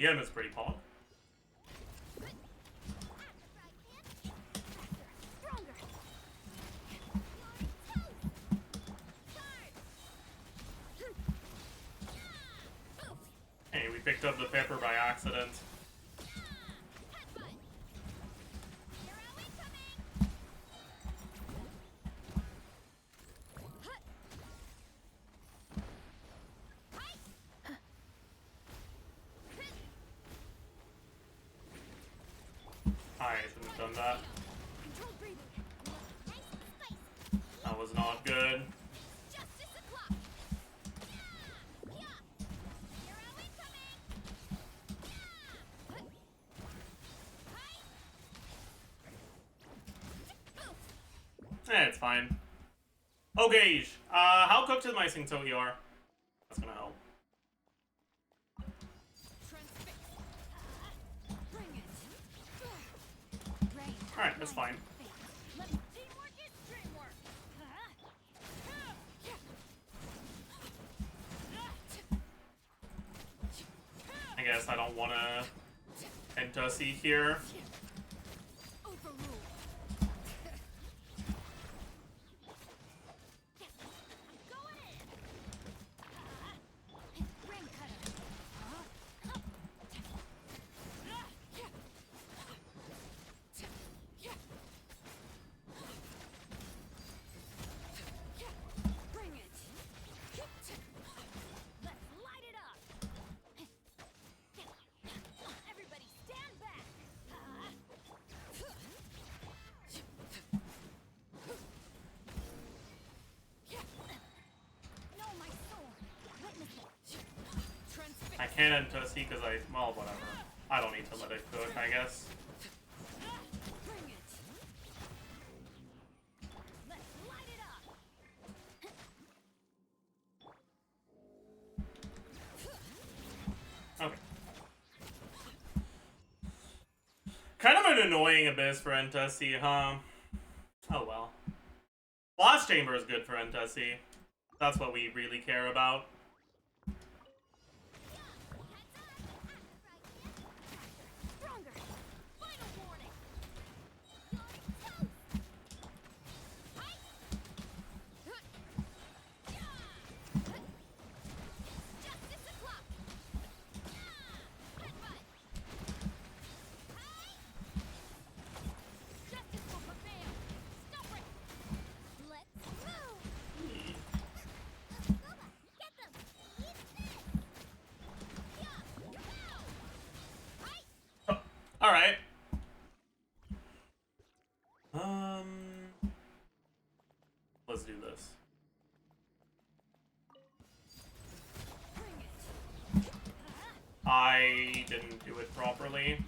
Speaker 1: Him is pretty pog. Hey, we picked up the pepper by accident. I shouldn't have done that. That was not good. It's fine. Okay, how cooked is my Singto are? That's gonna help. Alright, that's fine. I guess I don't wanna enter C here. I can't enter C because well, whatever. I don't need to let it cook, I guess. Okay. Kind of an annoying abyss for enter C, huh? Oh well. Blast Chamber is good for enter C. That's what we really care about. Alright. Let's do this. I didn't do it properly.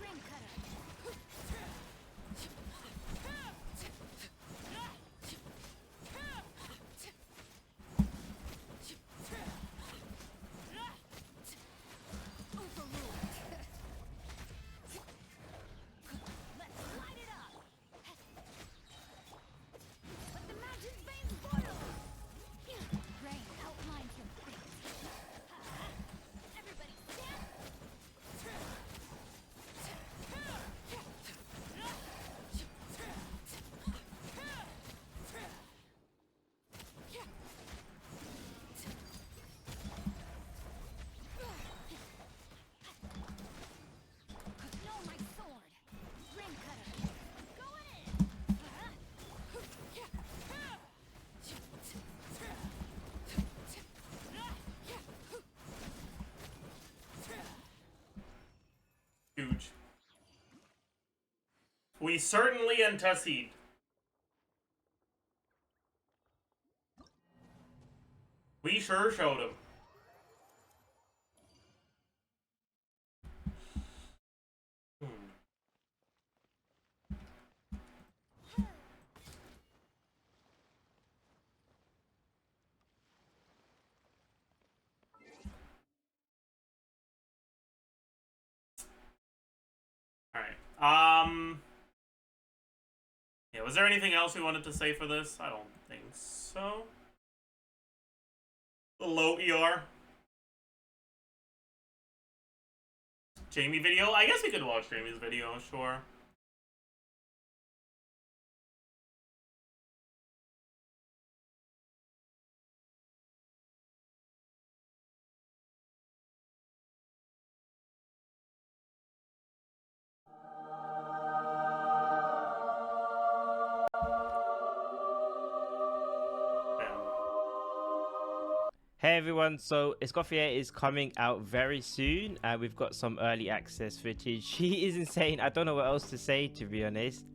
Speaker 1: Huge. We certainly intercede. We sure showed him. Alright. Yeah, was there anything else we wanted to say for this? I don't think so. Low ER. Jamie video? I guess we could watch Jamie's video, sure.
Speaker 8: Hey everyone, so Escoffier is coming out very soon and we've got some early access footage. She is insane. I don't know what else to say, to be honest.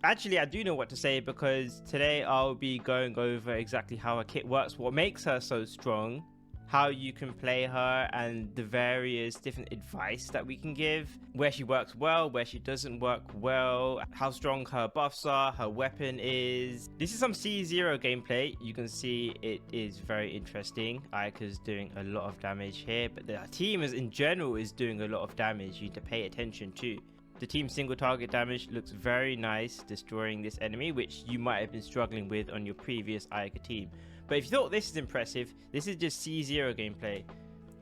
Speaker 8: Actually, I do know what to say because today I'll be going over exactly how her kit works, what makes her so strong, how you can play her, and the various different advice that we can give, where she works well, where she doesn't work well, how strong her buffs are, her weapon is. This is some C0 gameplay. You can see it is very interesting. Ayaka's doing a lot of damage here, but the team in general is doing a lot of damage. You need to pay attention to. The team single target damage looks very nice, destroying this enemy, which you might have been struggling with on your previous Ayaka team. But if you thought this is impressive, this is just C0 gameplay.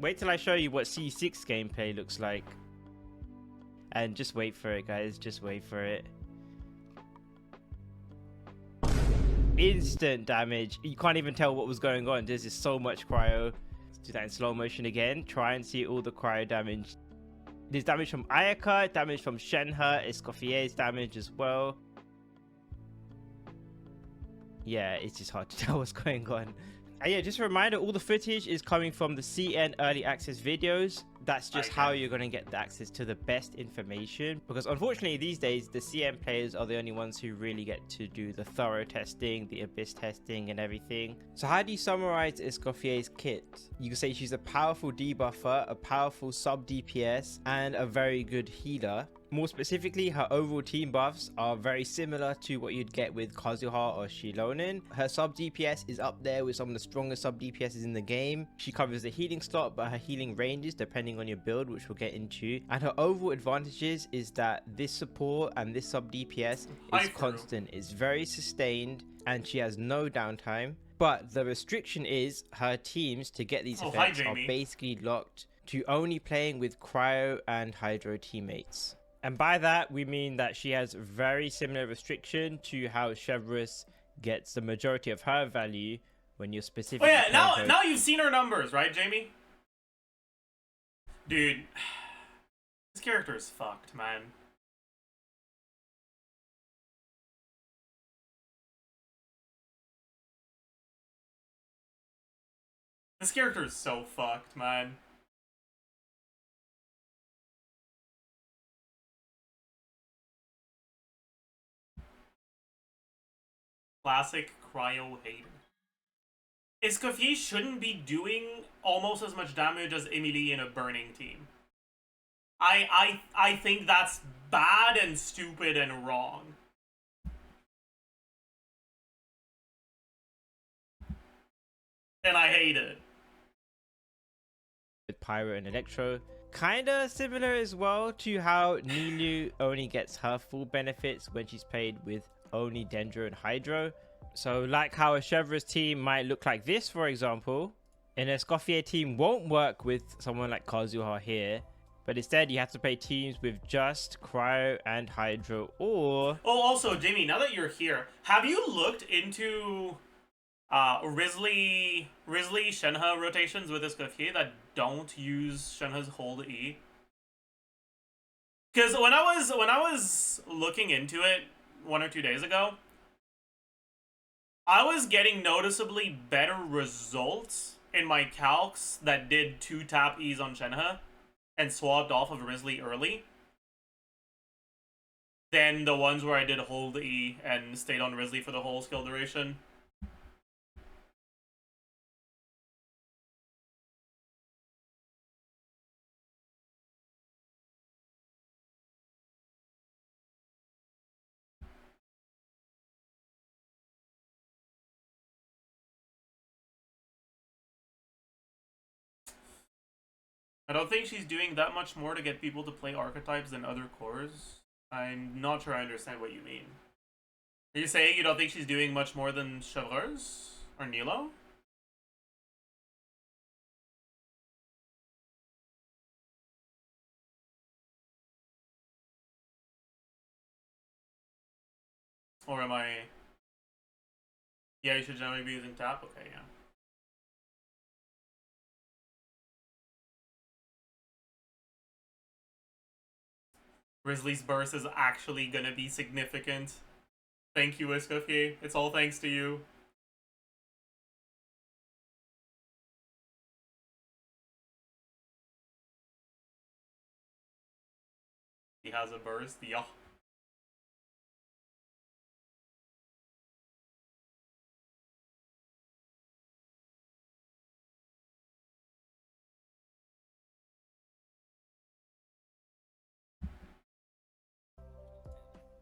Speaker 8: Wait till I show you what C6 gameplay looks like. And just wait for it, guys. Just wait for it. Instant damage. You can't even tell what was going on. There's just so much cryo. Let's do that in slow motion again. Try and see all the cryo damage. There's damage from Ayaka, damage from Shenhe, Escoffier's damage as well. Yeah, it's just hard to tell what's going on. And yeah, just a reminder, all the footage is coming from the CN early access videos. That's just how you're going to get the access to the best information, because unfortunately these days the CN players are the only ones who really get to do the thorough testing, the abyss testing and everything. So how do you summarize Escoffier's kit? You can say she's a powerful debuffer, a powerful sub DPS, and a very good healer. More specifically, her overall team buffs are very similar to what you'd get with Kazuha or Shilonen. Her sub DPS is up there with some of the strongest sub DPSs in the game. She covers the healing slot, but her healing ranges depending on your build, which we'll get into. And her overall advantages is that this support and this sub DPS is constant. It's very sustained and she has no downtime. But the restriction is her teams to get these effects are basically locked to only playing with Cryo and Hydro teammates. And by that, we mean that she has very similar restriction to how Chevreuse gets the majority of her value when you're specifically...
Speaker 1: Oh yeah, now you've seen her numbers, right, Jamie? Dude, this character is fucked, man. This character is so fucked, man. Classic cryo hater. Escoffier shouldn't be doing almost as much damage as Emilie in a burning team. I think that's bad and stupid and wrong. And I hate it.
Speaker 8: With Pyro and Electro. Kinda similar as well to how Nilu only gets her full benefits when she's played with only Dendro and Hydro. So like how a Chevreuse team might look like this, for example, an Escoffier team won't work with someone like Kazuha here, but instead you have to play teams with just Cryo and Hydro. Or
Speaker 1: oh, also Jamie, now that you're here, have you looked into Risley Shenhe rotations with Escoffier that don't use Shenhe's hold E? Because when I was looking into it 1 or 2 days ago, I was getting noticeably better results in my calcs that did 2-tap E's on Shenhe and swapped off of Risley early than the ones where I did hold E and stayed on Risley for the whole skill duration. I don't think she's doing that much more to get people to play archetypes than other cores. I'm not sure I understand what you mean. Are you saying you don't think she's doing much more than Chevreuse or Nilo? Or am I... Yeah, you should generally be using tap? Okay, yeah. Grizzly's burst is actually gonna be significant. Thank you, Escoffier. It's all thanks to you. He has a burst, yeah.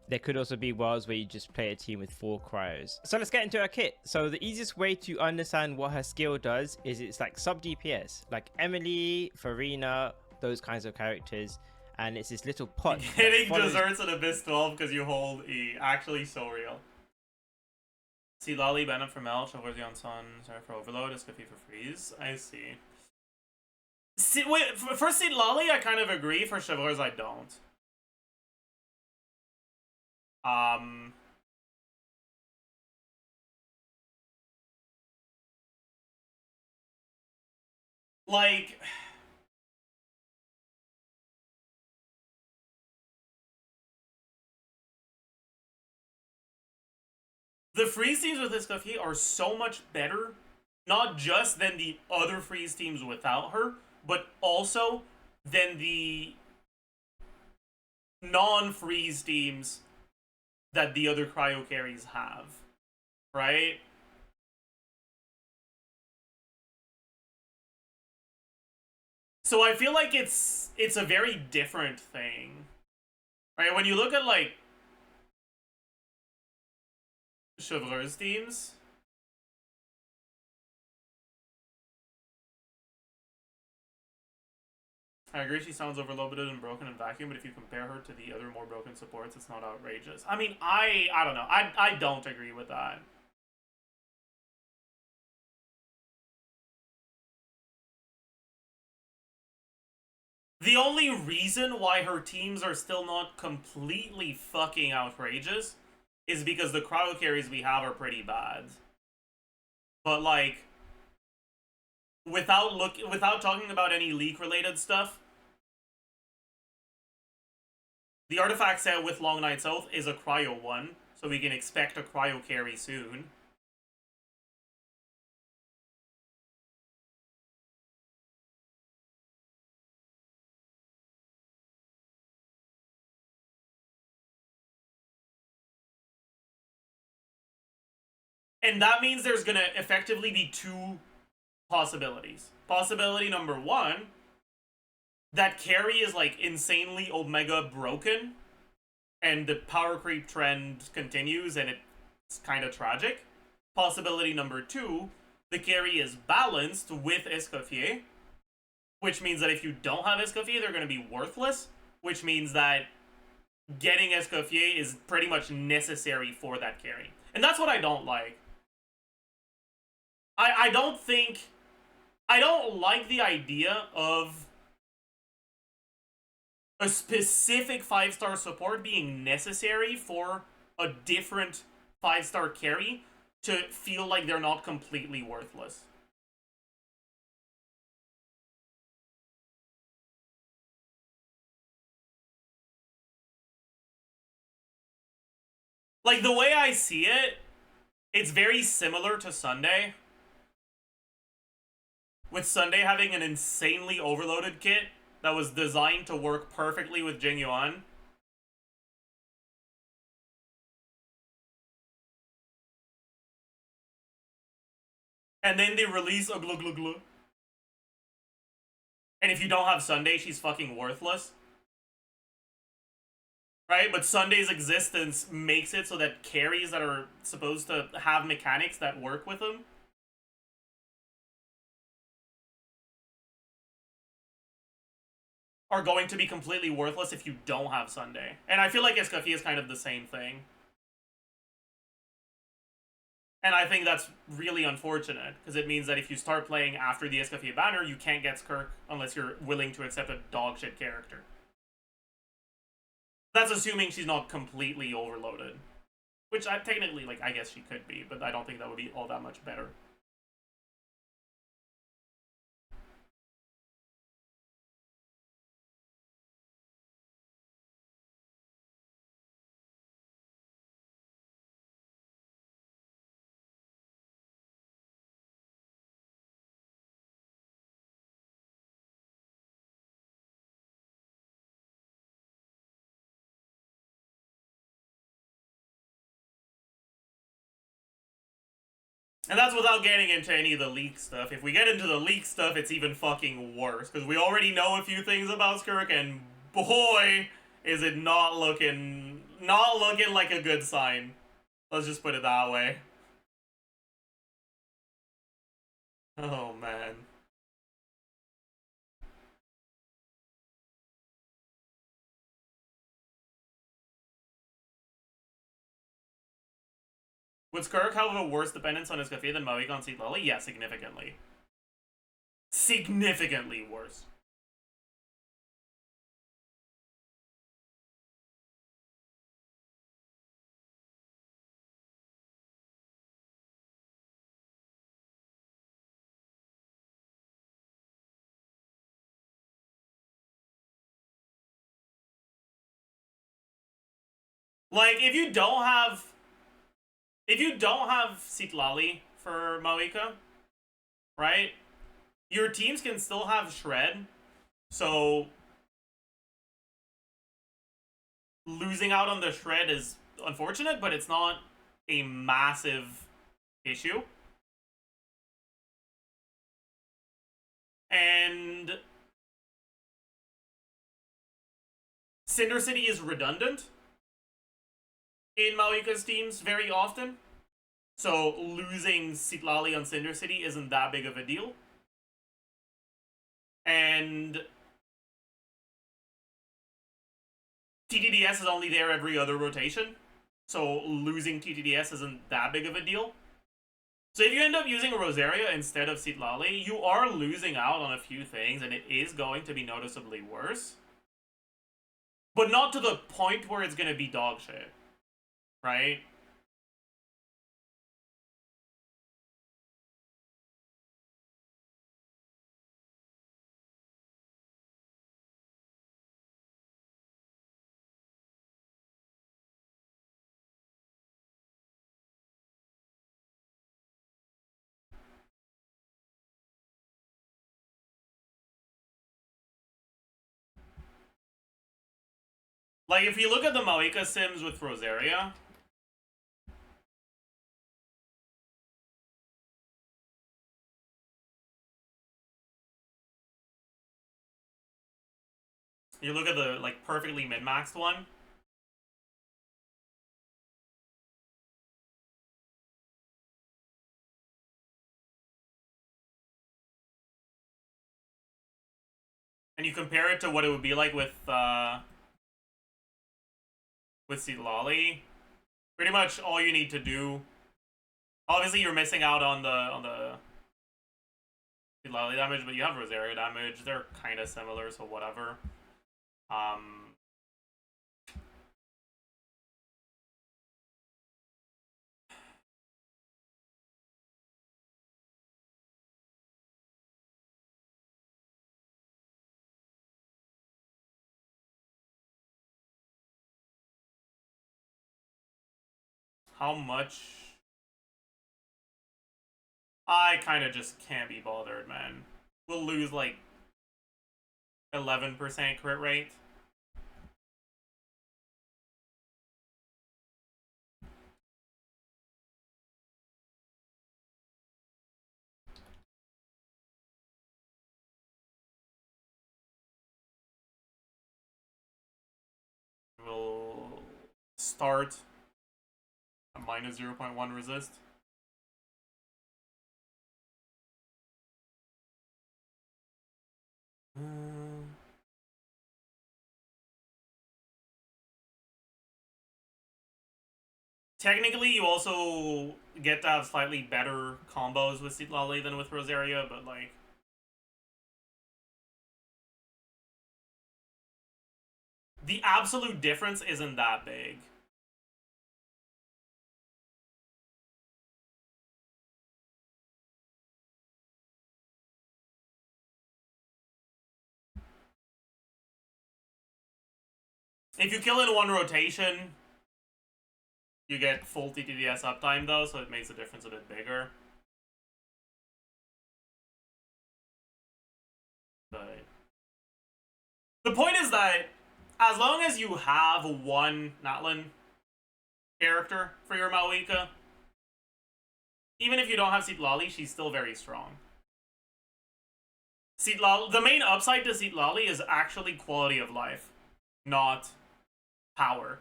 Speaker 8: There could also be worlds where you just play a team with 4 cryos. So let's get into her kit. So the easiest way to understand what her skill does is it's like sub DPS, like Emily, Farina, those kinds of characters. And it's this little pot.
Speaker 1: Getting desserts in Abyss 12 because you hold E. Actually, so real. See Lolly, Bennett for Mel, Chauvel's on Sun, sorry for Overload, Escoffier for Freeze. I see. See, wait, for see Lolly, I kind of agree. For Chauvel's, I don't. Like... The freeze teams with Escoffier are so much better, not just than the other freeze teams without her, but also than the non-freeze teams that the other cryo carries have, right? So I feel like it's a very different thing, right? When you look at like Chevreuse teams, I agree she sounds overloaded and broken and vacuum, but if you compare her to the other more broken supports, it's not outrageous. I mean, I don't know. I don't agree with that. The only reason why her teams are still not completely fucking outrageous is because the cryo carries we have are pretty bad. But like, without talking about any leak related stuff, the artifact set with Long Night's Oath is a cryo one, so we can expect a cryo carry soon. And that means there's gonna effectively be 2 possibilities. Possibility number 1, that carry is like insanely omega broken, and the power creep trend continues, and it's kind of tragic. Possibility number 2, the carry is balanced with Escoffier, which means that if you don't have Escoffier, they're going to be worthless, which means that getting Escoffier is pretty much necessary for that carry. And that's what I don't like. I don't like the idea of a specific 5-star support being necessary for a different 5-star carry to feel like they're not completely worthless. Like, the way I see it, it's very similar to Sunday. With Sunday having an insanely overloaded kit that was designed to work perfectly with Jing Yuan. And then they release a glug glug glug. And if you don't have Sunday, she's fucking worthless. Right? But Sunday's existence makes it so that carries that are supposed to have mechanics that work with them are going to be completely worthless if you don't have Sunday. And I feel like Escoffier is kind of the same thing. And I think that's really unfortunate, because it means that if you start playing after the Escoffier banner, you can't get Skirk unless you're willing to accept a dogshit character. That's assuming she's not completely overloaded. Which I technically, like, I guess she could be, but I don't think that would be all that much better. And that's without getting into any of the leak stuff. If we get into the leak stuff, it's even fucking worse. Because we already know a few things about Skirk, and boy, is it not looking like a good sign. Let's just put it that way. Oh, man. Would Skirk have a worse dependence on his cafe than Maoika on Seat Lily? Yeah, significantly. Significantly worse. Like, if you don't have Citlali for Maoika, right? Your teams can still have Shred, so losing out on the Shred is unfortunate, but it's not a massive issue. And Cinder City is redundant in Maoika's teams very often, so losing Citlali on Cinder City isn't that big of a deal. And TTDS is only there every other rotation, so losing TTDS isn't that big of a deal. So if you end up using Rosaria instead of Citlali, you are losing out on a few things, and it is going to be noticeably worse. But not to the point where it's going to be dog shit, right? Like, if you look at the Maoika sims with Rosaria, you look at the, like, perfectly min-maxed one, and you compare it to what it would be like with Citlali, pretty much all you need to do, obviously you're missing out on the Citlali damage, but you have Rosaria damage. They're kind of similar, so whatever. How much? I kind of just can't be bothered, man. We'll lose like 11% crit rate. We'll start a minus 0.1 resist. Technically, you also get to have slightly better combos with Citlali than with Rosaria, but like, the absolute difference isn't that big. If you kill in one rotation, you get full TTDS uptime though, so it makes the difference a bit bigger. But the point is that as long as you have one Natlin character for your Malika, even if you don't have Citlali, she's still very strong. The main upside to Citlali is actually quality of life, not power.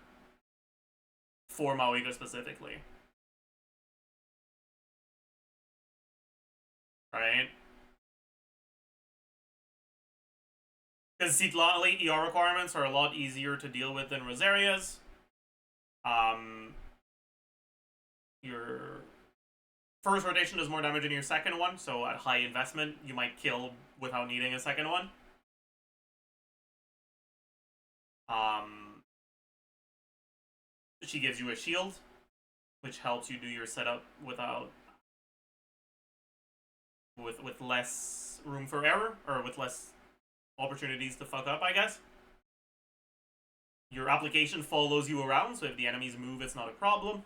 Speaker 1: For Malika specifically. Right? Because Citlali ER requirements are a lot easier to deal with than Rosaria's. Your first rotation does more damage than your second one, so at high investment, you might kill without needing a second one. She gives you a shield, which helps you do your setup without with less room for error, or with less opportunities to fuck up, I guess. Your application follows you around, so if the enemies move, it's not a problem.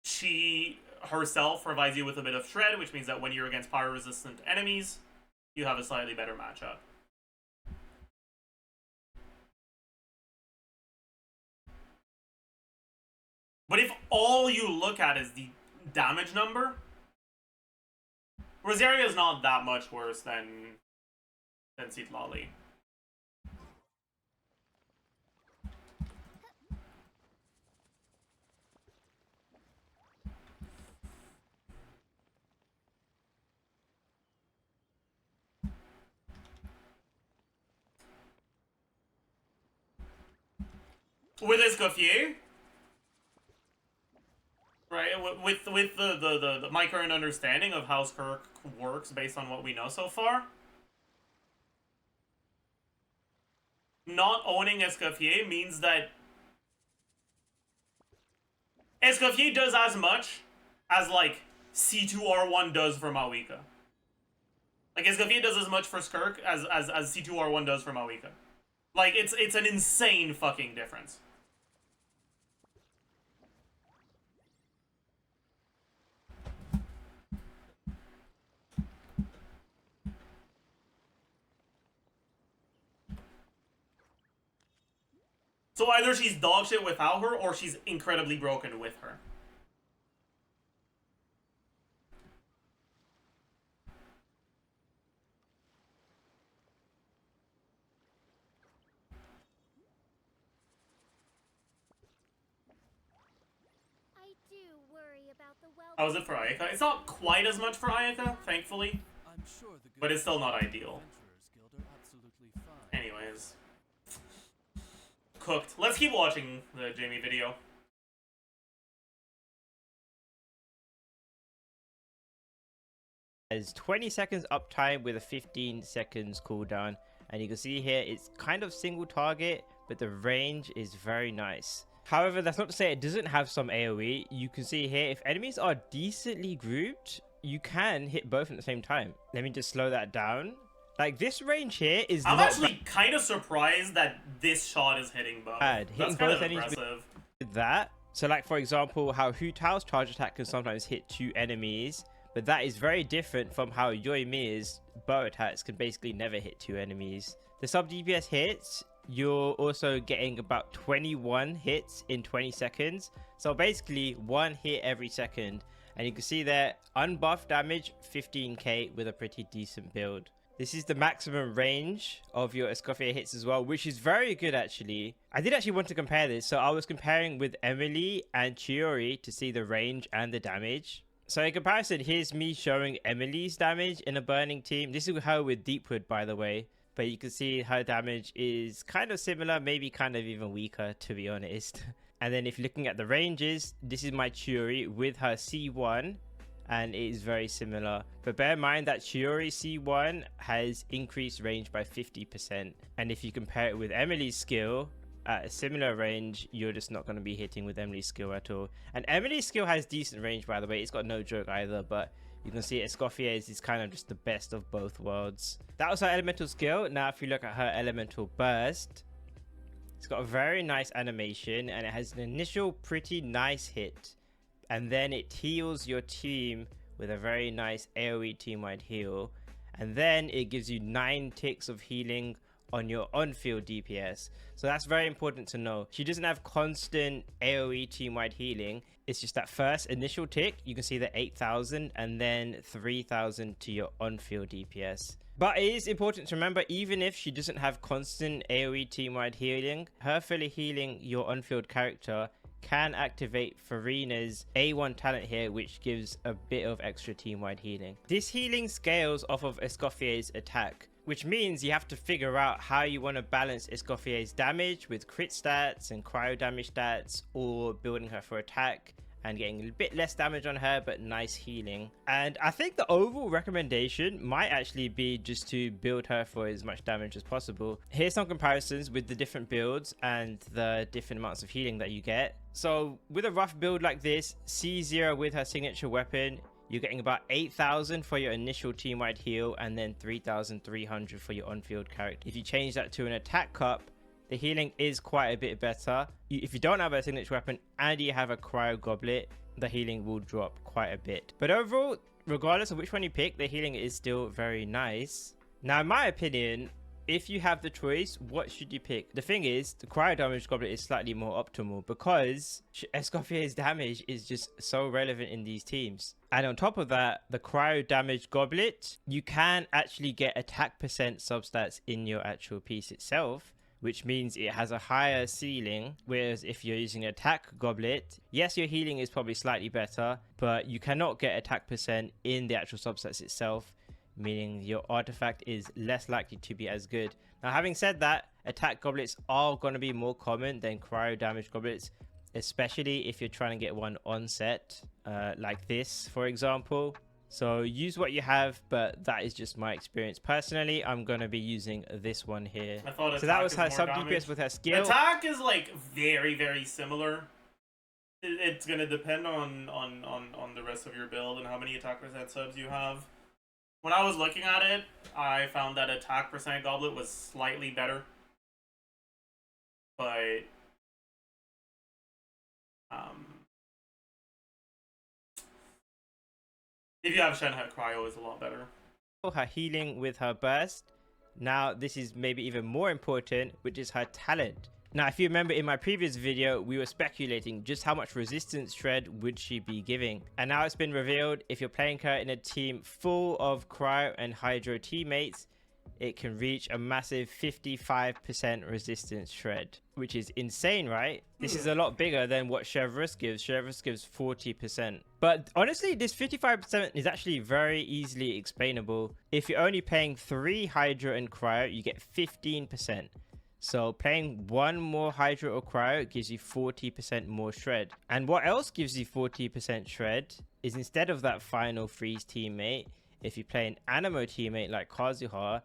Speaker 1: She herself provides you with a bit of shred, which means that when you're against pyro-resistant enemies, you have a slightly better matchup. But if all you look at is the damage number, Rosaria is not that much worse than Citlali. With Escoffier, right, with my current understanding of how Skirk works based on what we know so far, not owning Escoffier means that Escoffier does as much as, like, C2R1 does for Mawika. Like, Escoffier does as much for Skirk as C2R1 does for Mawika. Like, it's an insane fucking difference. So either she's dog shit without her, or she's incredibly broken with her.
Speaker 2: I do worry about the well.
Speaker 1: How is it for Ayaka? It's not quite as much for Ayaka, thankfully,
Speaker 3: I'm sure the good
Speaker 1: but it's still not ideal.
Speaker 3: Adventurers Guild are absolutely fine.
Speaker 1: Anyways. Cooked. Let's keep watching the Jamie video.
Speaker 8: Has 20 seconds uptime with a 15 seconds cooldown, and you can see here it's kind of single target, but the range is very nice. However, that's not to say it doesn't have some AoE. You can see here if enemies are decently grouped, you can hit both at the same time. Let me just slow that down. Like, this range here is
Speaker 1: I'm
Speaker 8: not
Speaker 1: actually kind of surprised that this shot is hitting both.
Speaker 8: bad.
Speaker 1: That's
Speaker 8: Hitting
Speaker 1: kind
Speaker 8: both
Speaker 1: of
Speaker 8: enemies
Speaker 1: impressive.
Speaker 8: with that. So, like, for example, how Hu Tao's charge attack can sometimes hit 2 enemies, but that is very different from how Yoimi's bow attacks can basically never hit 2 enemies. The sub DPS hits, you're also getting about 21 hits in 20 seconds. So basically 1 hit every second. And you can see there, unbuffed damage 15k with a pretty decent build. This is the maximum range of your Escoffier hits as well, which is very good actually. I did actually want to compare this, so I was comparing with Emily and Chiori to see the range and the damage. So in comparison, here's me showing Emily's damage in a burning team. This is her with Deepwood, by the way. But you can see her damage is kind of similar, maybe kind of even weaker, to be honest. And then if looking at the ranges, this is my Chiori with her C1. And it is very similar, but bear in mind that Chiori C1 has increased range by 50%, and if you compare it with Emily's skill at a similar range, you're just not going to be hitting with Emily's skill at all. And Emily's skill has decent range, by the way. It's got no joke either, but you can see Escoffier's is kind of just the best of both worlds. That was her elemental skill. Now if you look at her elemental burst, It's got a very nice animation and it has an initial pretty nice hit. And then it heals your team with a very nice AoE team-wide heal. And then it gives you 9 ticks of healing on your on-field DPS. So that's very important to know. She doesn't have constant AoE team-wide healing. It's just that first initial tick, you can see the 8,000 and then 3,000 to your on-field DPS. But it is important to remember, even if she doesn't have constant AoE team-wide healing, her fully healing your on-field character can activate Farina's A1 talent here, which gives a bit of extra team-wide healing. This healing scales off of Escoffier's attack, which means you have to figure out how you want to balance Escoffier's damage with crit stats and cryo damage stats, or building her for attack and getting a bit less damage on her but nice healing. And I think the overall recommendation might actually be just to build her for as much damage as possible. Here's some comparisons with the different builds and the different amounts of healing that you get. So with a rough build like this, C0 with her signature weapon, you're getting about 8,000 for your initial team-wide heal and then 3,300 for your on-field character. If you change that to an attack cup, the healing is quite a bit better. If you don't have a signature weapon and you have a cryo goblet, the healing will drop quite a bit. But overall, regardless of which one you pick, the healing is still very nice. Now, in my opinion, if you have the choice, what should you pick? The thing is, the cryo damage goblet is slightly more optimal because Escoffier's damage is just so relevant in these teams. And on top of that, the cryo damage goblet, you can actually get attack percent substats in your actual piece itself, which means it has a higher ceiling. Whereas if you're using an attack goblet, yes, your healing is probably slightly better, but you cannot get attack percent in the actual substats itself, meaning your artifact is less likely to be as good. Now, having said that, attack goblets are going to be more common than cryo damage goblets, especially if you're trying to get one on set, like this, for example. So use what you have, but that is just my experience. Personally, I'm going to be using this one here.
Speaker 1: I thought
Speaker 8: so that was her sub
Speaker 1: damage.
Speaker 8: DPS with her skill.
Speaker 1: Attack is like very, very similar. It's going to depend on the rest of your build and how many attack percent subs you have. When I was looking at it, I found that attack percent goblet was slightly better. But if you have Shenhe, cryo is a lot better.
Speaker 8: Her healing with her burst. Now, this is maybe even more important, which is her talent. Now, if you remember in my previous video, we were speculating just how much resistance shred would she be giving. And now it's been revealed, if you're playing her in a team full of cryo and hydro teammates, it can reach a massive 55% resistance shred, which is insane, right? This is a lot bigger than what Chevrus gives. Chevrus gives 40%. But honestly, this 55% is actually very easily explainable. If you're only playing 3 hydro and cryo, you get 15%. So playing 1 more hydro or cryo gives you 40% more shred. And what else gives you 40% shred is, instead of that final freeze teammate, if you play an Anemo teammate like Kazuha,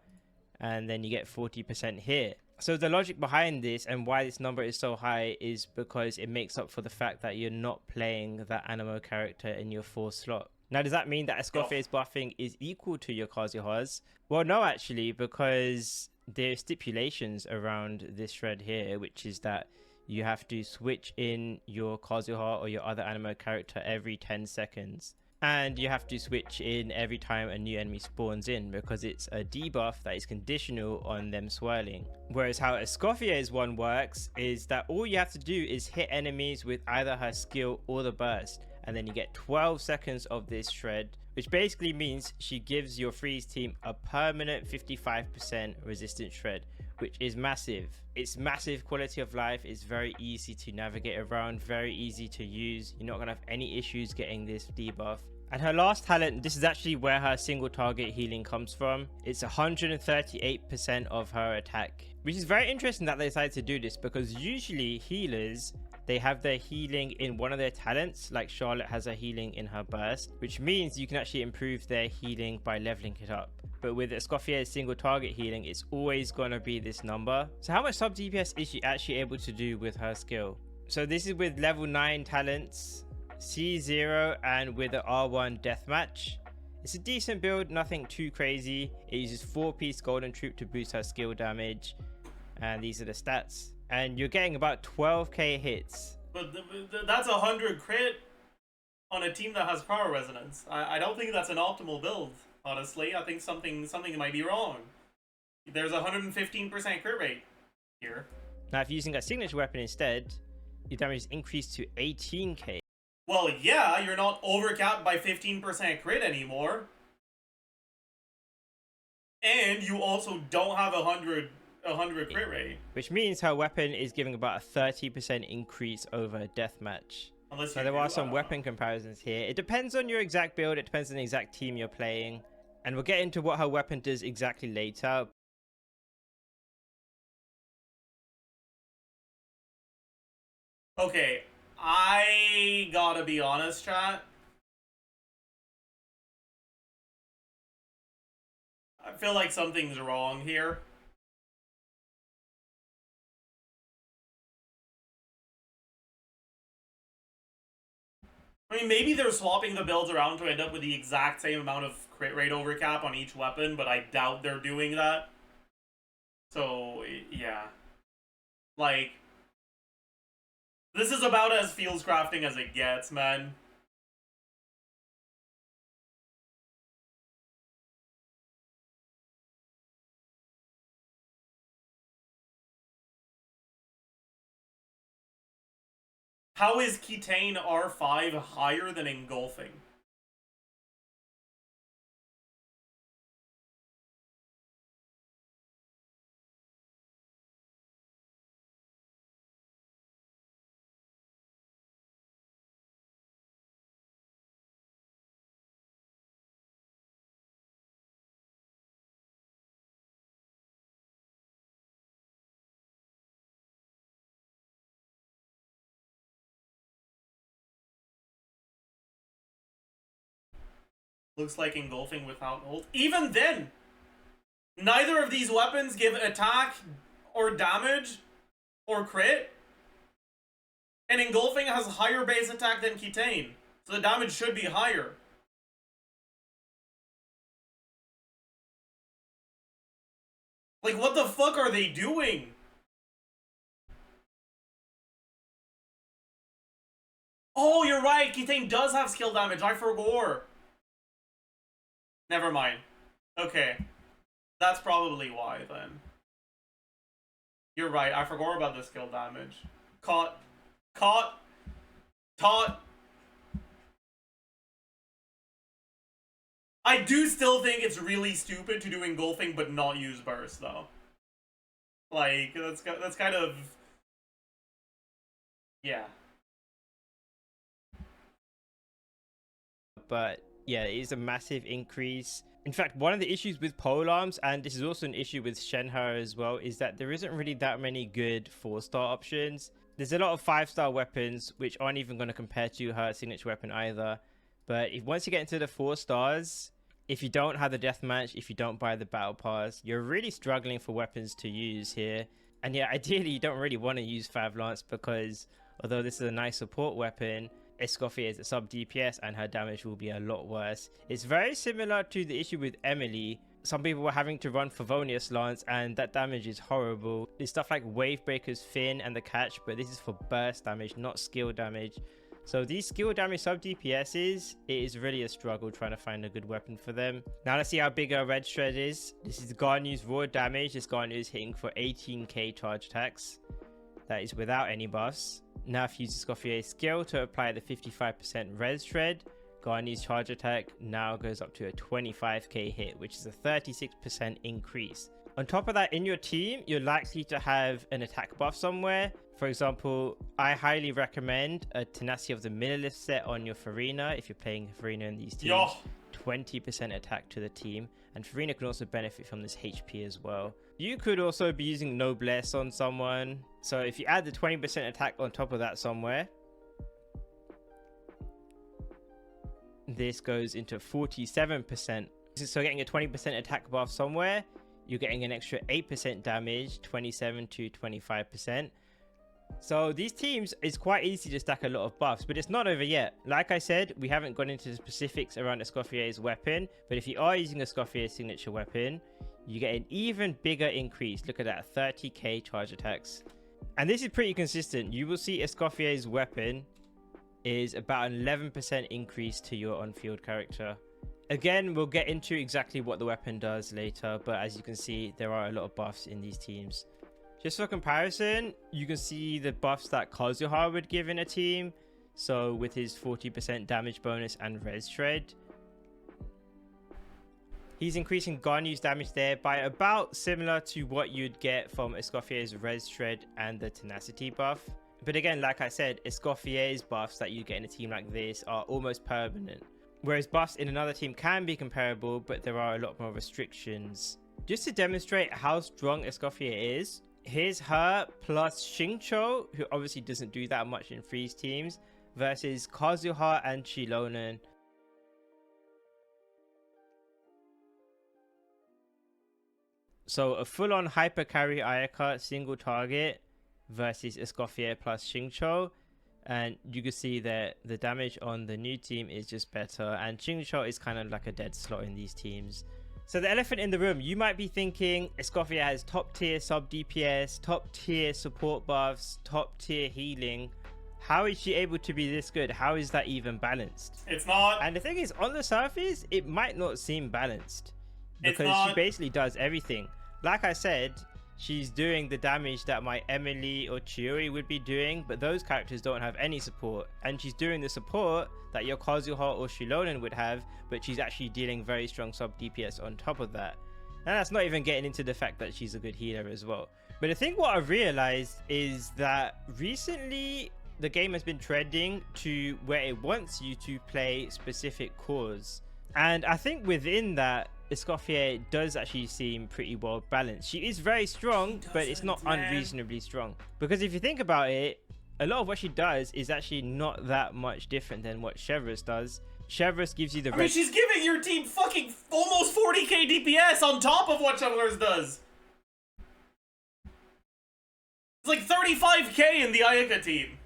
Speaker 8: and then you get 40% here. So the logic behind this and why this number is so high is because it makes up for the fact that you're not playing that Anemo character in your 4th slot. Now, does that mean that Escoffier's buffing is equal to your Kazuha's? Well, no, actually, because there's stipulations around this shred here, which is that you have to switch in your Kazuha or your other Anemo character every 10 seconds. And you have to switch in every time a new enemy spawns in, because it's a debuff that is conditional on them swirling. Whereas how Escoffier's one works is that all you have to do is hit enemies with either her skill or the burst, and then you get 12 seconds of this shred, which basically means she gives your freeze team a permanent 55% resistance shred, which is massive. It's massive quality of life. It's very easy to navigate around, very easy to use. You're not gonna have any issues getting this debuff. And her last talent, this is actually where her single target healing comes from. It's 138% of her attack, which is very interesting that they decided to do this, because usually healers, they have their healing in one of their talents, like Charlotte has her healing in her burst, which means you can actually improve their healing by leveling it up. But with Escoffier's single target healing, it's always going to be this number. So how much sub DPS is she actually able to do with her skill? So this is with level 9 talents, C0, and with the R1 deathmatch. It's a decent build, nothing too crazy. It uses 4-piece golden troop to boost her skill damage. And these are the stats. and you're getting about 12k hits.
Speaker 1: But that's 100 crit on a team that has power resonance. I don't think that's an optimal build, honestly. I think something might be wrong. There's 115% crit rate here.
Speaker 8: Now, if you're using a signature weapon instead, your damage is increased to 18k.
Speaker 1: Well, yeah, you're not overcapped by 15% crit anymore. And you also don't have 100 crit rate.
Speaker 8: Which means her weapon is giving about a 30% increase over a deathmatch. So there are some weapon comparisons here. It depends on your exact build, it depends on the exact team you're playing. And we'll get into what her weapon does exactly later.
Speaker 1: Okay, I gotta be honest, chat. I feel like something's wrong here. I mean, maybe they're swapping the builds around to end up with the exact same amount of crit rate overcap on each weapon, but I doubt they're doing that. So, yeah. Like, this is about as fields crafting as it gets, man. How is Ketane R5 higher than Engulfing? Looks like Engulfing without ult. Even then, neither of these weapons give attack or damage or crit. And Engulfing has higher base attack than Ketane, so the damage should be higher. Like, what the fuck are they doing? Oh, you're right, Ketane does have skill damage, I forgot. Never mind. Okay. That's probably why, then. You're right, I forgot about the skill damage. Taught. I do still think it's really stupid to do Engulfing but not use Burst, though. Like, that's kind of... yeah.
Speaker 8: But yeah, it is a massive increase. In fact, one of the issues with polearms, and this is also an issue with Shenhe as well, is that there isn't really that many good 4-star options. There's a lot of 5-star weapons which aren't even going to compare to her signature weapon either. But once you get into the 4 stars, if you don't have the deathmatch, if you don't buy the battle pass, you're really struggling for weapons to use here. And yeah, ideally you don't really want to use Fav Lance, because although this is a nice support weapon, Escoffier is a sub DPS and her damage will be a lot worse. It's very similar to the issue with Emily. Some people were having to run Favonius Lance and that damage is horrible. There's stuff like Wavebreaker's Fin and the Catch, but this is for burst damage, not skill damage. So these skill damage sub DPSs, it is really a struggle trying to find a good weapon for them. Now let's see how big our Red Shred is. This is Garnu's raw damage. This Garnu is hitting for 18k charge attacks. That is without any buffs. Now if you use Escoffier's skill to apply the 55% Red Shred, Garnu's charge attack now goes up to a 25k hit, which is a 36% increase. On top of that, in your team, you're likely to have an attack buff somewhere. For example, I highly recommend a Tenacity of the Millilith set on your Farina if you're playing Farina in these teams.
Speaker 1: Yo.
Speaker 8: 20% attack to the team, and Farina can also benefit from this HP as well. You could also be using Noblesse on someone. So if you add the 20% attack on top of that somewhere, this goes into 47%. So getting a 20% attack buff somewhere, you're getting an extra 8% damage, 27 to 25%. So these teams, it's quite easy to stack a lot of buffs, but it's not over yet. Like I said, we haven't gone into the specifics around Escoffier's weapon, but if you are using Escoffier's signature weapon, you get an even bigger increase. Look at that, 30k charge attacks. And this is pretty consistent. You will see Escoffier's weapon is about an 11% increase to your on-field character. Again, we'll get into exactly what the weapon does later, but as you can see, there are a lot of buffs in these teams. Just for comparison, you can see the buffs that Kazuha would give in a team. So with his 40% damage bonus and res shred, he's increasing Ganyu's damage there by about similar to what you'd get from Escoffier's res shred and the tenacity buff. But again, like I said, Escoffier's buffs that you get in a team like this are almost permanent, whereas buffs in another team can be comparable, but there are a lot more restrictions. Just to demonstrate how strong Escoffier is, here's her plus Xingqiu, who obviously doesn't do that much in freeze teams, versus Kazuha and Chilonen. So a full-on hyper carry Ayaka single target versus Escoffier plus Xingqiu, and you can see that the damage on the new team is just better, and Xingqiu is kind of like a dead slot in these teams. So the elephant in the room, you might be thinking Escoffier has top tier sub DPS, top tier support buffs, top tier healing. How is she able to be this good? How is that even balanced?
Speaker 1: It's not.
Speaker 8: And the thing is, on the surface, it might not seem balanced because she basically does everything. Like I said, she's doing the damage that my Emily or Chiori would be doing, but those characters don't have any support. And she's doing the support that your Kazuha or Shilonen would have, but she's actually dealing very strong sub DPS on top of that. And that's not even getting into the fact that she's a good healer as well. But I think what I've realized is that recently the game has been trending to where it wants you to play specific cores. And I think within that, Escoffier does actually seem pretty well balanced. She is very strong, but it's not unreasonably strong. Because if you think about it, a lot of what she does is actually not that much different than what Chevreuse does. Chevreuse gives you the...
Speaker 1: I mean, she's giving your team fucking almost 40k DPS on top of what Chevreuse does. It's like 35k in the Ayaka team.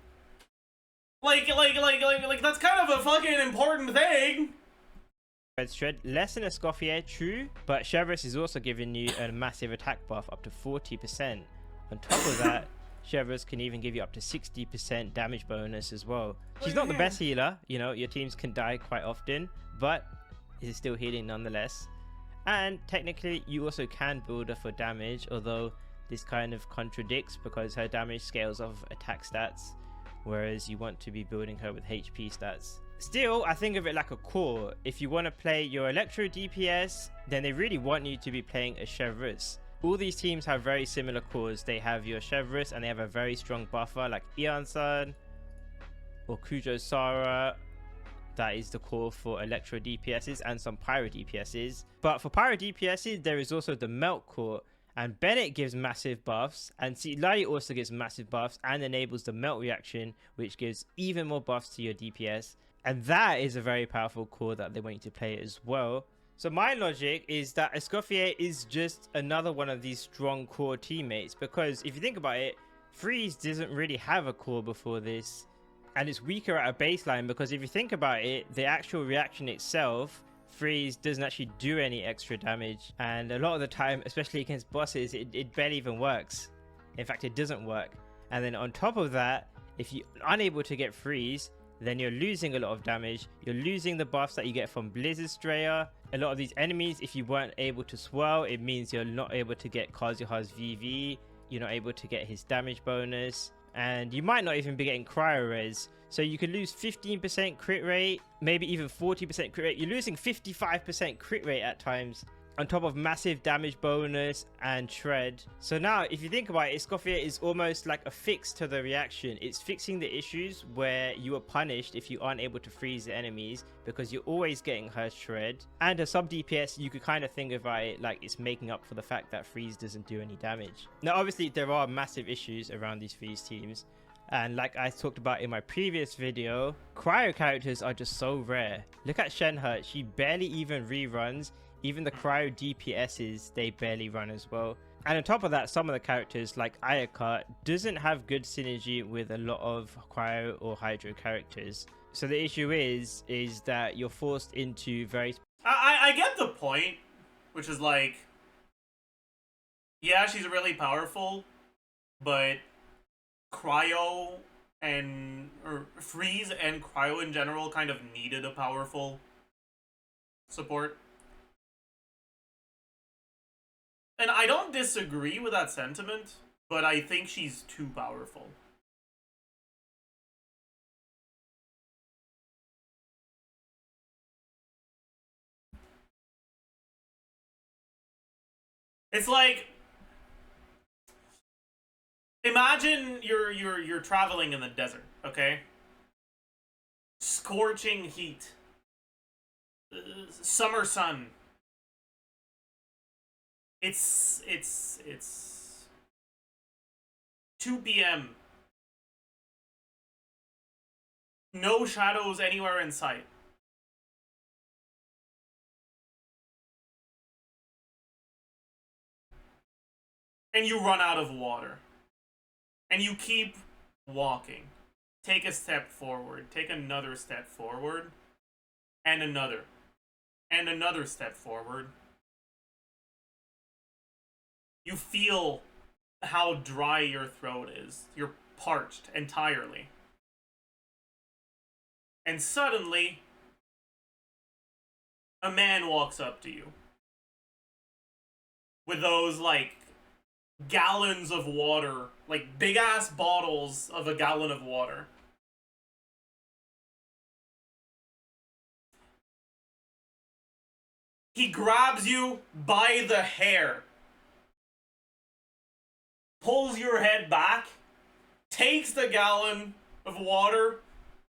Speaker 1: Like, that's kind of a fucking important thing.
Speaker 8: Red shred, less than Escoffier, true, but Chevreuse is also giving you a massive attack buff up to 40%. On top of that, Chevreuse can even give you up to 60% damage bonus as well. She's not the best healer, you know, your teams can die quite often, but it is still healing nonetheless. And technically, you also can build her for damage, although this kind of contradicts because her damage scales off attack stats, whereas you want to be building her with HP stats. Still, I think of it like a core. If you want to play your Electro DPS, then they really want you to be playing a Chevreuse. All these teams have very similar cores. They have your Chevreuse and they have a very strong buffer like Ian-san or Kujo Sara. That is the core for Electro DPSs and some Pyro DPSs. But for Pyro DPSs, there is also the Melt core. And Bennett gives massive buffs, and Citlali also gives massive buffs and enables the Melt reaction, which gives even more buffs to your DPS. And that is a very powerful core that they want you to play as well. So my logic is that Escoffier is just another one of these strong core teammates, because if you think about it, Freeze doesn't really have a core before this, and it's weaker at a baseline because if you think about it, the actual reaction itself, Freeze doesn't actually do any extra damage, and a lot of the time, especially against bosses, it barely even works. In fact, it doesn't work. And then on top of that, if you're unable to get Freeze, then you're losing a lot of damage. You're losing the buffs that you get from Blizzard Strayer. A lot of these enemies, if you weren't able to swirl, it means you're not able to get Kazuha's VV. You're not able to get his damage bonus. And you might not even be getting cryo res. So you could lose 15% crit rate, maybe even 40% crit rate. You're losing 55% crit rate at times, on top of massive damage bonus and shred. So now if you think about it, Escoffier is almost like a fix to the reaction. It's fixing the issues where you are punished if you aren't able to freeze the enemies, because you're always getting her shred. And her sub DPS, you could kind of think about it like it's making up for the fact that freeze doesn't do any damage. Now obviously there are massive issues around these freeze teams, and like I talked about in my previous video, cryo characters are just so rare. Look at Shenhe, she barely even reruns. Even the cryo DPSs, they barely run as well. And on top of that, some of the characters like Ayaka doesn't have good synergy with a lot of cryo or hydro characters. So the issue is that you're forced into very...
Speaker 1: I get the point, which is like, yeah, she's really powerful, but cryo or freeze and cryo in general kind of needed a powerful support. And I don't disagree with that sentiment, but I think she's too powerful. It's like, imagine you're traveling in the desert, okay? Scorching heat. Summer sun. It's 2 p.m. No shadows anywhere in sight. And you run out of water. And you keep walking. Take a step forward. Take another step forward. And another. And another step forward. You feel how dry your throat is. You're parched entirely. And suddenly, a man walks up to you. With those, like, gallons of water. Like, big-ass bottles of a gallon of water. He grabs you by the hair. Pulls your head back. Takes the gallon of water.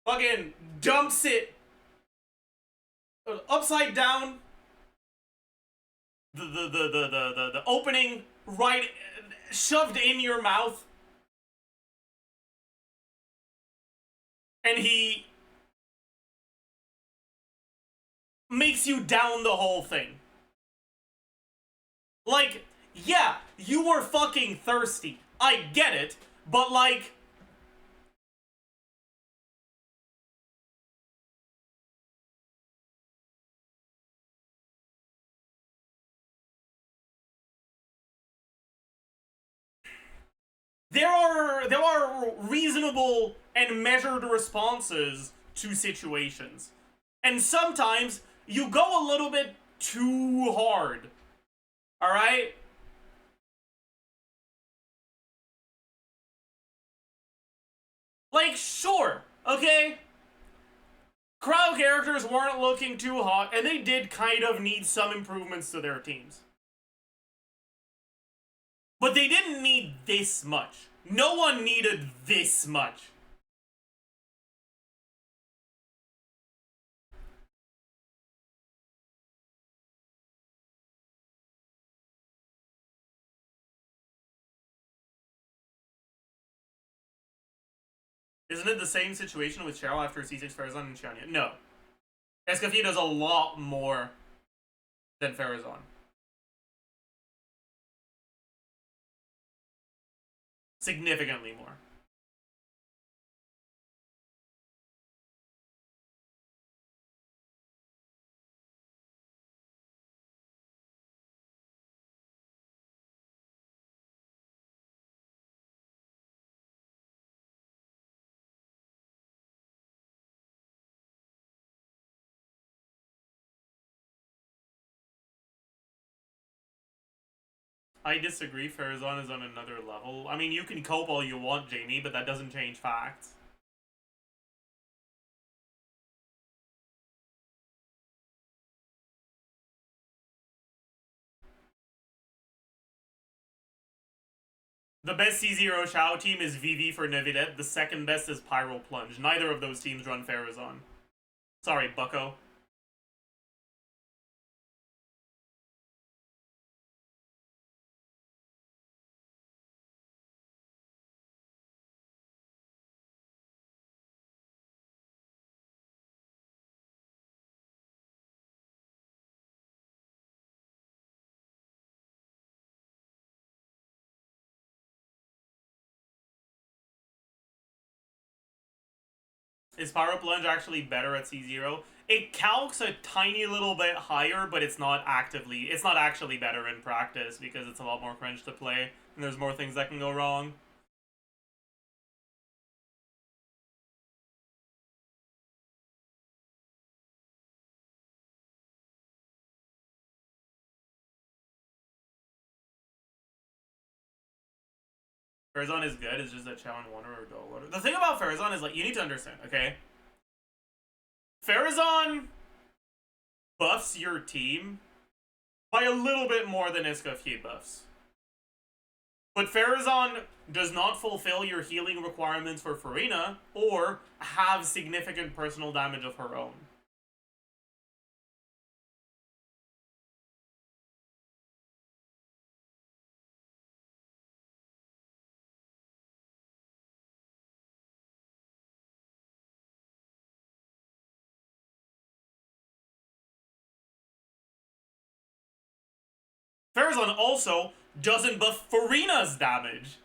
Speaker 1: Fucking dumps it upside down. The opening right shoved in your mouth. And he makes you down the whole thing. Like, yeah, you were fucking thirsty. I get it, but like, there are reasonable and measured responses to situations. And sometimes you go a little bit too hard. Alright? Like, sure, okay? Crowd characters weren't looking too hot, and they did kind of need some improvements to their teams. But they didn't need this much. No one needed this much. Isn't it the same situation with Cheryl after C6 Farazan and Xianya? No. Escafie does a lot more than Farazan. Significantly more. I disagree. Farazan is on another level. I mean, you can cope all you want, Jamie, but that doesn't change facts. The best C0 Shao team is VV for Nevidet. The second best is Pyro Plunge. Neither of those teams run Farazan. Sorry, bucko. Is Pyro Plunge actually better at C0? It calcs a tiny little bit higher, but it's not actually better in practice because it's a lot more cringe to play and there's more things that can go wrong. Farazan is good. It's just that Chow and Water or Dull Water. The thing about Farazan is, like, you need to understand, okay? Farazan buffs your team by a little bit more than Iskafie buffs. But Farazan does not fulfill your healing requirements for Farina or have significant personal damage of her own. Farazan also doesn't buff Farina's damage,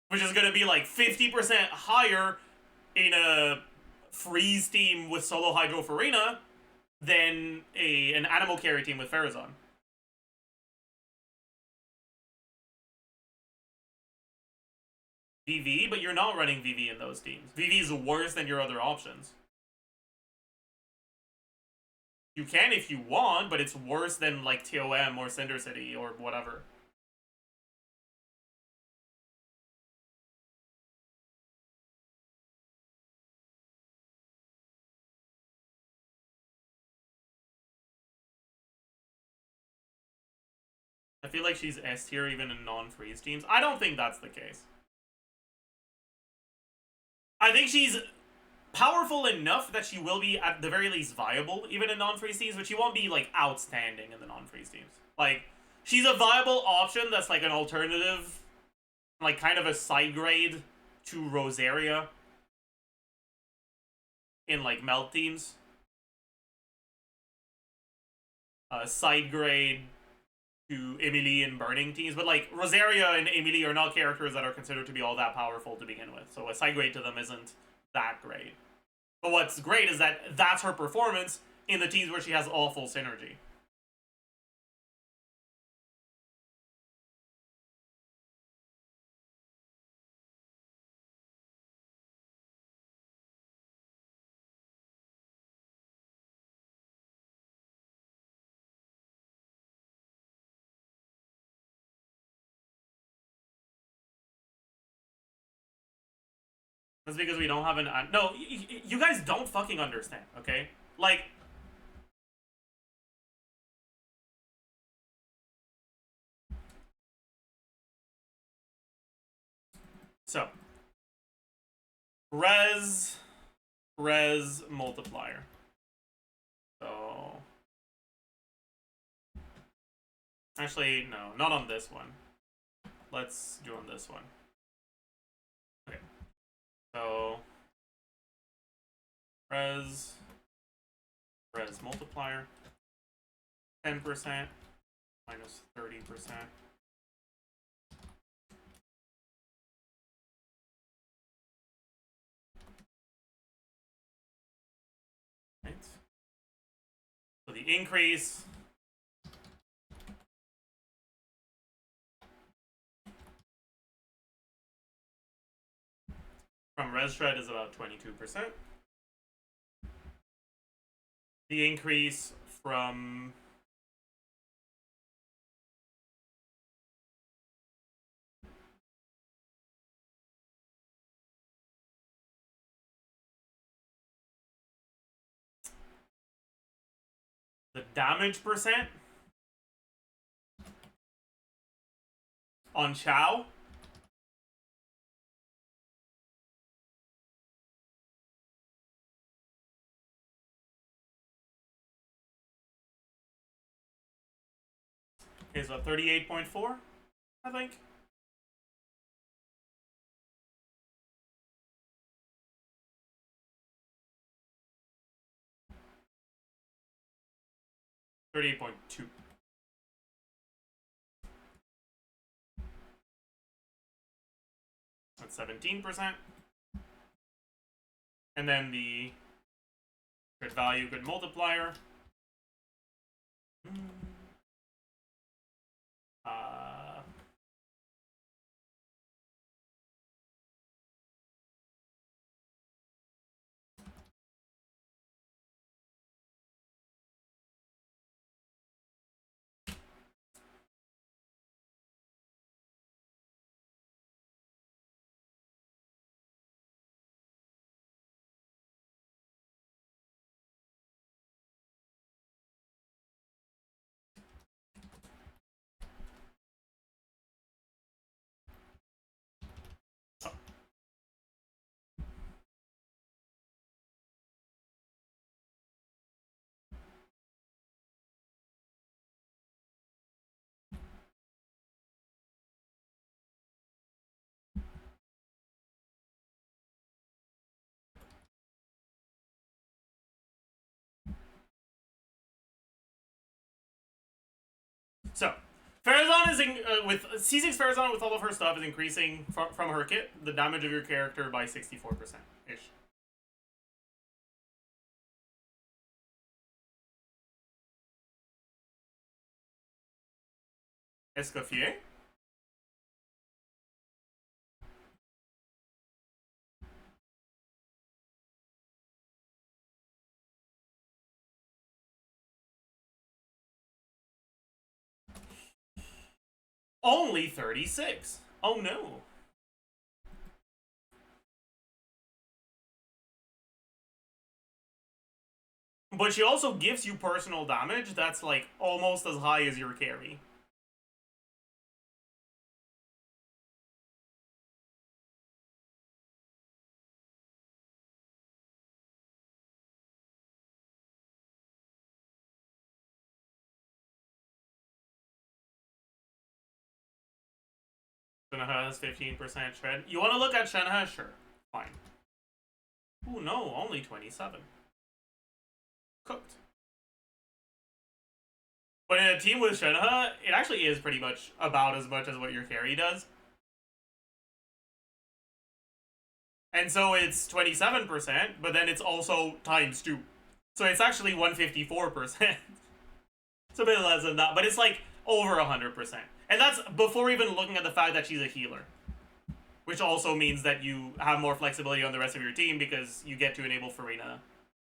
Speaker 1: which is going to be like 50% higher in a freeze team with solo Hydro Farina than an animal carry team with Farazan. VV, but you're not running VV in those teams. VV is worse than your other options. You can if you want, but it's worse than like TOM or Cinder City or whatever. I feel like she's S tier even in non-freeze teams. I don't think that's the case. I think she's powerful enough that she will be at the very least viable even in non-freeze teams, but she won't be like outstanding in the non-freeze teams. Like, she's a viable option that's like an alternative, like kind of a side grade to Rosaria in like melt teams. Side grade to Emily in burning teams, but like Rosaria and Emily are not characters that are considered to be all that powerful to begin with, so a side grade to them isn't that great. But what's great is that that's her performance in the teams where she has awful synergy. That's because we don't have an... No, you guys don't fucking understand, okay? Like... So. Res multiplier. So... Actually, no, not on this one. Let's do on this one. Okay. So, res multiplier, 10% minus 30%. Right. So the increase from res shred is about 22%. The increase from the damage percent on Chow is about 38.4, I think. $38.2. That's 17%. And then the good value, good multiplier. So, Farazan is with C6 Farazan with all of her stuff is increasing from her kit the damage of your character by 64% ish. Escoffier. Only 36. Oh no. But she also gives you personal damage that's like almost as high as your carry. Shenhe has 15% shred. You want to look at Shenhe? Sure. Fine. Ooh, no, only 27. Cooked. But in a team with Shenhe, it actually is pretty much about as much as what your carry does. And so it's 27%, but then it's also times 2. So it's actually 154%. It's a bit less than that, but it's like over 100%. And that's before even looking at the fact that she's a healer. Which also means that you have more flexibility on the rest of your team because you get to enable Farina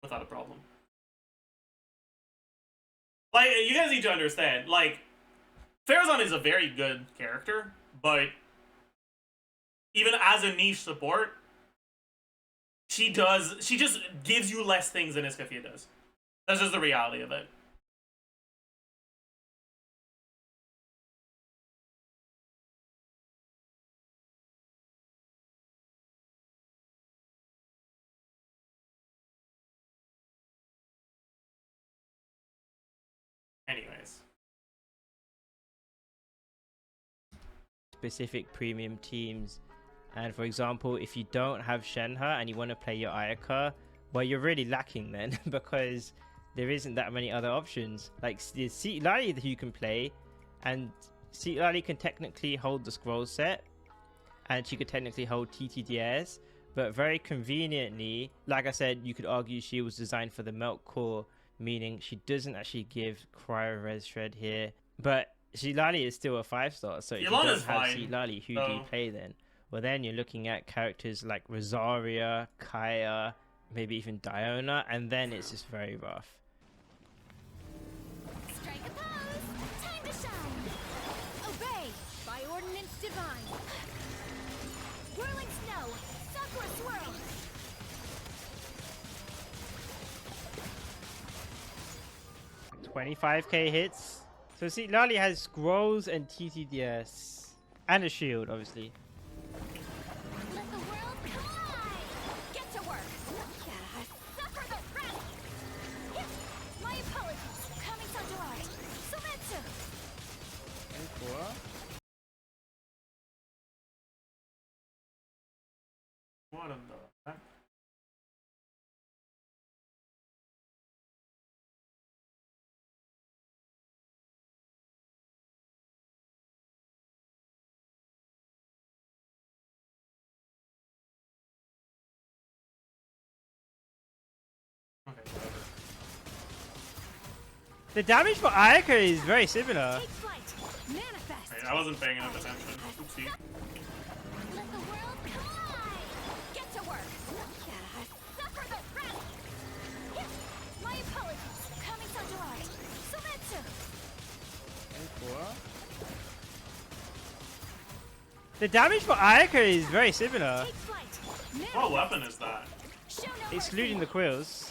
Speaker 1: without a problem. Like, you guys need to understand, like, Farazan is a very good character, but even as a niche support, she just gives you less things than Escoffier does. That's just the reality of it. Anyways.
Speaker 8: Specific premium teams, and for example, if you don't have Shenhe and you want to play your Ayaka, well, you're really lacking then, because there isn't that many other options. Like, there's Lali that you can play, and Lali can technically hold the scroll set, and she could technically hold TTDS, but very conveniently, like I said, you could argue she was designed for the melt core, meaning she doesn't actually give cryo res shred here. But Lali is still a 5-star, so if you don't have Lali, who do you play then? Well, then you're looking at characters like Rosaria, Kaya, maybe even Diona, and then it's just very rough.
Speaker 2: Strike a pose! Time to shine! Obey! By ordinance divine! Whirling snow! Sakura swirl!
Speaker 8: 25k hits. So see, Lali has scrolls and TTDS. And a shield, obviously.
Speaker 2: Let the world collide! Get to work! Yeah, suffer the wrath! Here, my apologies! Coming Sanjuari! Sometsu!
Speaker 1: What in the heck? Okay, whatever.
Speaker 8: The damage for Ayaka is very similar.
Speaker 2: Take flight! Manifest!
Speaker 1: Wait, I wasn't paying enough attention. Oopsie.
Speaker 2: Let the world collide! Get to work! Yeah, suffer the wrath! Here, my apologies! Coming Sanjuari! Sometsu!
Speaker 8: The damage for Ayaka is very similar.
Speaker 2: Take flight!
Speaker 1: What weapon is that?
Speaker 2: Show no
Speaker 8: Excluding the
Speaker 2: mercy.
Speaker 8: quills.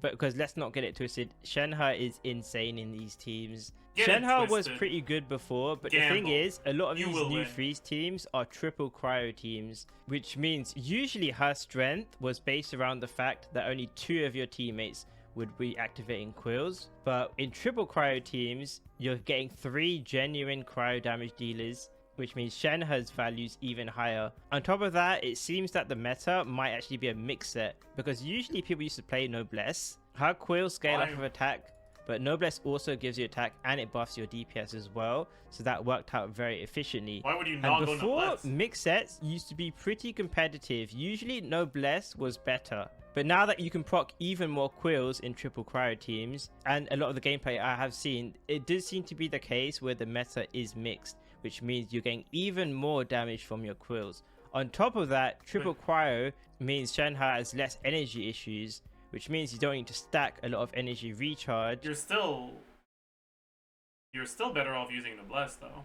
Speaker 8: But because let's not get it twisted, Shenhe is insane in these teams.
Speaker 1: Get it
Speaker 8: Shenhe was
Speaker 1: twisted.
Speaker 8: pretty good before, but
Speaker 1: Gamble.
Speaker 8: the thing is, a lot of
Speaker 1: You
Speaker 8: these
Speaker 1: will
Speaker 8: new
Speaker 1: win.
Speaker 8: freeze teams are triple cryo teams, which means usually her strength was based around the fact that only 2 of your teammates would be activating quills. But in triple cryo teams, you're getting 3 genuine cryo damage dealers, which means Shenhe's value's even higher. On top of that, it seems that the meta might actually be a mix set, because usually people used to play Noblesse. Her quill scale off of attack but Noblesse also gives you attack and it buffs your DPS as well, so that worked out very efficiently.
Speaker 1: Why would you not
Speaker 8: And
Speaker 1: go
Speaker 8: before,
Speaker 1: Noblesse?
Speaker 8: mixed sets used to be pretty competitive. Usually Noblesse was better, but now that you can proc even more quills in triple cryo teams, and a lot of the gameplay I have seen, it does seem to be the case where the meta is mixed, which means you're getting even more damage from your quills. On top of that, triple cryo means Shenhe has less energy issues, which means you don't need to stack a lot of energy recharge.
Speaker 1: You're still better off using Noblesse though.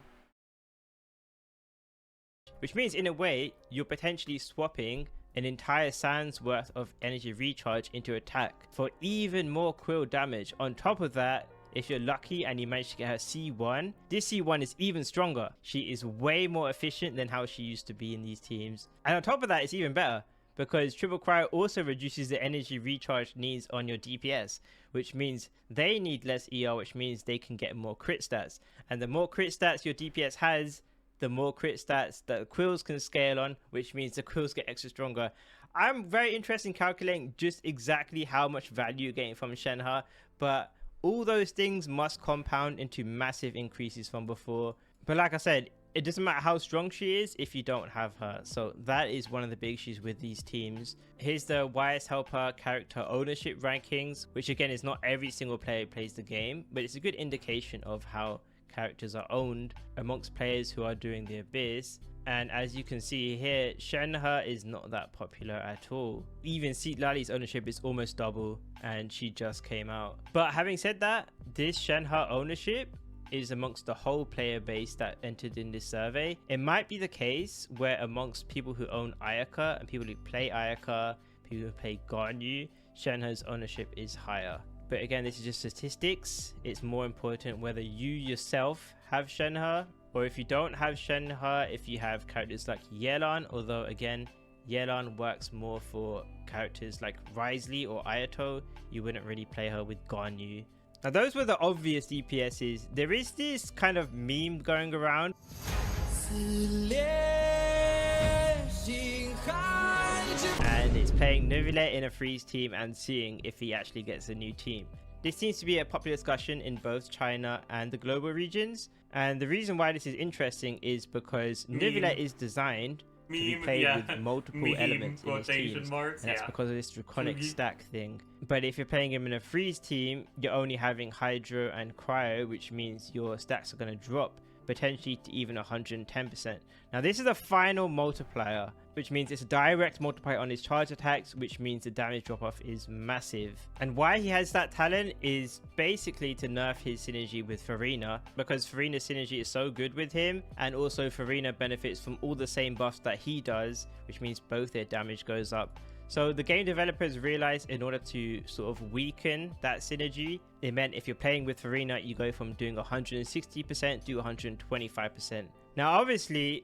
Speaker 8: Which means in a way, you're potentially swapping an entire Sand's worth of energy recharge into attack for even more quill damage. On top of that, if you're lucky and you manage to get her C1, this C1 is even stronger. She is way more efficient than how she used to be in these teams. And on top of that, it's even better, because triple cryo also reduces the energy recharge needs on your DPS, which means they need less ER, which means they can get more crit stats. And the more crit stats your DPS has, the more crit stats that the quills can scale on, which means the quills get extra stronger. I'm very interested in calculating just exactly how much value you're getting from Shenhe, but all those things must compound into massive increases from before. But like I said, it doesn't matter how strong she is if you don't have her. So that is one of the big issues with these teams. Here's the YS Helper character ownership rankings, which again is not every single player who plays the game, but it's a good indication of how characters are owned amongst players who are doing the Abyss. And as you can see here, Shenhe is not that popular at all. Even Seatlali's ownership is almost double, and she just came out. But having said that, this Shenhe ownership is amongst the whole player base that entered in this survey. It might be the case where amongst people who own Ayaka and people who play Ayaka, people who play Ganyu, Shenhe's ownership is higher. But again, this is just statistics. It's more important whether you yourself have Shenhe, or if you don't have Shenhe, if you have characters like Yelan, although again, Yelan works more for characters like Risley or Ayato. You wouldn't really play her with Ganyu. Now those were the obvious DPSs. There is this kind of meme going around. And it's playing Neuvillette in a freeze team and seeing if he actually gets a new team. This seems to be a popular discussion in both China and the global regions. And the reason why this is interesting is because Neuvillette is designed to be played with multiple elements in his teams, and that's because of this draconic stack thing. But if you're playing him in a freeze team, you're only having Hydro and Cryo, which means your stacks are going to drop potentially to even 110%. Now this is a final multiplier, which means it's a direct multiplier on his charge attacks, which means the damage drop off is massive. And why he has that talent is basically to nerf his synergy with Farina, because Farina's synergy is so good with him, and also Farina benefits from all the same buffs that he does, which means both their damage goes up. So the game developers realized in order to sort of weaken that synergy, it meant if you're playing with Farina, you go from doing 160% to 125%. Now obviously,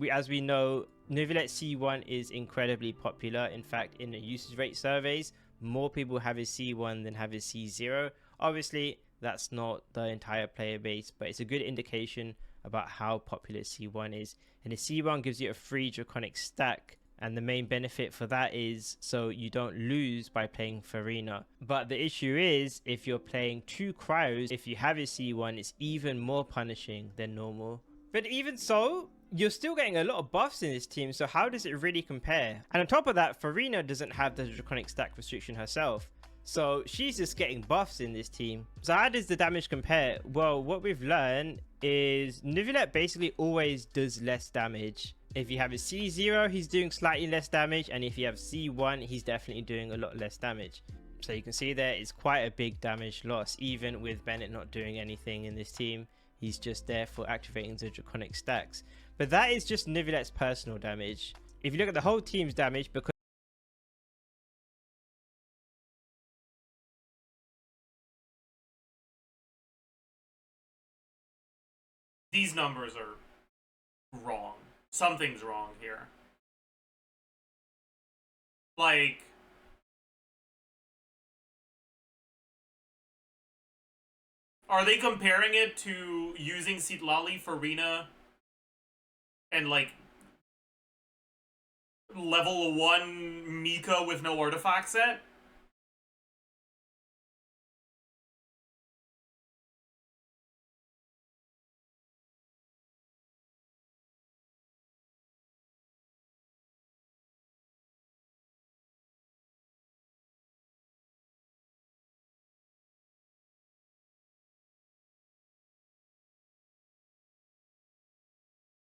Speaker 8: as we know, Neuvillette C1 is incredibly popular. In fact, in the usage rate surveys, more people have his C1 than have his C0. Obviously, that's not the entire player base, but it's a good indication about how popular C1 is. And the C1 gives you a free draconic stack, and the main benefit for that is so you don't lose by playing Farina. But the issue is, if you're playing two cryos, if you have his C1, it's even more punishing than normal. But even so, you're still getting a lot of buffs in this team, so how does it really compare? And on top of that, Farina doesn't have the draconic stack restriction herself, so she's just getting buffs in this team. So how does the damage compare? Well, what we've learned is Neuvillette basically always does less damage. If you have a C0, he's doing slightly less damage, and if you have C1, he's definitely doing a lot less damage. So you can see there it's quite a big damage loss, even with Bennett not doing anything in this team. He's just there for activating the draconic stacks. But that is just Neuvillette's personal damage. If you look at the whole team's damage, because
Speaker 1: these numbers are wrong. Something's wrong here. Like, are they comparing it to using Seatlali, Farina, and like level 1 Mika with no artifact set?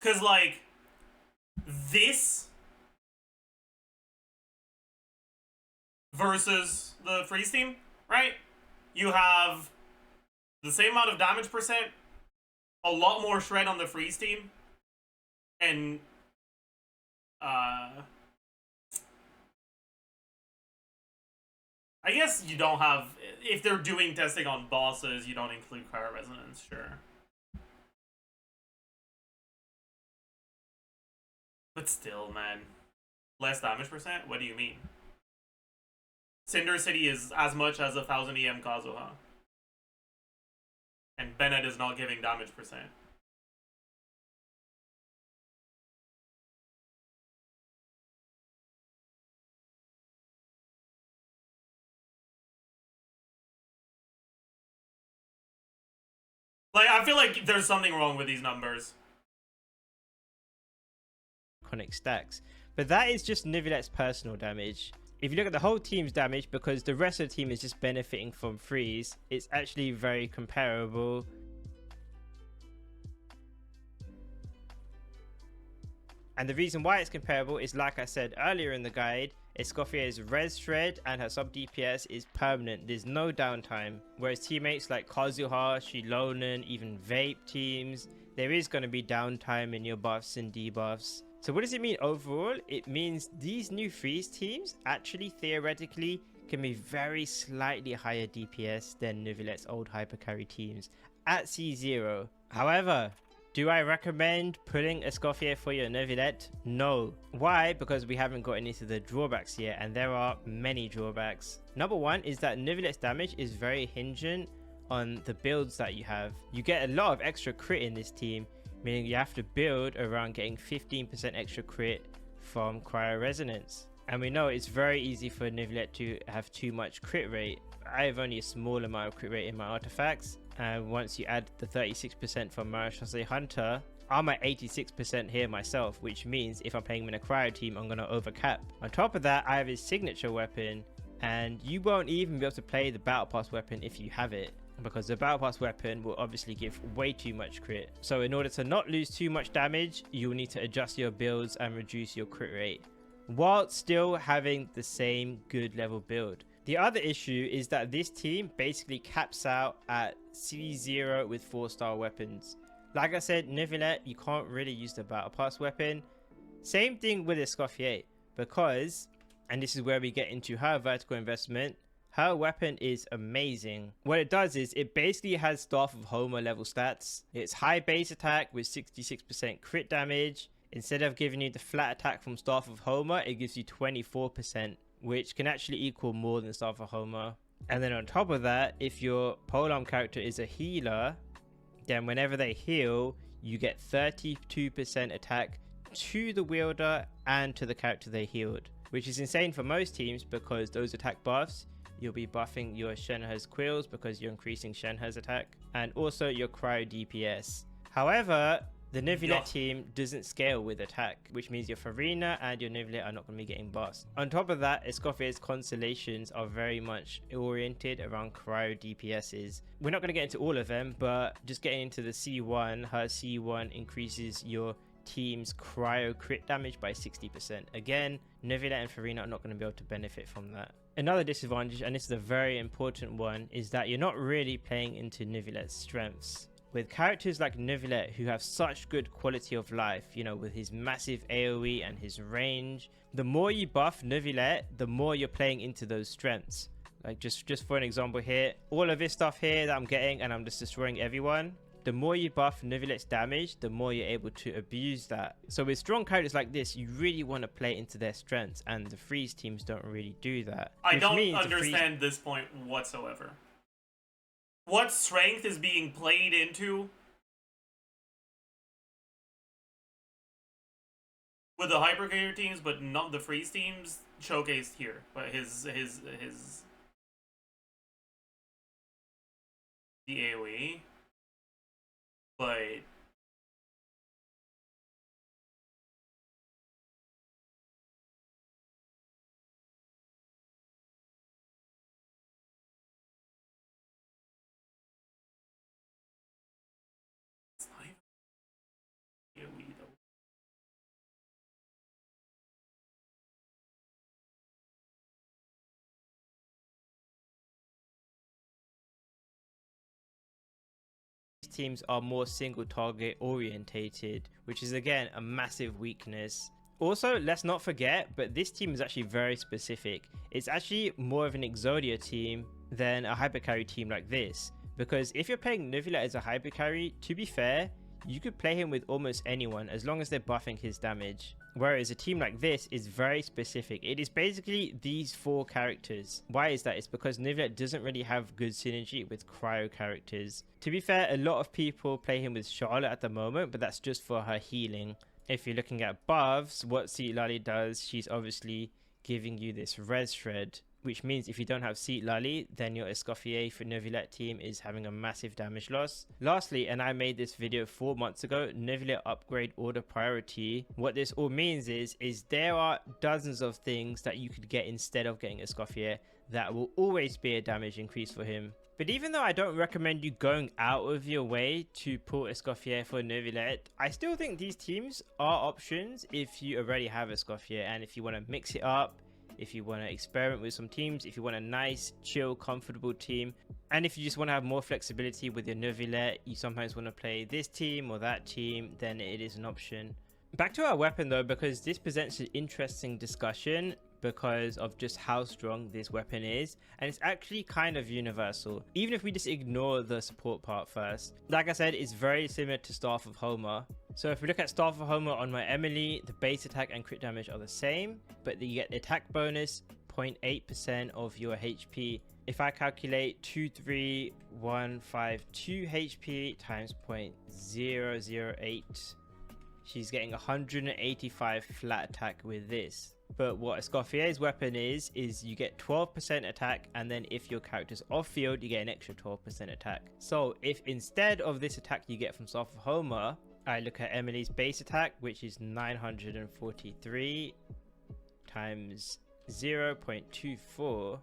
Speaker 1: Because, like, this versus the freeze team, right? You have the same amount of damage percent, a lot more shred on the freeze team, and I guess you don't have, if they're doing testing on bosses, you don't include cryo resonance, sure. But still, man. Less damage percent? What do you mean? Cinder City is as much as 1000 EM Kazuha. And Bennett is not giving damage percent. Like, I feel like there's something wrong with these numbers.
Speaker 8: Iconic stacks. But that is just Nivelette's personal damage. If you look at the whole team's damage, because the rest of the team is just benefiting from freeze, it's actually very comparable. And the reason why it's comparable is, like I said earlier in the guide, Escoffier's res shred and her sub DPS is permanent. There's no downtime. Whereas teammates like Kazuha, Shilonen, even Vape teams, there is going to be downtime in your buffs and debuffs. So what does it mean overall? It means these new freeze teams actually theoretically can be very slightly higher DPS than Nivelette's old hypercarry teams at C0. However, do I recommend pulling Escoffier for your Nivelette? No. Why? Because we haven't gotten into the drawbacks yet, and there are many drawbacks. Number one is that Nivelette's damage is very hingent on the builds that you have. You get a lot of extra crit in this team, meaning you have to build around getting 15% extra crit from Cryo Resonance. And we know it's very easy for Nivelette to have too much crit rate. I have only a small amount of crit rate in my artifacts, and once you add the 36% from Marechaussee Hunter, I'm at 86% here myself, which means if I'm playing him in a cryo team, I'm going to overcap. On top of that, I have his signature weapon, and you won't even be able to play the Battle Pass weapon if you have it, because the Battle Pass weapon will obviously give way too much crit. So in order to not lose too much damage, you will need to adjust your builds and reduce your crit rate, while still having the same good level build. The other issue is that this team basically caps out at C0 with 4-star weapons. Like I said, Nivelette, you can't really use the Battle Pass weapon. Same thing with Escoffier, because, and this is where we get into her vertical investment, her weapon is amazing. What it does is it basically has Staff of Homer level stats. It's high base attack with 66% crit damage. Instead of giving you the flat attack from Staff of Homer, it gives you 24%. Which can actually equal more than Staff of Homer. And then on top of that, if your polearm character is a healer, then whenever they heal, you get 32% attack to the wielder and to the character they healed, which is insane for most teams, because those attack buffs, you'll be buffing your Shenhe's quills because you're increasing Shenhe's attack, and also your cryo DPS. However, the Nivelette team doesn't scale with attack, which means your Farina and your Nivelette are not going to be getting bossed. On top of that, Escoffier's constellations are very much oriented around cryo DPSs. We're not going to get into all of them, but just getting into the C1, her C1 increases your team's cryo crit damage by 60%. Again, Nivelette and Farina are not going to be able to benefit from that. Another disadvantage, and this is a very important one, is that you're not really playing into Nivelette's strengths. With characters like Nivelette who have such good quality of life, you know, with his massive AoE and his range, the more you buff Nivelette, the more you're playing into those strengths. Like just for an example here, all of this stuff here that I'm getting and I'm just destroying everyone, the more you buff Nivelette's damage, the more you're able to abuse that. So with strong characters like this, you really want to play into their strengths, and the freeze teams don't really do that.
Speaker 1: I don't understand this point whatsoever. What strength is being played into with the hypercarrier teams, but not the freeze teams showcased here? But his the AoE, but it's not even AoE though.
Speaker 8: teams are more single target orientated, which is again a massive weakness. Also, let's not forget, but this team is actually very specific. It's actually more of an Exodia team than a hypercarry team like this, because if you're playing Nuvula as a hypercarry, to be fair, you could play him with almost anyone as long as they're buffing his damage. Whereas a team like this is very specific. It is basically these 4 characters. Why is that? It's because Nuvula doesn't really have good synergy with cryo characters. To be fair, a lot of people play him with Charlotte at the moment, but that's just for her healing. If you're looking at buffs, what Seat Lally does, she's obviously giving you this res shred, which means if you don't have Seat Lally, then your Escoffier for Neuvillette team is having a massive damage loss. Lastly, and I made this video 4 months ago, Neuvillette upgrade order priority. What this all means is there are dozens of things that you could get instead of getting Escoffier that will always be a damage increase for him. But even though I don't recommend you going out of your way to pull Escoffier for Neuvillette, I still think these teams are options if you already have Escoffier, and if you want to mix it up, if you want to experiment with some teams, if you want a nice, chill, comfortable team, and if you just want to have more flexibility with your Neuvillette, you sometimes want to play this team or that team, then it is an option. Back to our weapon though, because this presents an interesting discussion because of just how strong this weapon is, and it's actually kind of universal, even if we just ignore the support part first. Like I said, it's very similar to Staff of Homer. So if we look at Staff of Homer on my Emily, the base attack and crit damage are the same, but you get the attack bonus 0.8% of your HP. If I calculate 23152 HP times 0.008, she's getting 185 flat attack with this. But what Escoffier's weapon is you get 12% attack, and then if your character's off field, you get an extra 12% attack. So if instead of this attack you get from Staff of Homer, I look at Emily's base attack, which is 943 times 0.24,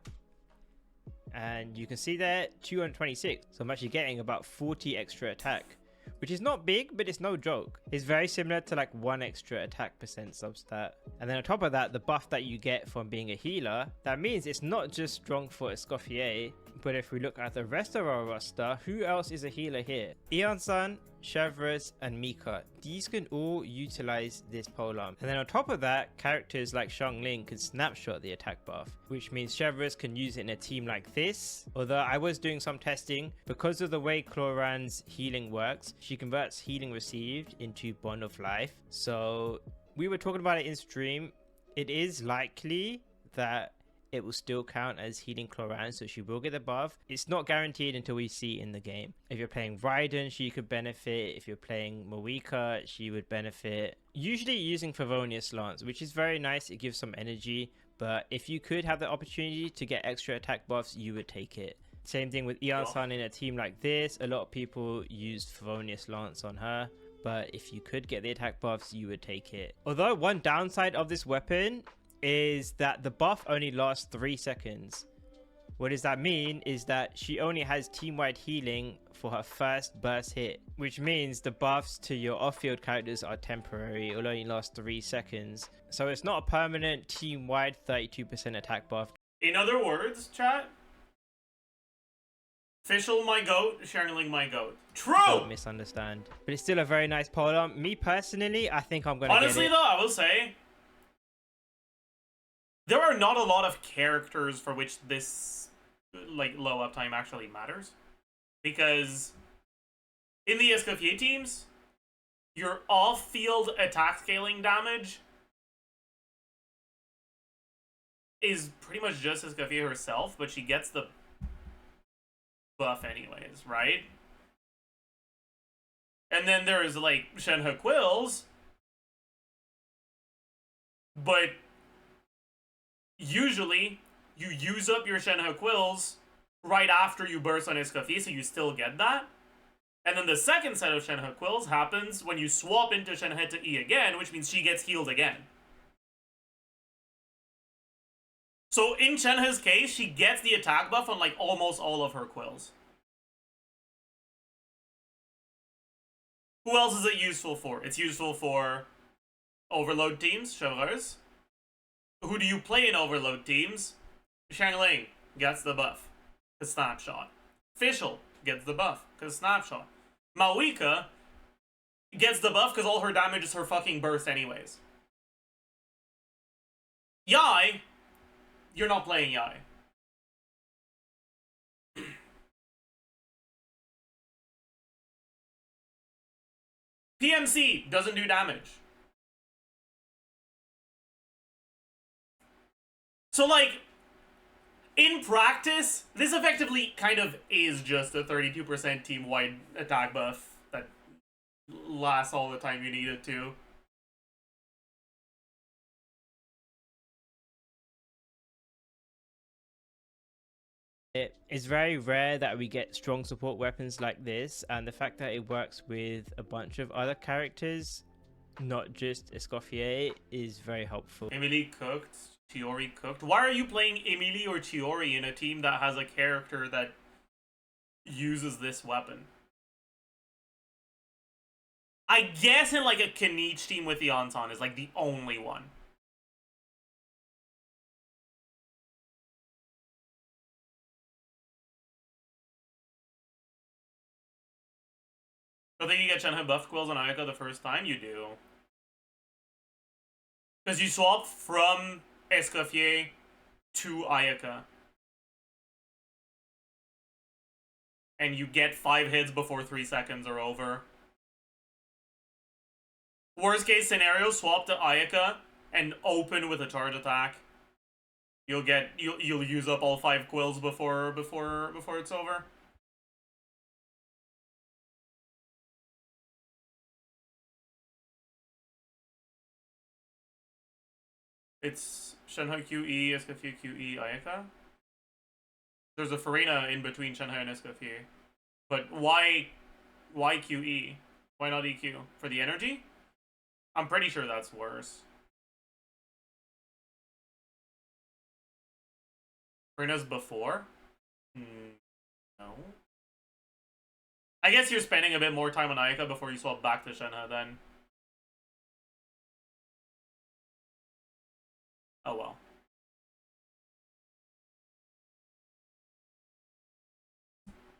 Speaker 8: and you can see there 226. So I'm actually getting about 40 extra attack, which is not big, but it's no joke. It's very similar to like 1 extra attack percent substat. And then on top of that, the buff that you get from being a healer, that means it's not just strong for Escoffier, but if we look at the rest of our roster, who else is a healer here? Eon-san, Chevreuse, and Mika. These can all utilize this polearm. And then on top of that, characters like Xiangling can snapshot the attack buff, which means Chevreuse can use it in a team like this. Although I was doing some testing, because of the way Cloran's healing works, she converts healing received into Bond of Life. So we were talking about it in stream. It is likely that it will still count as healing Cloran, so she will get the buff. It's not guaranteed until we see in the game. If you're playing Raiden, she could benefit. If you're playing Moika, she would benefit. Usually using Favonius Lance, which is very nice. It gives some energy, but if you could have the opportunity to get extra attack buffs, you would take it. Same thing with Eon-san in a team like this. A lot of people use Favonius Lance on her, but if you could get the attack buffs, you would take it. Although one downside of this weapon is that the buff only lasts 3 seconds. What does that mean is that she only has team-wide healing for her first burst hit, which means the buffs to your off-field characters are temporary. It will only last 3 seconds. So it's not a permanent team-wide 32% attack buff.
Speaker 1: In other words, chat, Fischl my goat, Xiangling my goat. True!
Speaker 8: Don't misunderstand. But it's still a very nice polearm. Me personally, I think I'm gonna
Speaker 1: honestly
Speaker 8: get it.
Speaker 1: though, I will say, there are not a lot of characters for which this like low uptime actually matters, because in the Escoffier teams, your off-field attack scaling damage is pretty much just Escoffier herself, but she gets the buff anyways, right? And then there's like Shenhe Quills, but usually you use up your Shenhe Quills right after you burst on Escoffier, so you still get that. And then the second set of Shenhe Quills happens when you swap into Shenhe to E again, which means she gets healed again. So in Shenhe's case, she gets the attack buff on like almost all of her Quills. Who else is it useful for? It's useful for overload teams, Chevreuse. Who do you play in overload teams? Xiangling gets the buff, cause snapshot. Fischl gets the buff, cause snapshot. Maoika gets the buff because all her damage is her fucking burst anyways. Yai, you're not playing Yai. PMC doesn't do damage. So, like, in practice, this effectively kind of is just a 32% team-wide attack buff that lasts all the time you need it to.
Speaker 8: It is very rare that we get strong support weapons like this, and the fact that it works with a bunch of other characters, not just Escoffier, is very helpful.
Speaker 1: Emily cooked, Chiori cooked. Why are you playing Emily or Chiori in a team that has a character that uses this weapon? I guess in like a Kenichi team with the Anton is like the only one. I think you get Shenhe buff quills on Ayaka the first time? You do. Because you swap from Escoffier to Ayaka. And you get 5 hits before 3 seconds are over. Worst case scenario, swap to Ayaka and open with a charge attack. You'll use up all 5 quills before it's over. It's Shenhe QE, Escoffier QE, Ayaka. There's a Farina in between Shenhe and Escoffier. But why QE? Why not EQ? For the energy? I'm pretty sure that's worse. Farina's before? No. I guess you're spending a bit more time on Ayaka before you swap back to Shenhe then. Oh well.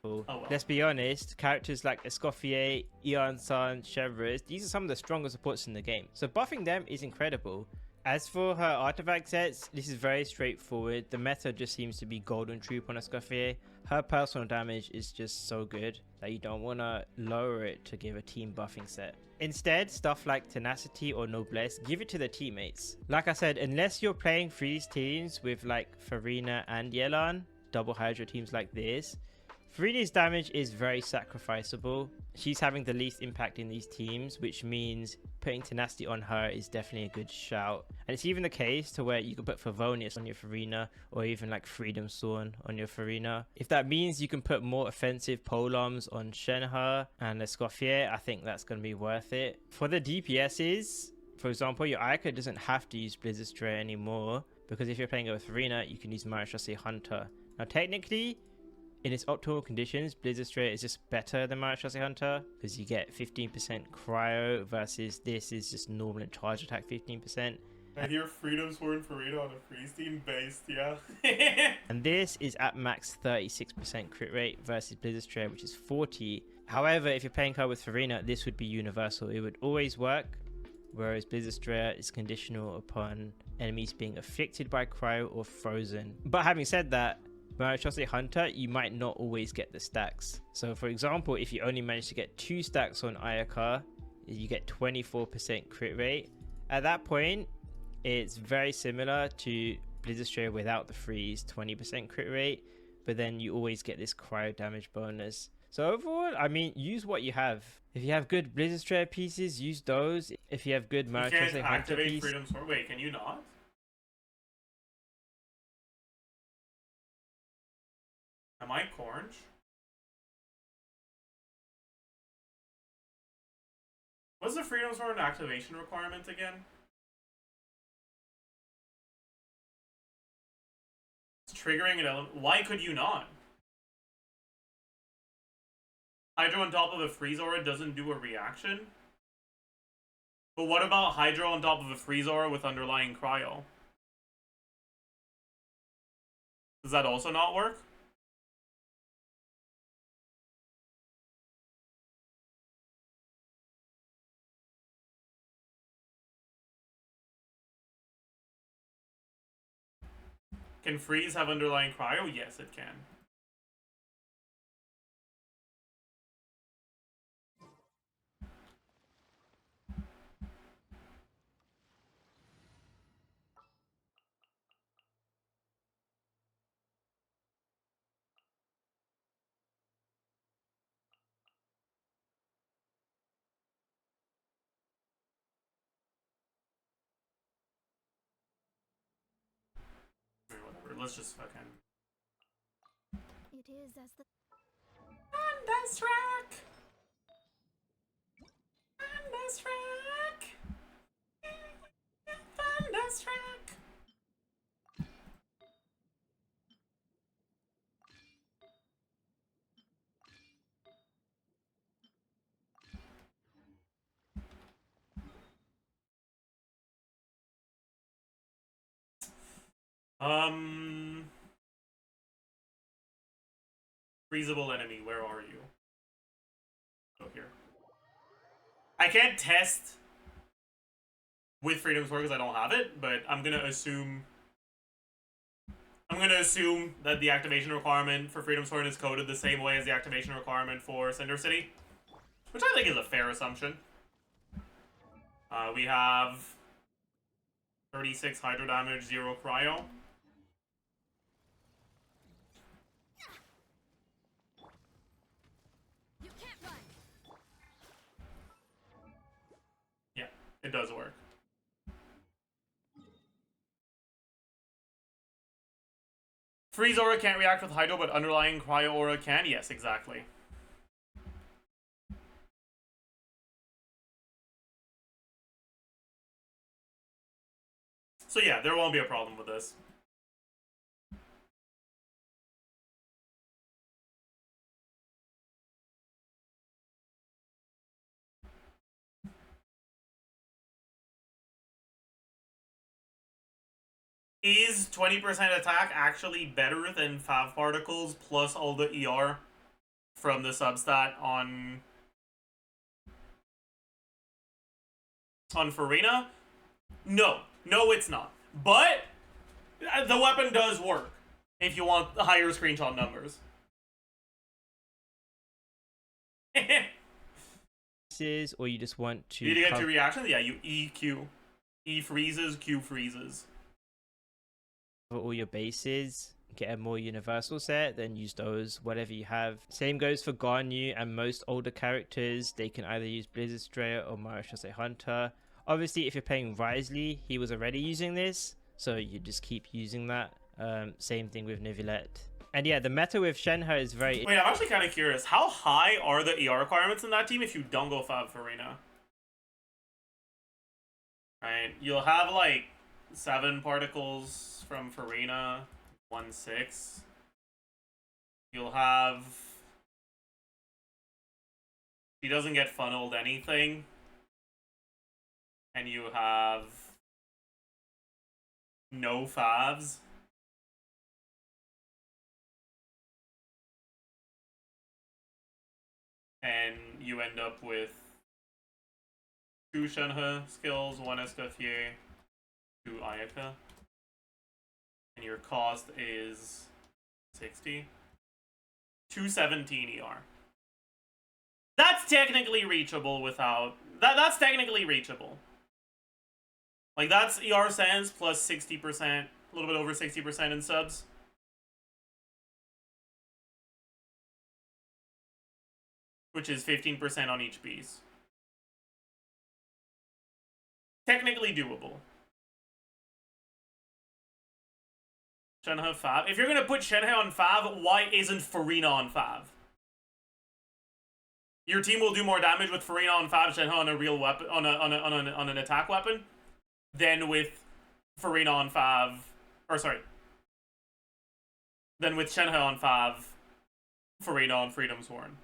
Speaker 8: Oh
Speaker 1: well.
Speaker 8: Let's be honest, characters like Escoffier, Ian-san, Chevreuse, these are some of the strongest supports in the game, so buffing them is incredible. As for her artifact sets, this is very straightforward. The meta just seems to be Golden Troop on Escoffier. Her personal damage is just so good that you don't want to lower it to give a team buffing set. Instead, stuff like Tenacity or Noblesse, give it to the teammates. Like I said, unless you're playing freeze teams with like Farina and Yelan, double Hydra teams like this, Farina's damage is very sacrificable. She's having the least impact in these teams, which means putting Tenacity on her is definitely a good shout. And it's even the case to where you can put Favonius on your Farina, or even like Freedom Sworn on your Farina. If that means you can put more offensive Poloms on Shenhe and Escoffier, I think that's going to be worth it. For the DPSs, for example, your Ayaka doesn't have to use Blizzard Stray anymore, because if you're playing it with Farina, you can use Marechaussee Hunter. Now technically, in its optimal conditions, Blizzard Stray is just better than Marechaussee Hunter, because you get 15% cryo versus this is just normal and charge attack 15%.
Speaker 1: I hear Freedom Sworn Farina on a freeze team based, yeah.
Speaker 8: And this is at max 36% crit rate versus Blizzard Stray, which is 40. However, if you're playing her with Farina, this would be universal. It would always work, whereas Blizzard Stray is conditional upon enemies being afflicted by cryo or frozen. But having said that, Marechaussee Hunter, you might not always get the stacks. So for example, if you only manage to get 2 stacks on Ayaka, you get 24% crit rate. At that point, it's very similar to Blizzard Stray without the freeze, 20% crit rate, but then you always get this cryo damage bonus. So overall, I mean, use what you have. If you have good Blizzard Stray pieces, use those. If you have good Marechaussee Hunter pieces...
Speaker 1: Freedom Sword? Wait, can you not? Am I Cornge? What's the Freedom Sword activation requirement again? It's triggering an element. Why could you not? Hydro on top of a freeze aura doesn't do a reaction? But what about Hydro on top of a freeze aura with underlying cryo? Does that also not work? Can freeze have underlying cryo? Yes, it can. Whatever, let's just fucking...
Speaker 2: It is as the
Speaker 1: Thunderstruck! Thunderstruck! Thunderstruck! Freezable enemy, where are you? Go here. I can't test with Freedom Sword because I don't have it, but I'm gonna assume that the activation requirement for Freedom Sword is coded the same way as the activation requirement for Cinder City, which I think is a fair assumption. We have 36 hydro damage, 0 cryo.
Speaker 2: you can't run.
Speaker 1: Yeah, it does work. Freeze Aura can't react with Hydro, but underlying Cryo Aura can? Yes, exactly. So yeah, there won't be a problem with this. Is 20% attack actually better than Fav Particles plus all the ER from the substat on Farina? No. No, it's not. But the weapon does work if you want higher screenshot numbers.
Speaker 8: Or you just want to...
Speaker 1: You get two reactions? Yeah, you EQ. E freezes, Q freezes.
Speaker 8: all your bases, get a more universal set, then use those, whatever you have. Same goes for Garnu and most older characters. They can either use Blizzard Strayer or Marishose Hunter. Obviously, if you're playing Risley, he was already using this, so you just keep using that. Same thing with Neuvillette. And yeah, the meta with Shenhe is very...
Speaker 1: Wait, I'm actually kind of curious. How high are the ER requirements in that team if you don't go Fab Farina? Right, you'll have like 7 particles from Farina, 1/6. You'll have... She doesn't get funneled anything. And you have... no Favs. And you end up with 2 Shenhe skills, 1 Escoffier, 2 Ayaka. And your cost is 60. 217 ER. That's technically reachable without... That's technically reachable. Like, that's ER Sans plus 60%, a little bit over 60% in subs. Which is 15% on each piece. Technically doable. Shenhe Fav. If you're gonna put Shenhe on Fav, why isn't Farina on Fav? Your team will do more damage with Farina on Fav, Shenhe on a real weapon, on an attack weapon, than with Farina on Fav, or sorry, than with Shenhe on Fav, Farina on Freedom's Horn.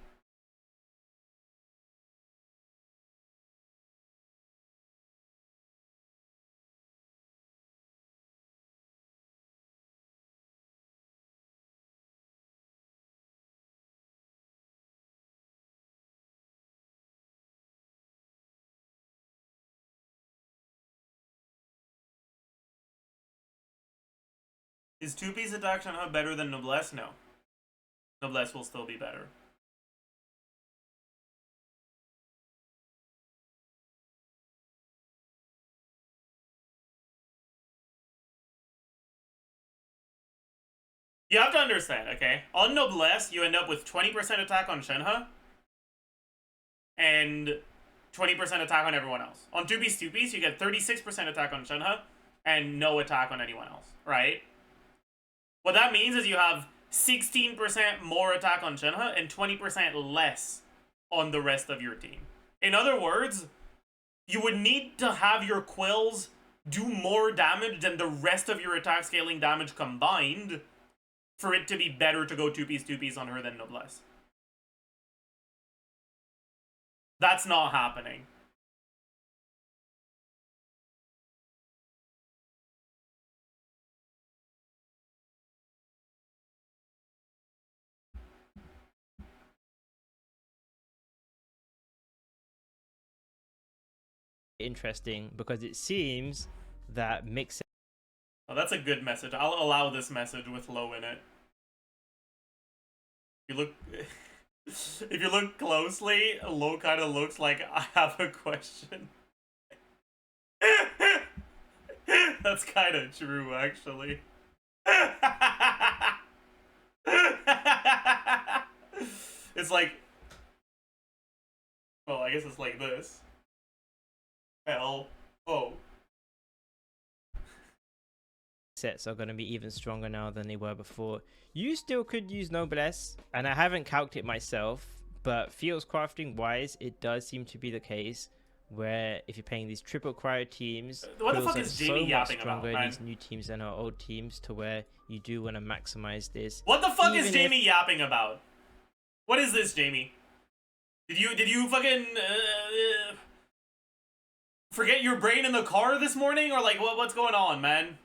Speaker 1: Is two-piece attack Shenhe better than Noblesse? No. Noblesse will still be better. You have to understand, okay? On Noblesse, you end up with 20% attack on Shenhe and 20% attack on everyone else. On 2-piece, you get 36% attack on Shenhe and no attack on anyone else, right? What that means is you have 16% more attack on Shenhe and 20% less on the rest of your team. In other words, you would need to have your quills do more damage than the rest of your attack scaling damage combined for it to be better to go 2-piece on her than Noblesse. That's not happening.
Speaker 8: Interesting because it seems that mix.
Speaker 1: Oh, that's a good message. I'll allow this message with low in it. You look... If you look closely, low kind of looks like I have a question. That's kind of true, actually. It's like... Well, I guess it's like this. L-O.
Speaker 8: Sets are going to be even stronger now than they were before. You still could use Noblesse, and I haven't calced it myself, but feels crafting wise, it does seem to be the case where if you're playing these triple cryo teams,
Speaker 1: what the fuck is Jamie yapping about,
Speaker 8: stronger
Speaker 1: man?
Speaker 8: these new teams than our old teams, to where you do want to maximize this.
Speaker 1: What the fuck is Jamie yapping about? What is this, Jamie? Did you fucking forget your brain in the car this morning, or like what's going on, man?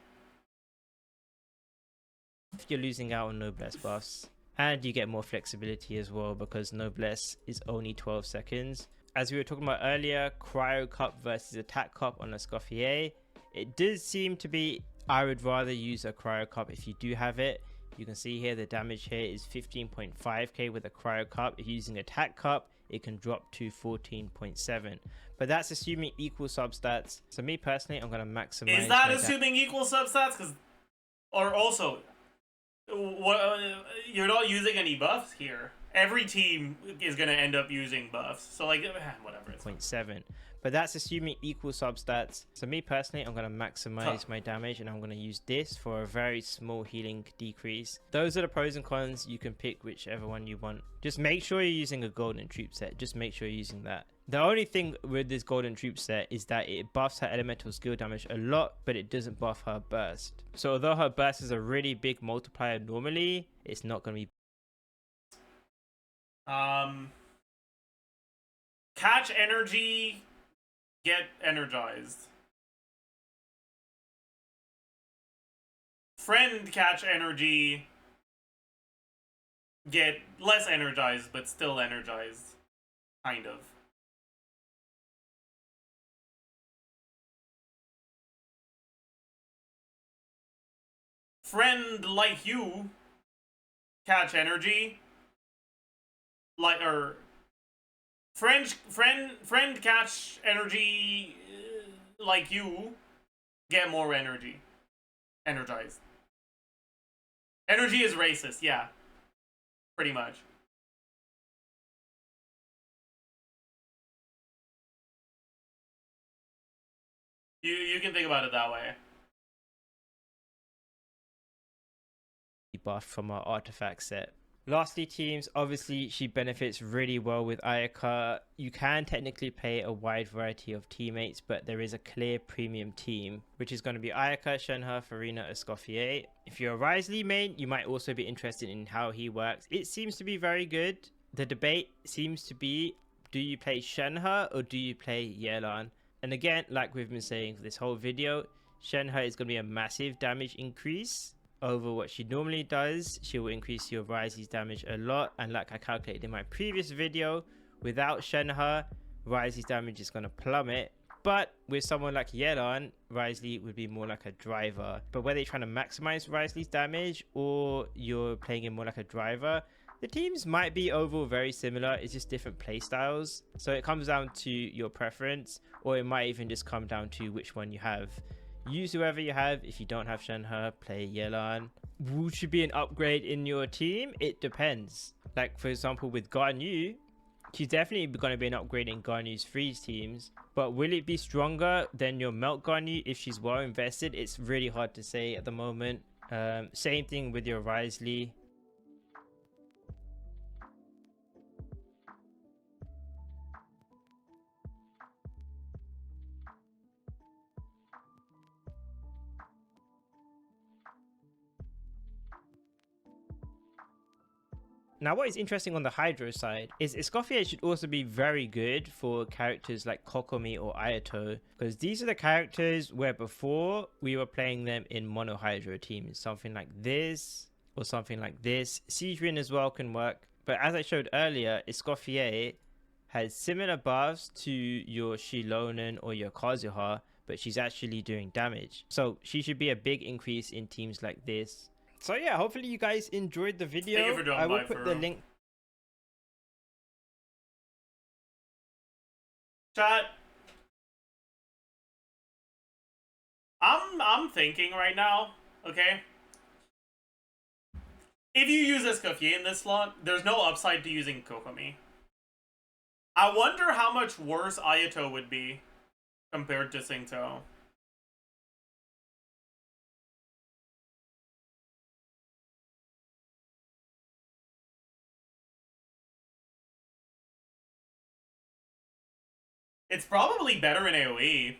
Speaker 8: You're losing out on Noblesse buffs, and you get more flexibility as well because Noblesse is only 12 seconds. As we were talking about earlier, Cryo Cup versus Attack Cup on Escoffier, it does seem to be, I would rather use a Cryo Cup if you do have it. You can see here the damage here is 15.5k with a Cryo Cup. If you're using Attack Cup, it can drop to 14.7, but that's assuming equal substats. So me personally, I'm going to maximize.
Speaker 1: Is that assuming equal substats? Or also, what, you're not using any buffs here. Every team is going to end up using buffs. So like, whatever.
Speaker 8: 0.7. But that's assuming equal substats. So me personally, I'm going to maximize my damage, and I'm going to use this for a very small healing decrease. Those are the pros and cons. You can pick whichever one you want. Just make sure you're using a golden troop set. Just make sure you're using that. The only thing with this golden troop set is that it buffs her elemental skill damage a lot, but it doesn't buff her burst. So although her burst is a really big multiplier normally, it's not going to be...
Speaker 1: Catch energy, get energized. Friend catch energy, get less energized, but still energized. Kind of. Friend like you catch energy, like, or friend catch energy like you get more energy. Energized. Energy is racist, yeah. Pretty much. You can think about it that way.
Speaker 8: Buff from our artifact set. Lastly, teams, obviously she benefits really well with Ayaka. You can technically play a wide variety of teammates, but there is a clear premium team, which is going to be Ayaka, Shenhe, Farina, Escoffier. If you're a Risley main, you might also be interested in how he works. It seems to be very good. The debate seems to be, do you play Shenhe or do you play Yelan? And again, like we've been saying for this whole video, Shenhe is going to be a massive damage increase over what she normally does. She will increase your Risey's damage a lot, and like I calculated in my previous video, without Shenhe, Risey's damage is going to plummet, But with someone like Yelan, Risley would be more like a driver. But whether you're trying to maximize Risley's damage or you're playing him more like a driver, the teams might be overall very similar. It's just different play styles. So it comes down to your preference, or it might even just come down to which one you have. Use whoever you have. If you don't have Shenhe, play Yelan. Would she be an upgrade in your team? It depends. Like, for example, with Garnu, she's definitely going to be an upgrade in Garnu's freeze teams. But will it be stronger than your Melt Garnu if she's well invested? It's really hard to say at the moment. Same thing with your Risley. Now, what is interesting on the Hydro side is Escoffier should also be very good for characters like Kokomi or Ayato, because these are the characters where before we were playing them in mono Hydro teams, something like this or something like this. Siegrin as well can work, but as I showed earlier, Escoffier has similar buffs to your Shilonen or your Kazuha, but she's actually doing damage. So she should be a big increase in teams like this. So yeah, hopefully you guys enjoyed the video.
Speaker 1: Thank you for dropping
Speaker 8: I will
Speaker 1: by,
Speaker 8: put the link.
Speaker 1: Chat. I'm thinking right now, okay? If you use Escoffier in this slot, there's no upside to using Kokomi. I wonder how much worse Ayato would be compared to Singto. It's probably better in AoE.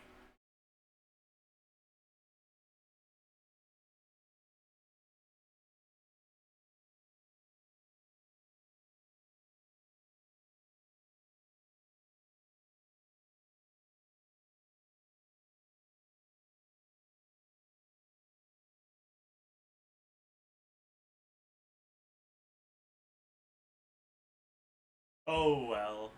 Speaker 1: Oh well.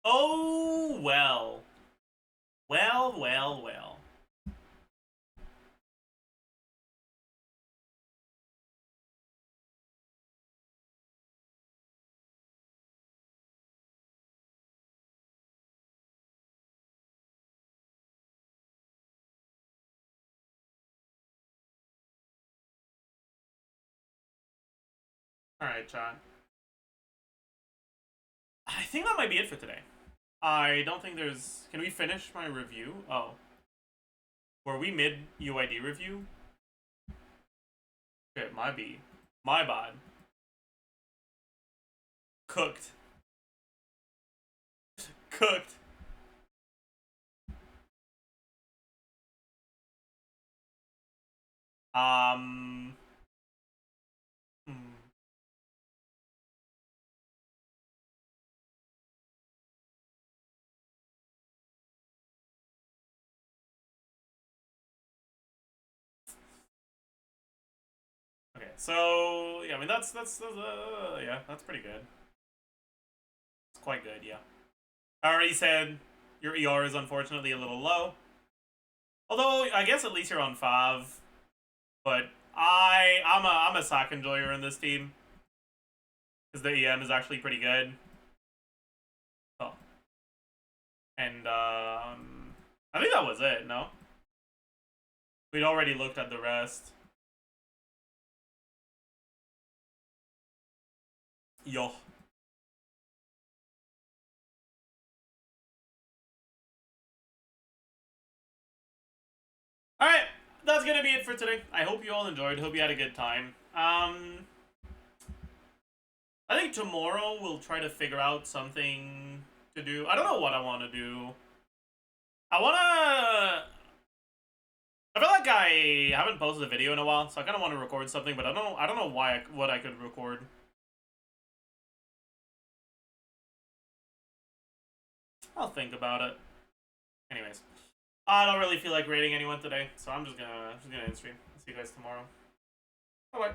Speaker 1: Oh well. Well, well, well. Alright, chat. I think that might be it for today. I don't think there's... Can we finish my review? Oh. Were we mid-UID review? Okay, my B. My bad. Cooked. Cooked. Hmm. Okay, so yeah, I mean that's yeah, that's pretty good. It's quite good, yeah. I already said your ER is unfortunately a little low. Although I guess at least you're on 5. But I'm a sack enjoyer in this team. Because the EM is actually pretty good. Oh. And I think that was it, no? We'd already looked at the rest. Yo. Alright, that's gonna be it for today. I hope you all enjoyed. Hope you had a good time. I think tomorrow we'll try to figure out something to do. I don't know what I want to do. I feel like I haven't posted a video in a while, so I kind of want to record something, but I don't know what I could record. I'll think about it. Anyways, I don't really feel like rating anyone today, so I'm just gonna end stream. See you guys tomorrow. Bye bye.